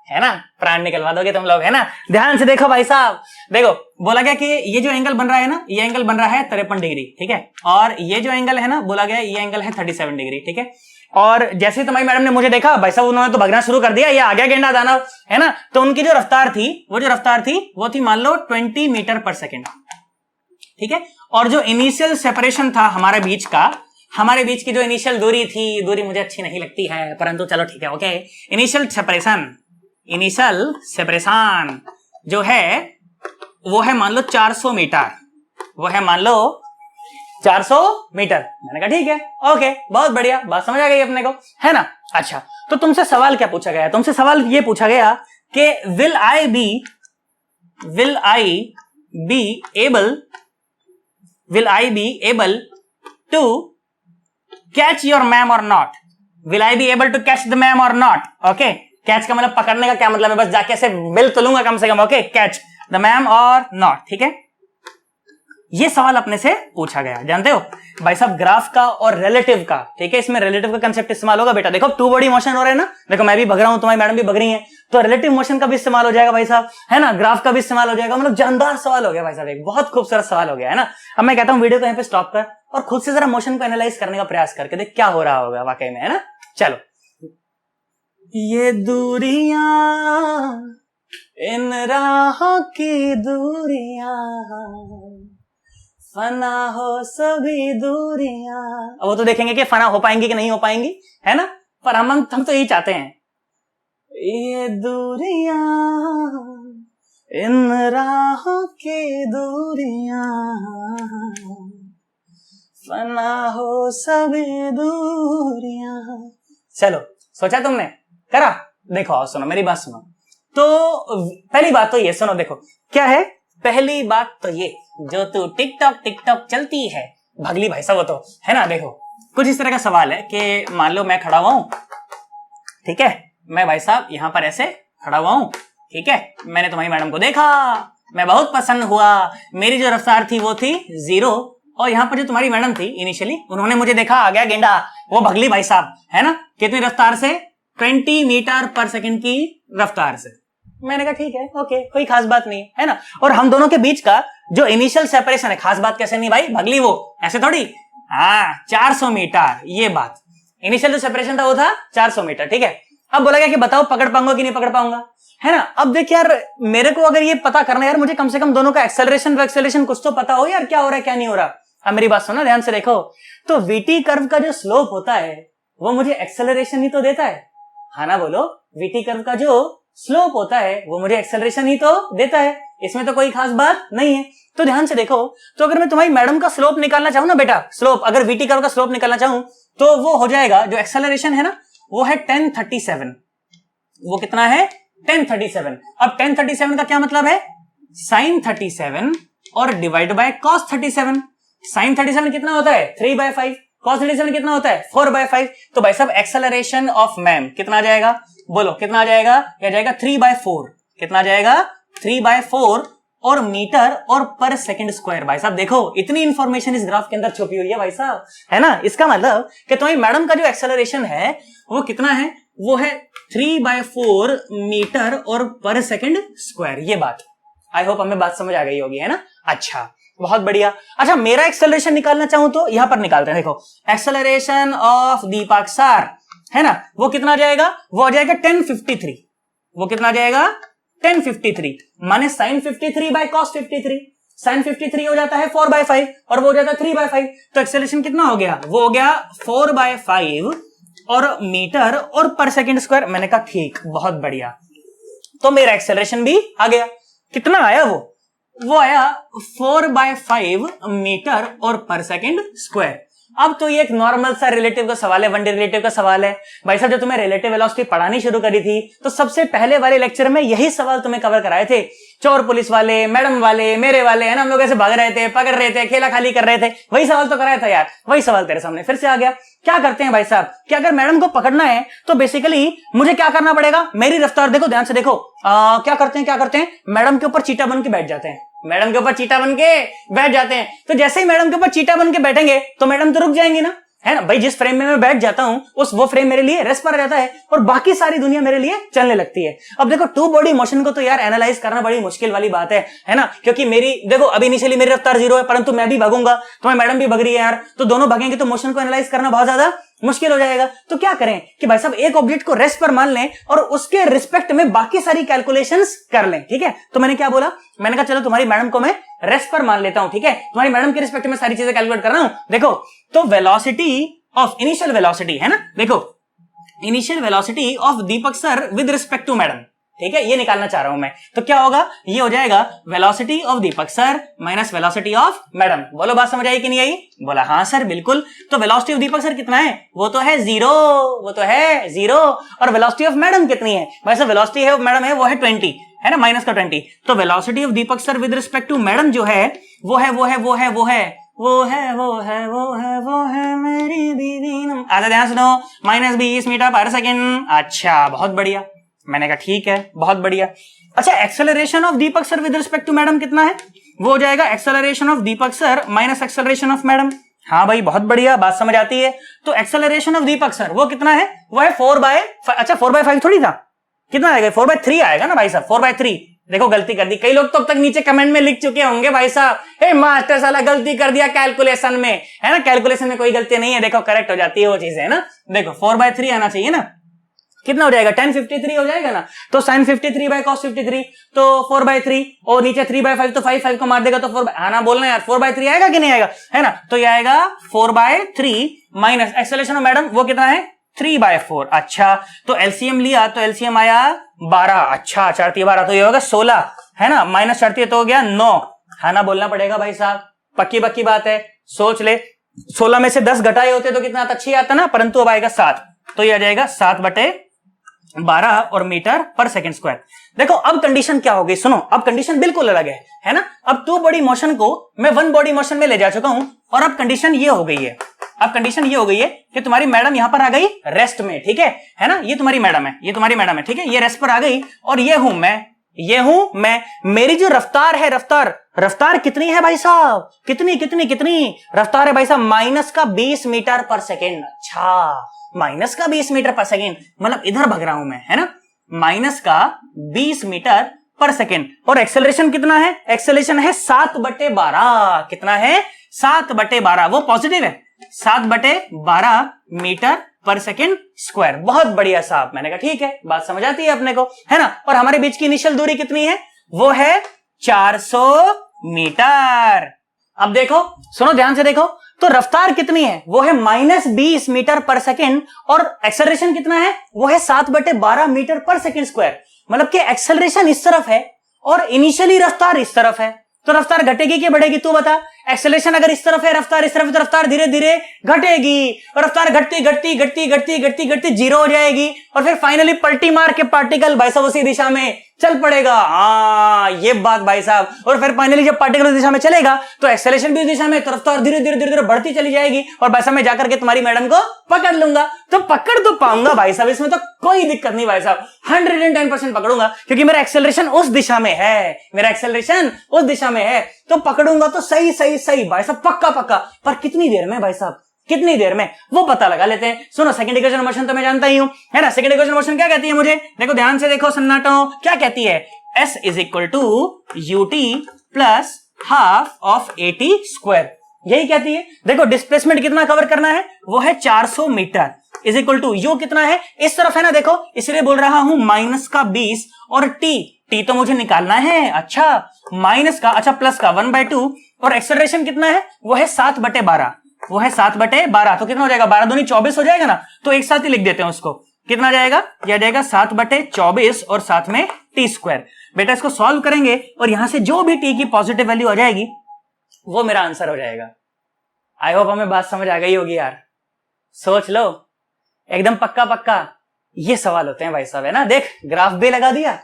है ना, प्राण निकलवा दोगे तुम लोग, है ना। ध्यान से देखो भाई साहब, देखो बोला गया कि ये जो एंगल बन रहा है ना, ये एंगल बन रहा है 53 डिग्री, ठीक है, और ये जो एंगल है ना, बोला गया ये एंगल है 37 डिग्री, ठीक है। और जैसे तुम्हारी मैडम ने मुझे देखा भाई साहब, उन्होंने तो भगना शुरू कर दिया, ये आ गया गेंडा दानव, है ना। तो उनकी जो रफ्तार थी वो थी मान लो 20 मीटर पर सेकेंड, ठीक है। और जो इनिशियल सेपरेशन था हमारे बीच की जो इनिशियल दूरी मुझे अच्छी नहीं लगती है, परंतु चलो ठीक है, ओके। इनिशियल सेपरेशन जो है वो है मान लो 400 मीटर, मैंने कहा ठीक है, ओके, बहुत बढ़िया, बात समझ आ गई अपने को, है ना। अच्छा तो तुमसे सवाल क्या पूछा गया, तुमसे सवाल ये पूछा गया कि will I be able to catch your ma'am or not, will I be able to catch the ma'am or not, okay. Catch का मतलब पकड़ने का क्या मतलब है, बस जाके ऐसे मिल तो लूंगा कम से कम, okay, catch the ma'am or not, ठीक है। ये सवाल अपने से पूछा गया, जानते हो भाई साहब, ग्राफ का और रिलेटिव का, ठीक है, इसमें रिलेटिव का कंसेप्ट इस्तेमाल होगा बेटा। देखो टू बॉडी मोशन हो रहा है ना, देखो मैं भी भग रहा हूं, तुम्हारी मैडम भी भग रही है, तो रिलेटिव मोशन का भी इस्तेमाल हो जाएगा भाई साहब, है ना, ग्राफ का भी इस्तेमाल हो जाएगा, मतलब जानदार सवाल हो गया भाई साहब, एक बहुत खूबसूरत सवाल हो गया, है ना। अब मैं कहता हूं वीडियो को यहीं पे स्टॉप कर और खुद से जरा मोशन को एनालाइज करने का प्रयास करके देख क्या हो रहा होगा वाकई में, है ना। चलो, ये दूरियां इन राहों की दूरियां, फना हो सभी दूरियां, अब वो तो देखेंगे कि फना हो पाएंगी कि नहीं हो पाएंगी, है ना, पर हम तो यही चाहते हैं, ये दूरियां इन राहों की दूरियां, फना हो सभी दूरियां, चलो सोचा तुमने, करा? देखो आओ सुनो, मेरी बात सुनो। तो पहली बात तो ये सुनो, देखो क्या है पहली बात तो ये, जो तू टिकटॉक चलती है भगली भाई साहब, वो तो है ना। देखो कुछ इस तरह का सवाल है कि मान लो मैं खड़ा हुआ हूं, ठीक है, मैं भाई साहब यहां पर ऐसे खड़ा हुआ हूं, ठीक है, मैंने तुम्हारी मैडम को देखा, मैं बहुत पसंद हुआ, मेरी जो रफ्तार थी वो थी 0, और यहाँ पर जो तुम्हारी मैडम थी इनिशियली, उन्होंने मुझे देखा, आ गया गेंडा वो भगली भाई साहब, है ना, कितनी रफ्तार से? 20 मीटर पर सेकंड की रफ्तार से। मैंने कहा ठीक है, ओके, कोई खास बात नहीं है ना। और हम दोनों के बीच का जो इनिशियल सेपरेशन है, खास बात कैसे नहीं भाई भगली, वो ऐसे थोड़ी, हाँ 400 मीटर, ये बात इनिशियल जो सेपरेशन था वो था 400 मीटर, ठीक है। अब बोला गया कि बताओ पकड़ पाऊंगा कि नहीं पकड़ पाऊंगा, है ना। अब देख यार, मेरे को अगर ये पता करना यार, मुझे कम से कम दोनों का एक्सेलरेशन कुछ तो पता हो यार, क्या हो रहा है क्या नहीं हो रहा। अब मेरी बात सुनो ध्यान से, देखो तो वीटी कर्व का जो स्लोप होता है वो मुझे एक्सेलरेशन ही तो देता है, हाँ ना बोलो। वीटी कर्व का जो स्लोप होता है वो मुझे एक्सेलरेशन ही तो देता है, इसमें तो कोई खास बात नहीं है। तो ध्यान से देखो, तो अगर मैं तुम्हारी मैडम का स्लोप निकालना चाहूं ना बेटा, स्लोप अगर वीटी कर्व का स्लोप निकालना चाहूं तो वो हो जाएगा, जो एक्सेलरेशन है ना वो है 1037। वो कितना है? 1037। अब 1037 का क्या मतलब है? साइन 37 और डिवाइड बाय कॉस 37। साइन 37 कितना होता है? 3/5। कॉस 37 कितना होता है? 4/5। तो भाई साहब एक्सेलरेशन ऑफ मैम कितना आ जाएगा? बोलो कितना आ जाएगा? क्या जाएगा? 3/4। कितना आ जाएगा? 3/4 और मीटर और पर सेकंड स्क्वायर। भाई साहब देखो इतनी इंफॉर्मेशन इस ग्राफ के अंदर छुपी हुई है भाई साहब, है ना। इसका मतलब कि तुम्हारी मैडम का जो एक्सेलरेशन है वो कितना है? वो है 3/4 मीटर और पर सेकंड स्क्वायर। ये बात आई होप हमें बात समझ आ गई होगी, है ना। अच्छा बहुत बढ़िया। अच्छा मेरा एक्सेलरेशन निकालना चाहूं तो यहां पर निकालते हैं, देखो एक्सेलरेशन ऑफ दीपक सर, है ना, वो कितना जाएगा? वो आ जाएगा 1053। वो कितना जाएगा? 1053 माने साइन 53 बाय कॉस 53। साइन 53 हो जाता है 4/5 और वो हो जाता है 3/5। तो एक्सेलरेशन कितना हो गया? वो हो गया 4/5 और मीटर और पर सेकंड स्क्वायर। मैंने कहा ठीक, बहुत बढ़िया। तो मेरा एक्सेलरेशन भी आ गया। कितना आया? वो आया 4/5 मीटर और पर सेकंड स्क्वायर। अब तो ये एक नॉर्मल सा रिलेटिव का सवाल है, वन डे रिलेटिव का सवाल है। भाई साहब जब तुम्हें रिलेटिव वेलोसिटी पढ़ानी शुरू करी थी तो सबसे पहले वाले लेक्चर में यही सवाल तुम्हें कवर कराए थे। चोर पुलिस वाले, मैडम वाले, मेरे वाले, है ना, हम लोग ऐसे भाग रहे थे, पकड़ रहे थे, खेला खाली कर रहे थे, वही सवाल तो कराया था यार। वही सवाल तेरे सामने फिर से आ गया। क्या करते हैं भाई साहब कि अगर मैडम को पकड़ना है तो बेसिकली मुझे क्या करना पड़ेगा? मेरी रफ्तार देखो, ध्यान से देखो, क्या करते हैं, मैडम के ऊपर चीटा बन के बैठ जाते हैं। मैडम के ऊपर चीटा बन के बैठ जाते हैं। तो जैसे ही मैडम के ऊपर चीटा बन के बैठेंगे तो मैडम तो रुक जाएंगी ना, है ना भाई। जिस फ्रेम में मैं बैठ जाता हूं वो फ्रेम मेरे लिए रेस्ट पर रहता है और बाकी सारी दुनिया मेरे लिए चलने लगती है। अब देखो टू बॉडी मोशन को तो यार एनालाइज करना बड़ी मुश्किल वाली बात है ना, क्योंकि मेरी देखो अभी इनिशियली मेरी रफ्तार 0 है, परंतु मैं भी भागूंगा, तुम्हें मैडम भी भाग रही है यार, तो दोनों भागेंगे तो मोशन को एनालाइज करना बहुत ज्यादा मुश्किल हो जाएगा। तो क्या करें कि भाई साहब एक ऑब्जेक्ट को रेस्ट पर मान लें और उसके रिस्पेक्ट में बाकी सारी कैलकुलेशंस कर लें, ठीक है। तो मैंने क्या बोला? मैंने कहा चलो तुम्हारी मैडम को मैं रेस्ट पर मान लेता हूं, ठीक है, तुम्हारी मैडम के रिस्पेक्ट में सारी चीजें कैलकुलेट कर रहा हूं। देखो तो वेलोसिटी ऑफ इनिशियल वेलोसिटी, है ना, देखो initial velocity of Deepak sir with respect to madam, ठीक है, ये निकालना चाह रहा हूं मैं। तो क्या होगा? ये हो जाएगा velocity of Deepak sir minus velocity of madam. बोलो बात समझ आई कि नहीं आई? बोला हाँ सर बिल्कुल। तो वेलोसिटी ऑफ दीपक सर कितना है? वो तो है 0। और वेलोसिटी ऑफ मैडम कितनी है? वैसे वेलोसिटी है मैडम है वो है 20, है ना, माइनस का 20। तो velocity of Deepak sir with respect to madam जो है वो है मेरी दीदी। आधा ध्यान सुनो, -20 मीटर पर सेकंड। अच्छा बहुत बढ़िया। मैंने कहा ठीक है, बहुत बढ़िया। अच्छा acceleration of Deepak sir with respect to madam कितना है? वो हो जाएगा acceleration of Deepak sir minus acceleration of madam. हाँ भाई बहुत बढ़िया, बात समझ आती है। तो एक्सेलरेशन ऑफ दीपक सर वो कितना है? वो है 4/5। अच्छा 4/5 थोड़ी था, कितना आएगा? 4/3 आएगा ना भाई साहब, 4/3। देखो गलती कर दी। कई लोग तो अब तक नीचे कमेंट में लिख चुके होंगे भाई साहब, हे मास्टर साला गलती कर दिया कैलकुलेशन में, है ना। कैलकुलेशन में कोई गलती नहीं है, देखो करेक्ट हो जाती है वो चीजें, है ना। देखो 4/3 आना चाहिए ना। कितना हो जाएगा? 1053 हो जाएगा ना। तो sin 53 बाय cos 53 तो 4/3 और नीचे 3/5 तो 5 को मार देगा तो 4 आना बोलना यार, 4/3 आएगा कि नहीं आएगा, है ना। तो ये आएगा 4/3 माइनस एक्सेलरेशन ऑफ मैडम वो कितना है? 3/4। अच्छा तो एलसीएम लिया तो एलसीएम आया 12। अच्छा 4×3=12 तो ये होगा 16, है ना, माइनस 4 तो हो गया 9, है ना, बोलना पड़ेगा भाई साहब, पक्की बात है। सोच ले 16 में से 10 घटाए होते तो कितना अच्छी आता ना, परंतु अब आएगा 7। तो ये आ जाएगा 7/12 और मीटर पर सेकंड स्क्वायर। देखो अब कंडीशन क्या हो गई, सुनो अब कंडीशन बिल्कुल अलग है ना। अब 2 बॉडी मोशन को मैं 1 बॉडी मोशन में ले जा चुका हूं और अब कंडीशन ये हो गई है, अब कंडीशन ये हो गई है कि तुम्हारी मैडम यहां पर आ गई रेस्ट में, ठीक है ना। ये तुम्हारी मैडम है, ये तुम्हारी मैडम है, ठीक है, ये रेस्ट पर आ गई और ये हूं मैं, मेरी जो रफ्तार है, रफ्तार कितनी है भाई साहब, कितनी रफ्तार है भाई साहब, -20 मीटर पर सेकेंड। अच्छा, -20 मीटर पर सेकेंड, मतलब इधर भग रहा हूं मैं, है ना, -20 मीटर पर सेकेंड। और एक्सेलरेशन कितना है, एक्सेलरेशन है 7/12, कितना है 7/12, वो पॉजिटिव है, 7/12 मीटर पर सेकेंड स्क्वायर। बहुत बढ़िया साहब, मैंने कहा ठीक है, बात समझ आती है अपने को, है ना। और हमारे बीच की इनिशियल दूरी कितनी है, वो है 400 मीटर। अब देखो, सुनो ध्यान से देखो, तो रफ्तार कितनी है, वो है -20 मीटर पर सेकेंड और एक्सेलरेशन कितना है, वो है 7/12 मीटर पर सेकेंड स्क्वायर। मतलब कि एक्सेलरेशन इस तरफ है और इनिशियली रफ्तार इस तरफ है, तो रफ्तार घटेगी कि बढ़ेगी, तू बता। एक्सेलरेशन अगर इस तरफ है, रफ्तार इस तरफ है, तो रफ्तार धीरे धीरे घटेगी और रफ्तार घटती जीरो हो जाएगी और फिर फाइनली पलटी मार के पार्टिकल भाई साहब उसी दिशा में चल पड़ेगा। हाँ, ये बात भाई साहब। और फिर फाइनली जब पार्टिकल उस दिशा में चलेगा तो एक्सेलरेशन भी उस दिशा में, तो रफ्तार धीरे धीरे बढ़ती चली जाएगी और भाई साहब मैं जाकर के तुम्हारी मैडम को पकड़ लूंगा। तो पकड़ तो पाऊंगा भाई साहब, इसमें तो कोई दिक्कत नहीं भाई साहब, 110% पकड़ूंगा, क्योंकि मेरा एक्सेलरेशन उस दिशा में है, मेरा एक्सेलरेशन उस दिशा में है, तो पकड़ूंगा तो सही भाई साहब, पक्का। पर कितनी देर में भाई साहब, कितनी देर में, वो पता लगा लेते हैं। सुनो, सेकंड इक्वेशन मोशन तो मैं जानता ही हूं, है ना। सेकंड इक्वेशन मोशन क्या कहती है मुझे, देखो ध्यान से देखो सन्नाटो, क्या कहती है, S = ut plus half of AT square, यही कहती है। देखो डिस्प्लेसमेंट कितना कवर करना है, वो है 400 metre, is equal to u कितना है, इस तरफ है ना, देखो इसलिए बोल रहा हूं -20 और t तो मुझे निकालना है, अच्छा माइनस का, अच्छा प्लस का 1/2 और एक्सेलरेशन कितना है, वो है 7/12, वो है 7/12, तो कितना हो जाएगा, 12 दूनी 24 हो जाएगा ना, तो एक साथ ही लिख देते हैं उसको, कितना जाएगा, यह जाएगा 7/24 और साथ में t स्क्वायर। बेटा इसको सॉल्व करेंगे और यहां से जो भी t की पॉजिटिव वैल्यू आ जाएगी वो मेरा आंसर हो जाएगा। आई होप हमें बात समझ आ गई होगी यार, सोच लो एकदम पक्का ये सवाल होते हैं भाई साहब, है ना। देख ग्राफ भी लगा दिया,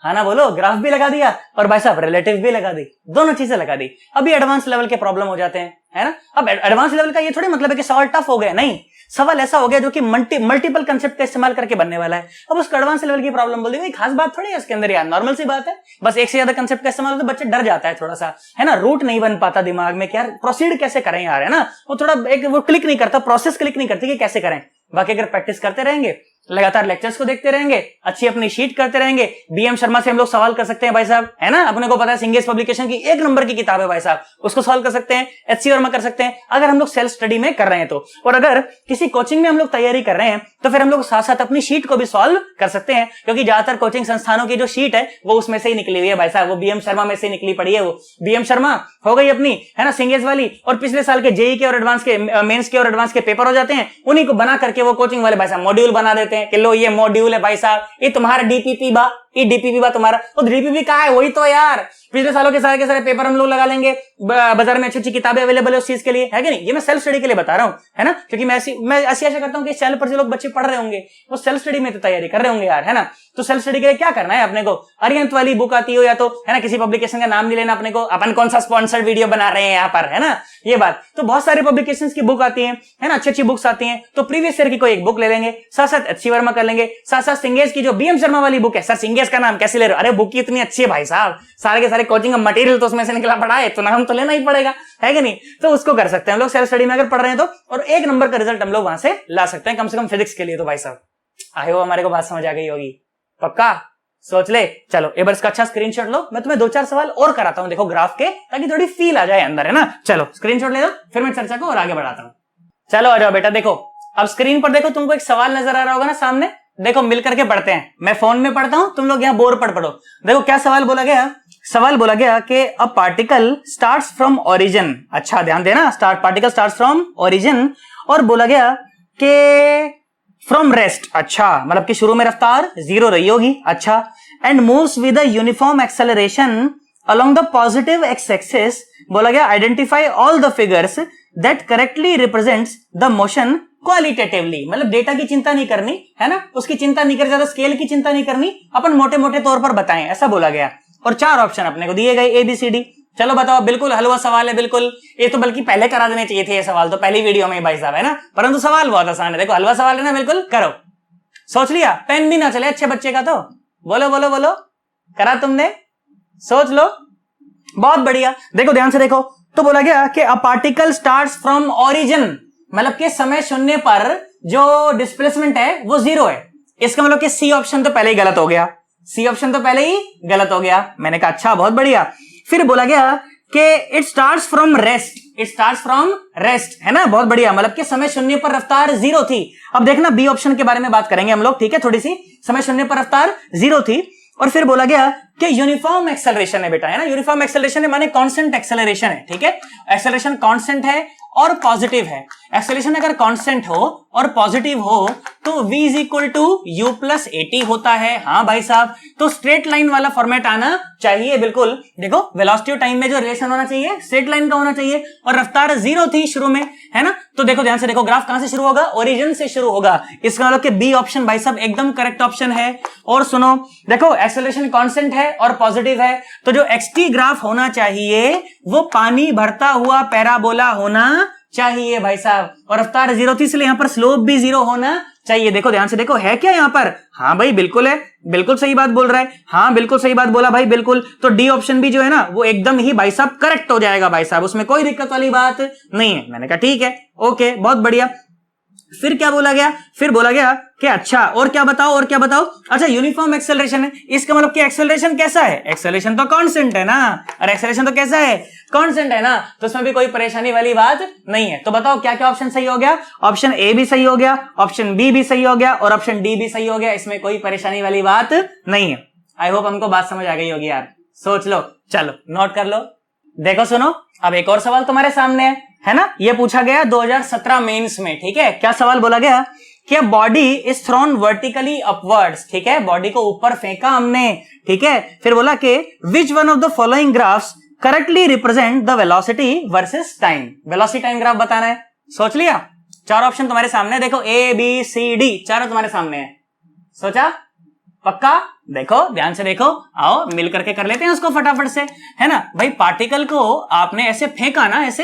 हाँ ना बोलो, ग्राफ भी लगा दिया और भाई साहब रिलेटिव भी लगा दी, दोनों चीजें लगा दी। अभी एडवांस लेवल के प्रॉब्लम हो जाते हैं, है ना। अब एडवांस लेवल का ये थोड़ी मतलब है कि सवाल टफ हो गया, नहीं, सवाल ऐसा हो गया जो कि मल्टीपल कंसेप्ट का इस्तेमाल करके बनने वाला है। अब उसको एडवांस लेवल की प्रॉब्लम बोल दी, खास बात थोड़ी है इसके अंदर यार, नॉर्मल सी बात है, बस एक से ज्यादा कंसेप्ट का इस्तेमाल तो बच्चे डर जाता है थोड़ा सा, है ना, रूट नहीं बन पाता दिमाग में कि यार प्रोसीड कैसे करें यार, है ना, वो थोड़ा एक वो क्लिक नहीं करता, प्रोसेस क्लिक नहीं करती कि कैसे करें। बाकी अगर प्रैक्टिस करते रहेंगे, लगातार लेक्चर्स को देखते रहेंगे, अच्छी अपनी शीट करते रहेंगे, बीएम शर्मा से हम लोग सवाल कर सकते हैं भाई साहब, है ना, अपने को पता है सिंगेस पब्लिकेशन की 1 नंबर की किताब है भाई साहब, उसको सॉल्व कर सकते हैं, एचसी वर्मा कर सकते हैं, अगर हम लोग सेल्फ स्टडी में कर रहे हैं तो। और अगर किसी कोचिंग में हम लोग तैयारी कर रहे हैं तो फिर हम लोग साथ साथ अपनी शीट को भी सॉल्व कर सकते हैं, क्योंकि ज्यादातर कोचिंग संस्थानों की जो शीट है वो उसमें से ही निकली हुई है भाई साहब, वो बीएम शर्मा में से निकली पड़ी है, वो बीएम शर्मा हो गई अपनी, है ना, सिंगेस वाली, और पिछले साल के जेई के और एडवांस के, मेंस के और एडवांस के पेपर हो जाते हैं, उन्हीं को बना करके वो कोचिंग वाले भाई साहब मॉड्यूल बना देते हैं कि लो ये मॉड्यूल है भाई साहब, ये तुम्हारा डीपीपी बा, ये डीपीपी बा तुम्हारा, तो डीपीपी कहाँ है, वही तो यार पिछले सालों के सारे पेपर हम लोग लगा लेंगे, बाजार में अच्छी अच्छी किताबें अवेलेबल है उस चीज के लिए, है कि नहीं। ये मैं सेल्फ स्टडी के लिए बता रहा हूं, है ना, क्योंकि मैं ऐसी आशा करता हूं कि इस चैनल पर जो लोग बच्चे पढ़ रहे होंगे वो सेल्फ स्टडी में तो तैयारी कर रहे होंगे यार, है ना। तो सेल्फ स्टडी के लिए क्या करना है अपने को, अरिहंत वाली बुक आती हो या तो, है ना, किसी पब्लिकेशन का नाम नहीं लेना अपने को, अपन कौन सा स्पॉन्सर्ड वीडियो बना रहे हैं यहाँ पर, है ना, ये बात। तो बहुत सारे पब्लिकेशन की बुक आती है ना, अच्छी अच्छी बुक्स आती हैं, तो प्रीवियस ईयर की कोई एक बुक ले लेंगे, साथ साथ एचसी वर्मा कर लेंगे, साथ साथ सिंगेस की जो बीएम शर्मा वाली बुक है, सर सिंगेस का नाम कैसे ले रहे हो, अरे बुक इतनी अच्छी है भाई साहब, सारे के सारे कोचिंग का मटेरियल तो उसमें से निकला पड़ा है, तो नाम तो लेना ही पड़ेगा, है कि नहीं। तो उसको कर सकते हैं हम लोग सेल्फ स्टडी में अगर पढ़ रहे हैं तो, और 1 नंबर का रिजल्ट हम लोग वहां से ला सकते हैं, कम से कम फिजिक्स के लिए तो भाई साहब। आई होप हमारे को बात समझ आ गई होगी, पक्का सोच ले। चलो एक बार इसका अच्छा स्क्रीनशॉट लो, मैं तुम्हें 2-4 सवाल और कराता हूं देखो ग्राफ के, ताकि थोड़ी फील आ जाए अंदर, है ना। चलो स्क्रीनशॉट ले लो, फिर मैं चर्चा को और आगे बढ़ाता हूं। चलो आ जाओ बेटा, देखो अब स्क्रीन पर देखो, तुमको एक सवाल नजर आ रहा होगा ना सामने, देखो मिल करके पढ़ते हैं, मैं फोन में पढ़ता हूं, तुम लोग यहाँ बोर्ड पर पढ़ो। देखो क्या सवाल बोला गया, सवाल बोला गया कि a particle starts from origin, अच्छा ध्यान देना, पार्टिकल स्टार्ट्स फ्रॉम ओरिजिन, और बोला गया कि फ्रॉम रेस्ट, अच्छा मतलब कि शुरू में रफ्तार 0 रही होगी, अच्छा, and moves with a uniform acceleration along the positive x axis, बोला गया identify all the figures that correctly represents the motion qualitatively, मतलब डेटा की चिंता नहीं करनी है ना, उसकी चिंता नहीं करनी, ज्यादा स्केल की चिंता नहीं करनी, अपन मोटे मोटे तौर पर बताएं, ऐसा बोला गया। और 4 ऑप्शन अपने को दिए गए ABCD। चलो बताओ, बिल्कुल हलवा सवाल है, बिल्कुल ये तो बल्कि पहले करा देने चाहिए थे ये सवाल तो पहली वीडियो में भाई साहब, है ना, परंतु सवाल बहुत आसान है। देखो हलवा सवाल है ना, बिल्कुल करो। सोच लिया, पेन भी ना चले अच्छे बच्चे का तो, बोलो बोलो बोलो, करा तुमने, सोच लो, बहुत बढ़िया। देखो ध्यान से देखो, तो बोला गया कि a particle starts from origin, मतलब कि समय शून्य पर जो डिस्प्लेसमेंट है वो 0 है। इसका मतलब कि सी ऑप्शन तो पहले ही गलत हो गया, सी ऑप्शन तो पहले ही गलत हो गया। मैंने कहा अच्छा बहुत बढ़िया। फिर बोला गया कि it starts from rest, it starts from rest, है ना, बहुत बढ़िया, मतलब कि समय शून्य पर रफ्तार 0 थी। अब देखना बी ऑप्शन के बारे में बात करेंगे हम लोग, ठीक है, थोड़ी सी, समय शून्य पर रफ्तार 0 थी। और फिर बोला गया कि यूनिफॉर्म एक्सेलरेशन है बेटा, है ना, यूनिफॉर्म एक्सेलरेशन है माने कांस्टेंट एक्सेलरेशन है, ठीक है, एक्सेलरेशन कांस्टेंट है और पॉजिटिव है। एक्सेलरेशन अगर कांस्टेंट हो और पॉजिटिव हो तो v is equal to u plus AT होता है। हाँ भाई साहब, तो स्ट्रेट लाइन वाला फॉर्मेट आना चाहिए, बिल्कुल। देखो वेलोसिटी और टाइम में जो रिलेशन होना चाहिए स्ट्रेट लाइन का होना चाहिए, और रफ्तार 0 थी शुरू में, है ना। तो देखो ध्यान से देखो, ग्राफ कहां से शुरू होगा, ओरिजिन से शुरू होगा। इसका मतलब कि बी ऑप्शन भाई साहब एकदम करेक्ट ऑप्शन है। और सुनो, देखो एक्सेलरेशन कांस्टेंट है और पॉजिटिव है, तो जो xt ग्राफ होना चाहिए वो पानी भरता हुआ पैराबोला होना चाहिए भाई साहब, और रफ्तार 0 थी इसलिए यहां पर स्लोप भी 0 होना चाहिए। देखो ध्यान से देखो, है क्या यहां पर, हाँ भाई बिल्कुल है, बिल्कुल सही बात बोल रहा है, हाँ बिल्कुल सही बात बोला भाई, बिल्कुल। तो डी ऑप्शन भी जो है ना वो एकदम ही भाई साहब करेक्ट हो जाएगा भाई साहब, उसमें कोई दिक्कत वाली बात नहीं है। मैंने कहा ठीक है, ओके, बहुत बढ़िया। फिर क्या बोला गया, फिर बोला गया कि अच्छा और क्या बताओ, और क्या बताओ, अच्छा यूनिफॉर्म एक्सेलरेशन है, इसका मतलब कि एक्सेलरेशन कैसा है, एक्सेलरेशन तो कांस्टेंट है ना, और एक्सेलरेशन तो कैसा है, कांस्टेंट है ना, तो इसमें भी कोई परेशानी वाली बात नहीं है। तो बताओ क्या क्या ऑप्शन सही हो गया, ऑप्शन ए भी सही हो गया, ऑप्शन बी भी सही हो गया, और ऑप्शन डी भी सही हो गया, इसमें कोई परेशानी वाली बात नहीं है। आई होप हमको बात समझ आ गई होगी यार, सोच लो, चलो नोट कर लो। देखो सुनो, अब एक और सवाल तुम्हारे सामने है ना, ये पूछा गया 2017 मेंस में, ठीक है। क्या सवाल बोला गया कि body is thrown vertically upwards, ठीक है, बॉडी को ऊपर फेंका हमने, ठीक है। फिर बोला कि which one of the following graphs correctly represent the velocity versus time, velocity time graph बताना है। सोच लिया, 4 ऑप्शन तुम्हारे सामने, देखो ABCD चारों तुम्हारे सामने है, सोचा पक्का, देखो ध्यान से देखो, आओ मिल करके कर लेते हैं उसको फटाफट से, है ना भाई। पार्टिकल को आपने ऐसे फेंका ना, ऐसे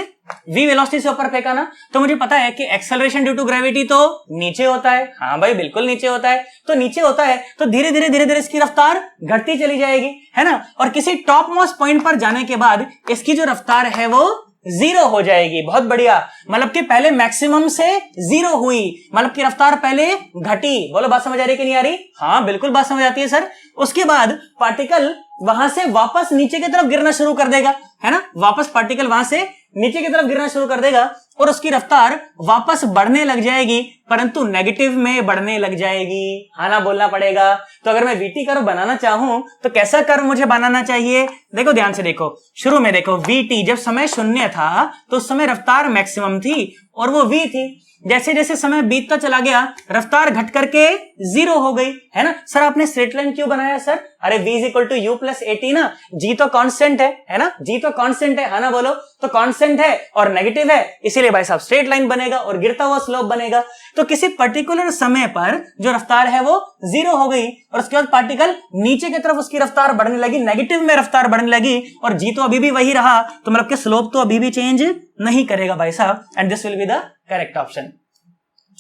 v वेलोसिटी से ऊपर फेंका ना, तो मुझे पता है कि एक्सेलरेशन ड्यू टू ग्रेविटी तो नीचे होता है, हाँ भाई बिल्कुल नीचे होता है, तो नीचे होता है तो धीरे धीरे इसकी रफ्तार घटती चली जाएगी, है ना, और किसी टॉप मोस्ट पॉइंट पर जाने के बाद इसकी जो रफ्तार है वो 0 हो जाएगी। बहुत बढ़िया, मतलब कि पहले मैक्सिमम से 0 हुई, मतलब कि रफ्तार पहले घटी। बोलो बात समझ आ रही कि नहीं आ रही, हाँ बिल्कुल बात समझ आती है सर। उसके बाद पार्टिकल वहां से वापस नीचे की तरफ गिरना शुरू कर देगा, है ना, वापस पार्टिकल वहां से नीचे की तरफ गिरना शुरू कर देगा और उसकी रफ्तार वापस बढ़ने लग जाएगी, परंतु नेगेटिव में बढ़ने लग जाएगी, हाँ ना बोलना पड़ेगा। तो अगर मैं VT कर्व बनाना चाहूं तो कैसा कर्व मुझे बनाना चाहिए, देखो ध्यान से देखो, शुरू में देखो VT जब समय शून्य था तो उस समय रफ्तार मैक्सिमम थी और वो V थी। जैसे जैसे समय बीतता चला गया रफ्तार घट करके 0 हो गई, है ना। सर आपने स्ट्रेट लाइन क्यों बनाया सर, अरे v is equal to u plus AT ना, g तो कांस्टेंट है ना, g तो कांस्टेंट है ना, बोलो तो कांस्टेंट है और नेगेटिव है, इसीलिए भाई साहब स्ट्रेट लाइन बनेगा और गिरता हुआ स्लोप बनेगा। तो किसी पर्टिकुलर समय पर जो रफ्तार है वो 0 हो गई और उसके बाद पार्टिकल नीचे की तरफ उसकी रफ्तार बढ़ने लगी, नेगेटिव में रफ्तार बढ़ने लगी, और g तो अभी भी वही रहा, तो मतलब कि स्लोप तो अभी भी चेंज नहीं करेगा भाई साहब, and this will be the correct option.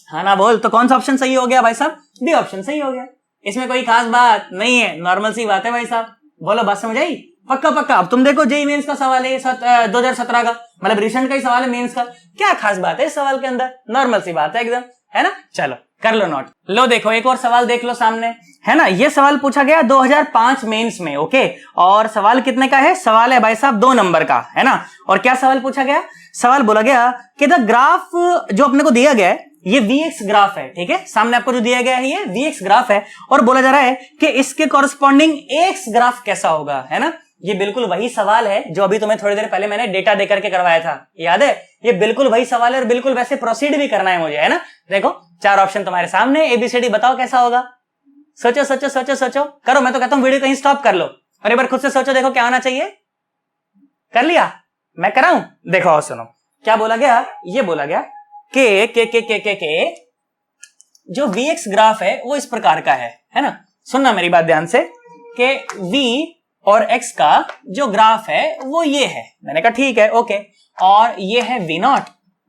हाँ ना बोल, तो कौन सा ऑप्शन सही हो गया भाई साहब, डी ऑप्शन सही हो गया, इसमें कोई खास बात नहीं है, नॉर्मल सी बात है भाई साहब। बोलो बात समझ आई, पक्का पक्का। अब तुम देखो जेईई मेंस का सवाल है 2017 का, मतलब रिसेंट का ही सवाल है मेंस का, क्या खास बात है इस सवाल के अंदर, नॉर्मल सी बात है एकदम, है ना। चलो कर लो नोट। लो देखो एक और सवाल देख लो सामने, है ना, ये सवाल पूछा गया 2005 मेंस में, ओके। और सवाल कितने का है, सवाल है भाई साहब 2 नंबर का, है ना। और क्या सवाल पूछा गया, सवाल बोला गया कि द ग्राफ जो अपने को दिया गया है ये Vx ग्राफ है, ठीक है, सामने आपको जो दिया गया है ये Vx ग्राफ है, और बोला जा रहा है कि इसके कॉरस्पॉन्डिंग Ax ग्राफ कैसा होगा, है ना। ये बिल्कुल वही सवाल है जो अभी तुम्हें थोड़ी देर पहले मैंने डेटा देकर के करवाया था, याद है, ये बिल्कुल वही सवाल है और बिल्कुल वैसे प्रोसीड भी करना है मुझे, है ना। देखो 4 ऑप्शन तुम्हारे सामने, ABCD बताओ कैसा होगा, सोचो सोचो सोचो सोचो, करो, मैं तो कहता हूं वीडियो कहीं स्टॉप कर लो और एक बार खुद से सोचो, देखो क्या होना चाहिए, कर लिया, मैं कराऊं, देखो और सुनो क्या बोला गया, ये बोला गया के जो Vx ग्राफ है वो इस प्रकार का है ना। सुनना मेरी बात ध्यान से कि V और X का जो ग्राफ है वो ये है। मैंने कहा ठीक है, ओके। और ये है V0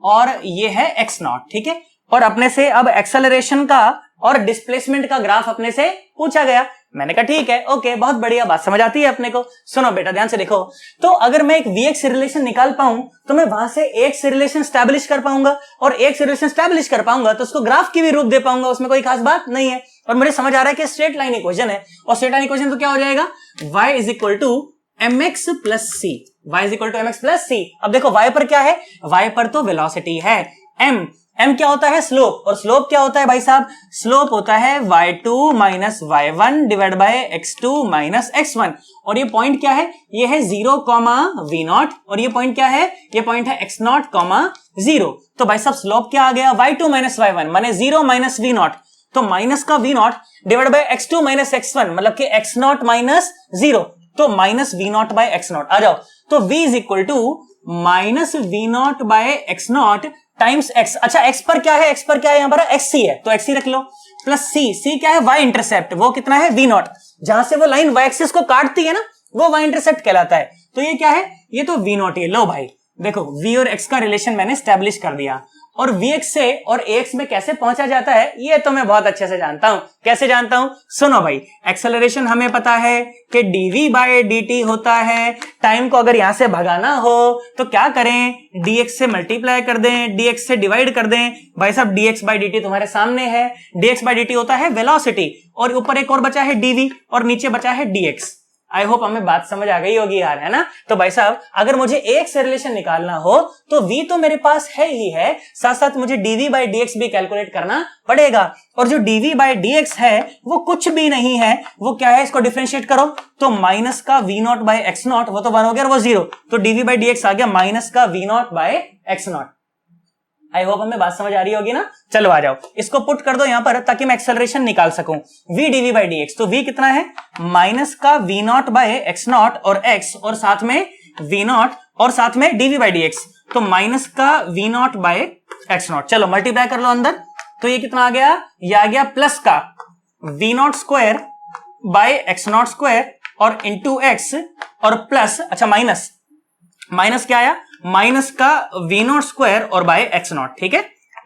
और ये है X0, ठीक है। और अपने से अब एक्सेलरेशन का और डिस्प्लेसमेंट का ग्राफ अपने से पूछा गया। मैंने कहा ठीक है, ओके, बहुत बढ़िया, बात समझ आती है अपने को। सुनो बेटा ध्यान से देखो, तो अगर मैं एक Vx रिलेशन निकाल पाऊं तो मैं वहां से Ax रिलेशन स्टैब्लिश कर पाऊंगा, और Ax रिलेशन स्टैब्लिश कर पाऊंगा तो उसको ग्राफ की भी रूप दे पाऊंगा, उसमें कोई खास बात नहीं है। और मुझे समझ आ रहा है कि स्ट्रेट लाइन इक्वेशन है, और स्ट्रेट लाइन इक्वेशन तो क्या हो जाएगा, y is equal to mx plus c, y is equal to mx plus c. अब देखो y पर क्या है, y पर तो वेलोसिटी है m क्या होता है, स्लोप, और स्लोप क्या होता है भाई साहब, स्लोप होता है y2 minus y1 divide by x2 minus x1। और ये पॉइंट क्या है, ये है 0, v0, और ये पॉइंट क्या है, ये पॉइंट है x0, 0। तो भाई साहब स्लोप क्या आ गया, y2 माइनस y1 माने 0 माइनस v0, तो माइनस का v0 divide by x2 minus x1 मतलब कि x0 माइनस 0, तो माइनस v0 बाय x0 आ जाओ। तो v is equal to minus v0 by x0 times x। अच्छा x पर क्या है, x पर क्या है, यहां पर xc है तो xc रख लो, प्लस c क्या है, y इंटरसेप्ट, वो कितना है v0, जहां से वो लाइन y एक्सिस को काटती है ना वो y इंटरसेप्ट कहलाता है। तो ये क्या है, ये तो v0 है। लो भाई देखो v और x का रिलेशन मैंने स्टैब्लिश कर दिया, और vx से और ax में कैसे पहुंचा जाता है ये तो मैं बहुत अच्छे से जानता हूं। कैसे जानता हूं, सुनो भाई, एक्सेलरेशन हमें पता है कि dv बाय dt होता है। टाइम को अगर यहां से भगाना हो तो क्या करें, dx से मल्टीप्लाई कर दें, dx से डिवाइड कर दें। भाई साहब dx बाय dt तुम्हारे सामने है, dx बाय dt होता है वेलोसिटी, और ऊपर एक और बचा है dv और नीचे बचा है dx। आई होप हमें बात समझ आ गई होगी यार, है ना। तो भाई साहब अगर मुझे एक से रिलेशन निकालना हो तो v तो मेरे पास है ही है, साथ साथ मुझे dv बाई dx भी कैलकुलेट करना पड़ेगा। और जो dv बाई dx है वो कुछ भी नहीं है, वो क्या है, इसको डिफरेंशिएट करो तो माइनस का v0 बाई x0, वो तो 1 हो गया और वो 0, तो dv बाई dx आ गया माइनस का v0 by x0। I hope हमें बात समझ आ रही होगी ना। चलो आ जाओ, इसको पुट कर दो यहां पर ताकि मैं एक्सेलरेशन निकाल सकूं, v dv बाई dx। तो v कितना है, माइनस का v0 बाय x0 और x, और साथ में v0 और साथ में dv बाई dx, तो माइनस का v0 बाय x0। चलो मल्टीप्लाई कर लो अंदर, तो ये कितना आ गया, ये आ गया प्लस का v0 square by x0 square और इंटू x, और प्लस, अच्छा माइनस क्या आया, माइनस का v0 स्क्वायर और बाय x0, ठीक है।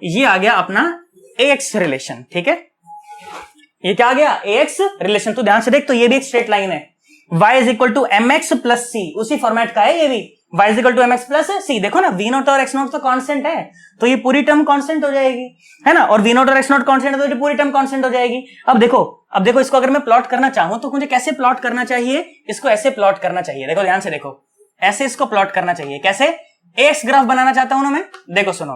ये आ गया अपना ax रिलेशन, ठीक है। ये क्या आ गया, ax रिलेशन। तो ध्यान से देख, तो ये भी एक स्ट्रेट लाइन है, y is equal to mx plus c, उसी फॉर्मेट का है ये भी, y is equal to mx plus c। देखो ना v0 और x0 तो कांस्टेंट है, तो ये पूरी टर्म कांस्टेंट हो जाएगी, है ना। और v0 और x0 कांस्टेंट है तो ये पूरी टर्म कांस्टेंट हो जाएगी। अब देखो इसको अगर मैं प्लॉट करना चाहूं तो मुझे कैसे प्लॉट करना चाहिए, इसको ऐसे प्लॉट करना चाहिए। देखो ध्यान से देखो, ऐसे इसको प्लॉट करना चाहिए। कैसे, एक्स ग्राफ बनाना चाहता हूं ना मैं, देखो सुनो,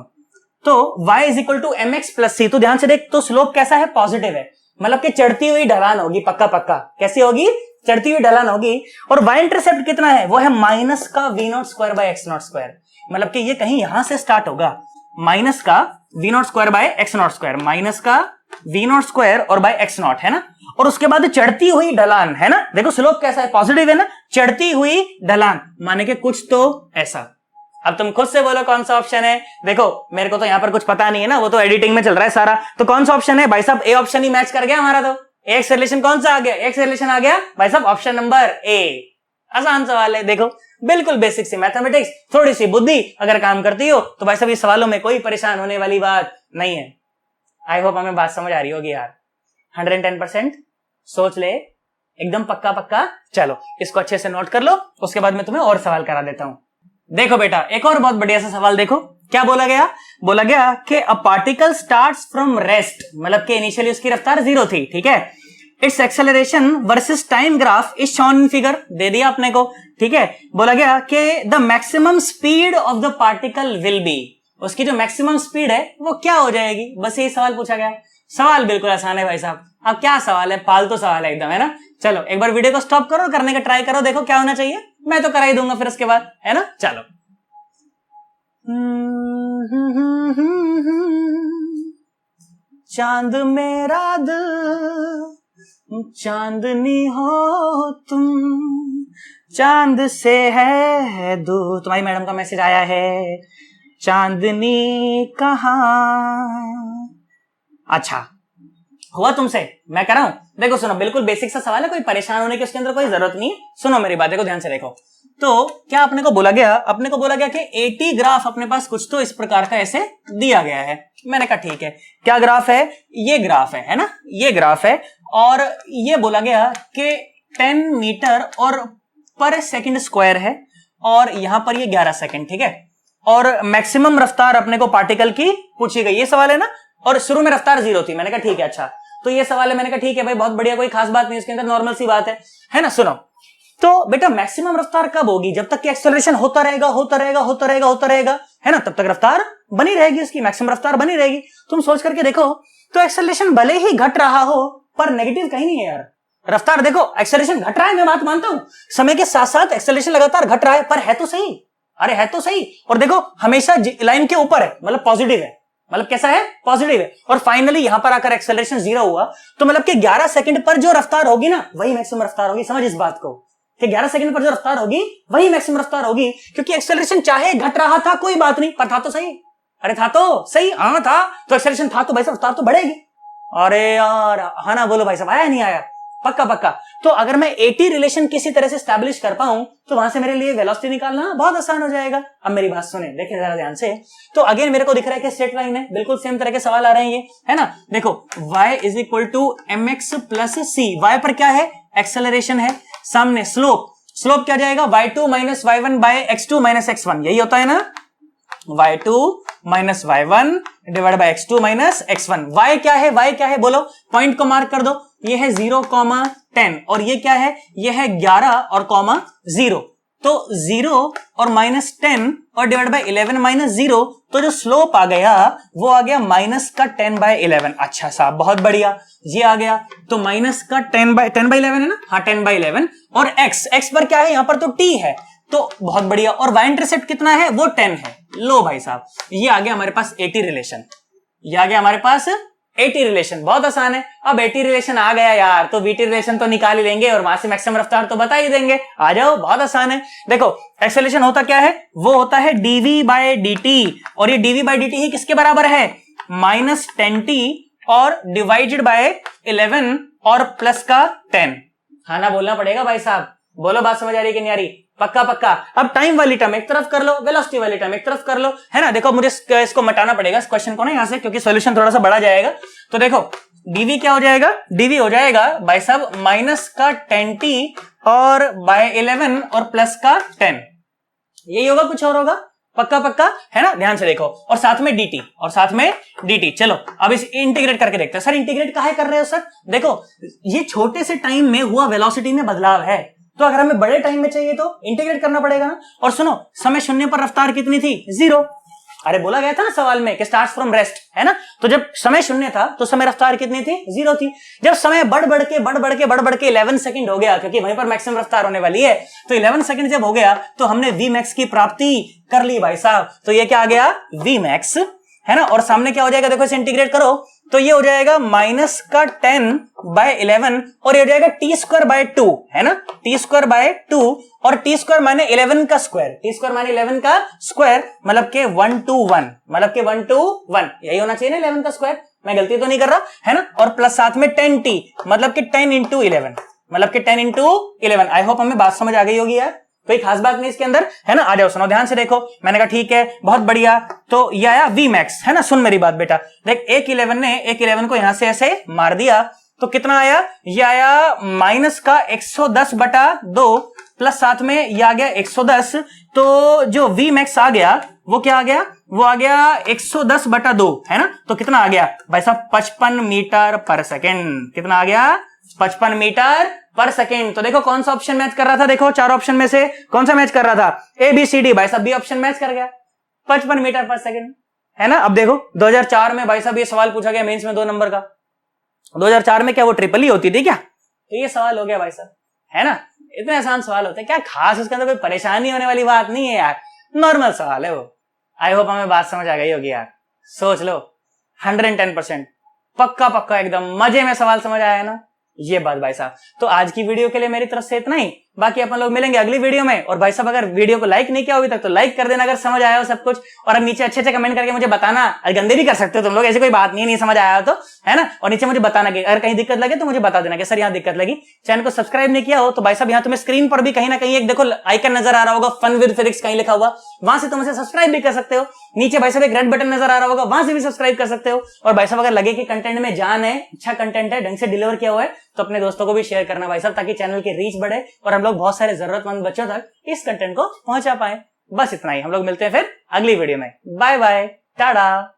तो y is equal to mx plus c। तो ध्यान से देख, तो स्लोप कैसा है, पॉजिटिव है, मतलब कि चढ़ती हुई ढलान होगी, पक्का। कैसी होगी, चढ़ती हुई ढलान होगी। और y इंटरसेप्ट कितना है, वो है माइनस का v0 square by x0 square, मतलब कि ये कहीं यहां से स्टार्ट होगा, माइनस का v0 square by x0 square, minus का v0 स्क्वायर और बाय x0, है ना। और उसके बाद चढ़ती हुई ढलान, है ना। देखो स्लोप कैसा है, पॉजिटिव है ना, चढ़ती हुई ढलान, माने कि कुछ तो ऐसा। अब तुम खुद से बोलो कौन सा ऑप्शन है। देखो मेरे को तो यहां पर कुछ पता नहीं है ना, वो तो एडिटिंग में चल रहा है सारा। तो कौन सा ऑप्शन है भाई साहब, ए ऑप्शन ही मैच कर गया हमारा। तो एक्स रिलेशन कौन सा आ गया, एक्स रिलेशन आ गया भाई साहब ऑप्शन नंबर ए। आसान सवाल है, देखो बिल्कुल बेसिक सी मैथमेटिक्स, थोड़ी सी बुद्धि अगर काम करती हो तो भाई साहब ये सवालों में कोई परेशान होने वाली बात नहीं है। आई होप हमें बात समझ आ रही होगी यार। 110% सोच ले, एकदम पक्का। चलो इसको अच्छे से नोट कर लो, उसके बाद मैं तुम्हें और सवाल करा देता हूं। देखो बेटा एक और बहुत बढ़िया सा सवाल देखो, क्या बोला गया कि a particle starts from rest, मतलब कि इनिशियली उसकी रफ्तार 0 थी, ठीक है। Its acceleration versus time graph is shown in figure, दे दिया अपने को, ठीक है। बोला गया कि the maximum speed of the particle will be, उसकी जो मैक्सिमम स्पीड है वो क्या हो जाएगी, बस यही सवाल पूछा गया। सवाल बिल्कुल आसान है भाई साहब। अब क्या सवाल है, फालतू सवाल है एकदम, है ना। चलो एक बार वीडियो को स्टॉप करो, करने का ट्राई करो, देखो क्या होना चाहिए, मैं तो करा ही दूंगा फिर उसके बाद, है ना। चलो चांद मेरा दिल चांदनी हो तुम, चांद से है दूर। तुम्हारी मैडम का मैसेज आया है, चांदनी कहाँ। अच्छा हुआ तुमसे, मैं कह रहा हूं, देखो सुनो, बिल्कुल बेसिक सा सवाल है, कोई परेशान होने की उसके अंदर कोई जरूरत नहीं है। सुनो मेरी बातें को ध्यान से देखो। तो क्या अपने को बोला गया, अपने को बोला गया कि 80 ग्राफ अपने पास कुछ तो इस प्रकार का ऐसे दिया गया है। मैंने कहा ठीक है, क्या ग्राफ है, ये ग्राफ है ना, ये ग्राफ है। और ये बोला गया कि 10 मीटर और पर सेकंड स्क्वायर है, और यहां पर ये 11 सेकंड, ठीक है। और मैक्सिमम रफ्तार अपने को पार्टिकल की पूछी गई, ये सवाल है ना। और शुरू में रफ्तार 0 थी, मैंने कहा ठीक है। अच्छा तो ये सवाल है, मैंने कहा ठीक है भाई, बहुत बढ़िया, कोई खास बात नहीं, इसके अंदर नॉर्मल सी बात है ना। सुनो, तो बेटा मैक्सिमम रफ्तार कब होगी, जब तक कि एक्सेलरेशन होता रहेगा होता रहेगा होता रहेगा होता रहेगा, है ना, तब तक रफ्तार बनी रहेगी, उसकी मैक्सिमम रफ्तार बनी रहेगी। तुम सोच करके देखो, तो एक्सेलरेशन भले ही घट रहा हो पर नेगेटिव कहीं नहीं है यार। रफ्तार देखो, एक्सेलरेशन घट रहा है, मैं बात मानता हूं, समय के साथ साथ एक्सेलरेशन लगातार घट रहा है, पर है तो सही, अरे है तो सही। और देखो हमेशा लाइन के ऊपर है, मतलब पॉजिटिव है, मतलब कैसा है, पॉजिटिव है। और फाइनली यहां पर आकर एक्सेलरेशन 0 हुआ, तो मतलब कि 11 सेकंड पर जो रफ्तार होगी ना, वही मैक्सिमम रफ्तार होगी। समझ इस बात को कि 11 सेकंड पर जो रफ्तार होगी वही मैक्सिमम रफ्तार होगी, क्योंकि एक्सेलरेशन चाहे घट रहा था कोई बात नहीं, पर था तो सही। अरे था तो सही, हाँ था, तो एक्सेलरेशन था तो भाई साहब रफ्तार तो बढ़ेगी। अरे यार हाँ ना, बोलो भाई साहब, आया नहीं आया, पक्का पक्का। तो अगर मैं 80 रिलेशन किसी तरह से स्टैब्लिश कर पाऊं, तो वहां से मेरे लिए वेलोसिटी निकालना बहुत आसान हो जाएगा। अब मेरी बात सुने, देखिए जरा ध्यान से। तो अगेन मेरे को दिख रहा है कि स्ट्रेट लाइन है, बिल्कुल सेम तरह के सवाल आ रहे हैं ये, है ना। देखो y is equal to mx plus c, y पर क्या है, एक्सेलरेशन है, सामने स्लोप, स्लोप क्या जाएगा, y2 minus y1 bye x2 minus x1, यही होता है ना, y2 minus y1 divide by x2 minus x1। y क्या है, y क्या है बोलो, पॉइंट को मार्क कर दो, ये है 0,10, और ये क्या है, ये है 11 और कॉमा 0। तो 0 और माइनस 10 और डिवाइड बाय 11 माइनस 0, तो जो स्लोप आ गया वो आ गया माइनस का 10 बाय 11। अच्छा साहब बहुत बढ़िया, ये आ गया, तो माइनस का 10 बाय 11 है ना, हाँ 10 बाय 11। और x पर क्या है, यहां पर तो t है, तो बहुत बढ़िया। और y इंटरसेप्ट कितना है, वो 10 है। लो भाई साहब, ये आ गया हमारे पास 80 रिलेशन, ये आ गया हमारे पास 80 रिलेशन, बहुत आसान है। अब 80 रिलेशन आ गया यार, तो VT रिलेशन तो निकाल ही लेंगे, और वहां से मैक्सिमम रफ्तार तो बता ही देंगे। आ जाओ, बहुत आसान है। देखो एक्सेलरेशन होता क्या है, वो होता है dv बाय dt, और ये dv बाय dt ही किसके बराबर है, माइनस 10t और डिवाइडेड बाय 11 और प्लस का 10। हाँ ना, बोलना पड़ेगा भाई साहब, बोलो बात समझ आ रही है कि नहीं आ रही, पक्का पक्का। अब टाइम वाली टर्म एक तरफ कर लो, वेलोसिटी वाली टर्म एक तरफ कर लो, है ना। देखो मुझे इसको मिटाना पड़ेगा, इस क्वेश्चन को ना यहां से, क्योंकि सॉल्यूशन थोड़ा सा बड़ा जाएगा। तो देखो dv क्या हो जाएगा, dv हो जाएगा भाई साहब माइनस का 10t और बाय 11 और प्लस का 10, यही होगा, कुछ और होगा, पक्का पक्का, है ना। ध्यान से देखो, और साथ में dt, और साथ में dt। चलो अब इस इंटीग्रेट करके देखते हैं। सर इंटीग्रेट काहे कर रहे हो सर, देखो ये छोटे से टाइम में हुआ वेलोसिटी में बदलाव है, तो अगर हमें बड़े टाइम में चाहिए तो इंटीग्रेट करना पड़ेगा ना। और सुनो, समय शून्य पर रफ्तार कितनी थी, 0। अरे बोला गया था ना सवाल में कि स्टार्ट्स फ्रॉम रेस्ट, है ना। तो जब समय शून्य था तो समय रफ्तार कितनी थी, 0 थी। जब समय बढ़ बढ़ के 11 सेकंड हो गया, क्योंकि वहीं पर मैक्सिमम रफ्तार होने वाली है, तो 11 सेकंड जब हो गया तो हमने v max की प्राप्ति कर ली भाई साहब। तो ये क्या आ गया, v max, है ना। और सामने क्या हो जाएगा, देखो इसे इंटीग्रेट करो, तो ये हो जाएगा माइनस का 10 बाय 11, और ये हो जाएगा टी स्क्वायर बाय 2, है ना, टी स्क्वायर बाय 2, और टी स्क्वायर माने 11 का स्क्वायर, टी स्क्वायर माने 11 का स्क्वायर, मतलब के 1 to 1, मतलब के 1 to 1, यही होना चाहिए ना 11 का स्क्वायर, मैं गलती तो नहीं कर रहा, है ना। और प्लस साथ में 10t, मतलब के 10 into 11, मतलब के 10 into 11। आई होप हमें बात समझ आ गई होगी यार, कोई खास बात नहीं इसके अंदर, है ना। आ जाओ, सुनो ध्यान से देखो, मैंने कहा ठीक है बहुत बढ़िया। तो ये आया v max, है ना। सुन मेरी बात बेटा, देख एक 11 को यहां से ऐसे मार दिया, तो कितना आया, ये आया माइनस का 110 बटा 2, प्लस साथ में ये आ गया 110। तो जो v max आ गया वो क्या आ गया, वो आ गया 110 बटा 2, है ना। तो कितना आ गया भाई साहब, 55 मीटर पर सेकेंड। कितना आ गया, 55 मीटर पर सेकेंड। तो देखो कौन सा ऑप्शन मैच कर रहा था, देखो 4 ऑप्शन में से कौन सा मैच कर रहा था, ए बी सी डी, भाई साहब बी ऑप्शन मैच कर गया, 55 मीटर पर सेकेंड, है ना। अब देखो 2004 में भाई साहब ये सवाल पूछा गया मेंस में 2 नंबर का, 2004 में क्या वो ट्रिपल ही होती थी क्या, तो ये सवाल हो गया भाई साहब, है ना। इतने आसान सवाल होते हैं, क्या खास उसके अंदर कोई परेशानी होने वाली बात नहीं है यार, नॉर्मल सवाल है वो। आई होप हमें बात समझ आ गई होगी यार, सोच लो 110% पक्का पक्का एकदम मजे में सवाल समझ आया ना, ये बात भाई साहब। तो आज की वीडियो के लिए मेरी तरफ से इतना ही। बाकी अपन लोग मिलेंगे अगली वीडियो में। और भाई साहब अगर वीडियो को लाइक नहीं किया अभी तक तो लाइक कर देना अगर समझ आया हो सब कुछ। और अब नीचे अच्छे अच्छे कमेंट करके मुझे बताना, गंदे भी कर सकते हो तुम लोग, ऐसी कोई बात नहीं समझ आया हो तो, है ना। और नीचे मुझे बताना कि अगर कहीं दिक्कत लगे तो मुझे बता देना कि सर यहाँ दिक्कत लगी। चैनल को सब्सक्राइब नहीं किया हो तो भाई साहब यहाँ तुम्हें स्क्रीन पर भी कहीं ना कहीं एक देखो आइकन नजर आ रहा होगा, फन विद फिजिक्स कहीं लिखा हुआ, वहां से तुम इसे सब्सक्राइब भी कर सकते हो। नीचे भाई साहब एक रेड बटन नजर आ रहा होगा, वहां से भी सब्सक्राइब कर सकते हो। और भाई साहब अगर लगे कि कंटेंट में जान है, अच्छा कंटेंट है, ढंग से डिलीवर किया हुआ है, तो अपने दोस्तों को भी शेयर करना भाई साहब, ताकि चैनल की रीच बढ़े और हम लोग बहुत सारे जरूरतमंद बच्चों तक इस कंटेंट को पहुंचा पाए। बस इतना ही, हम लोग मिलते हैं फिर अगली वीडियो में। Bye bye, Tata.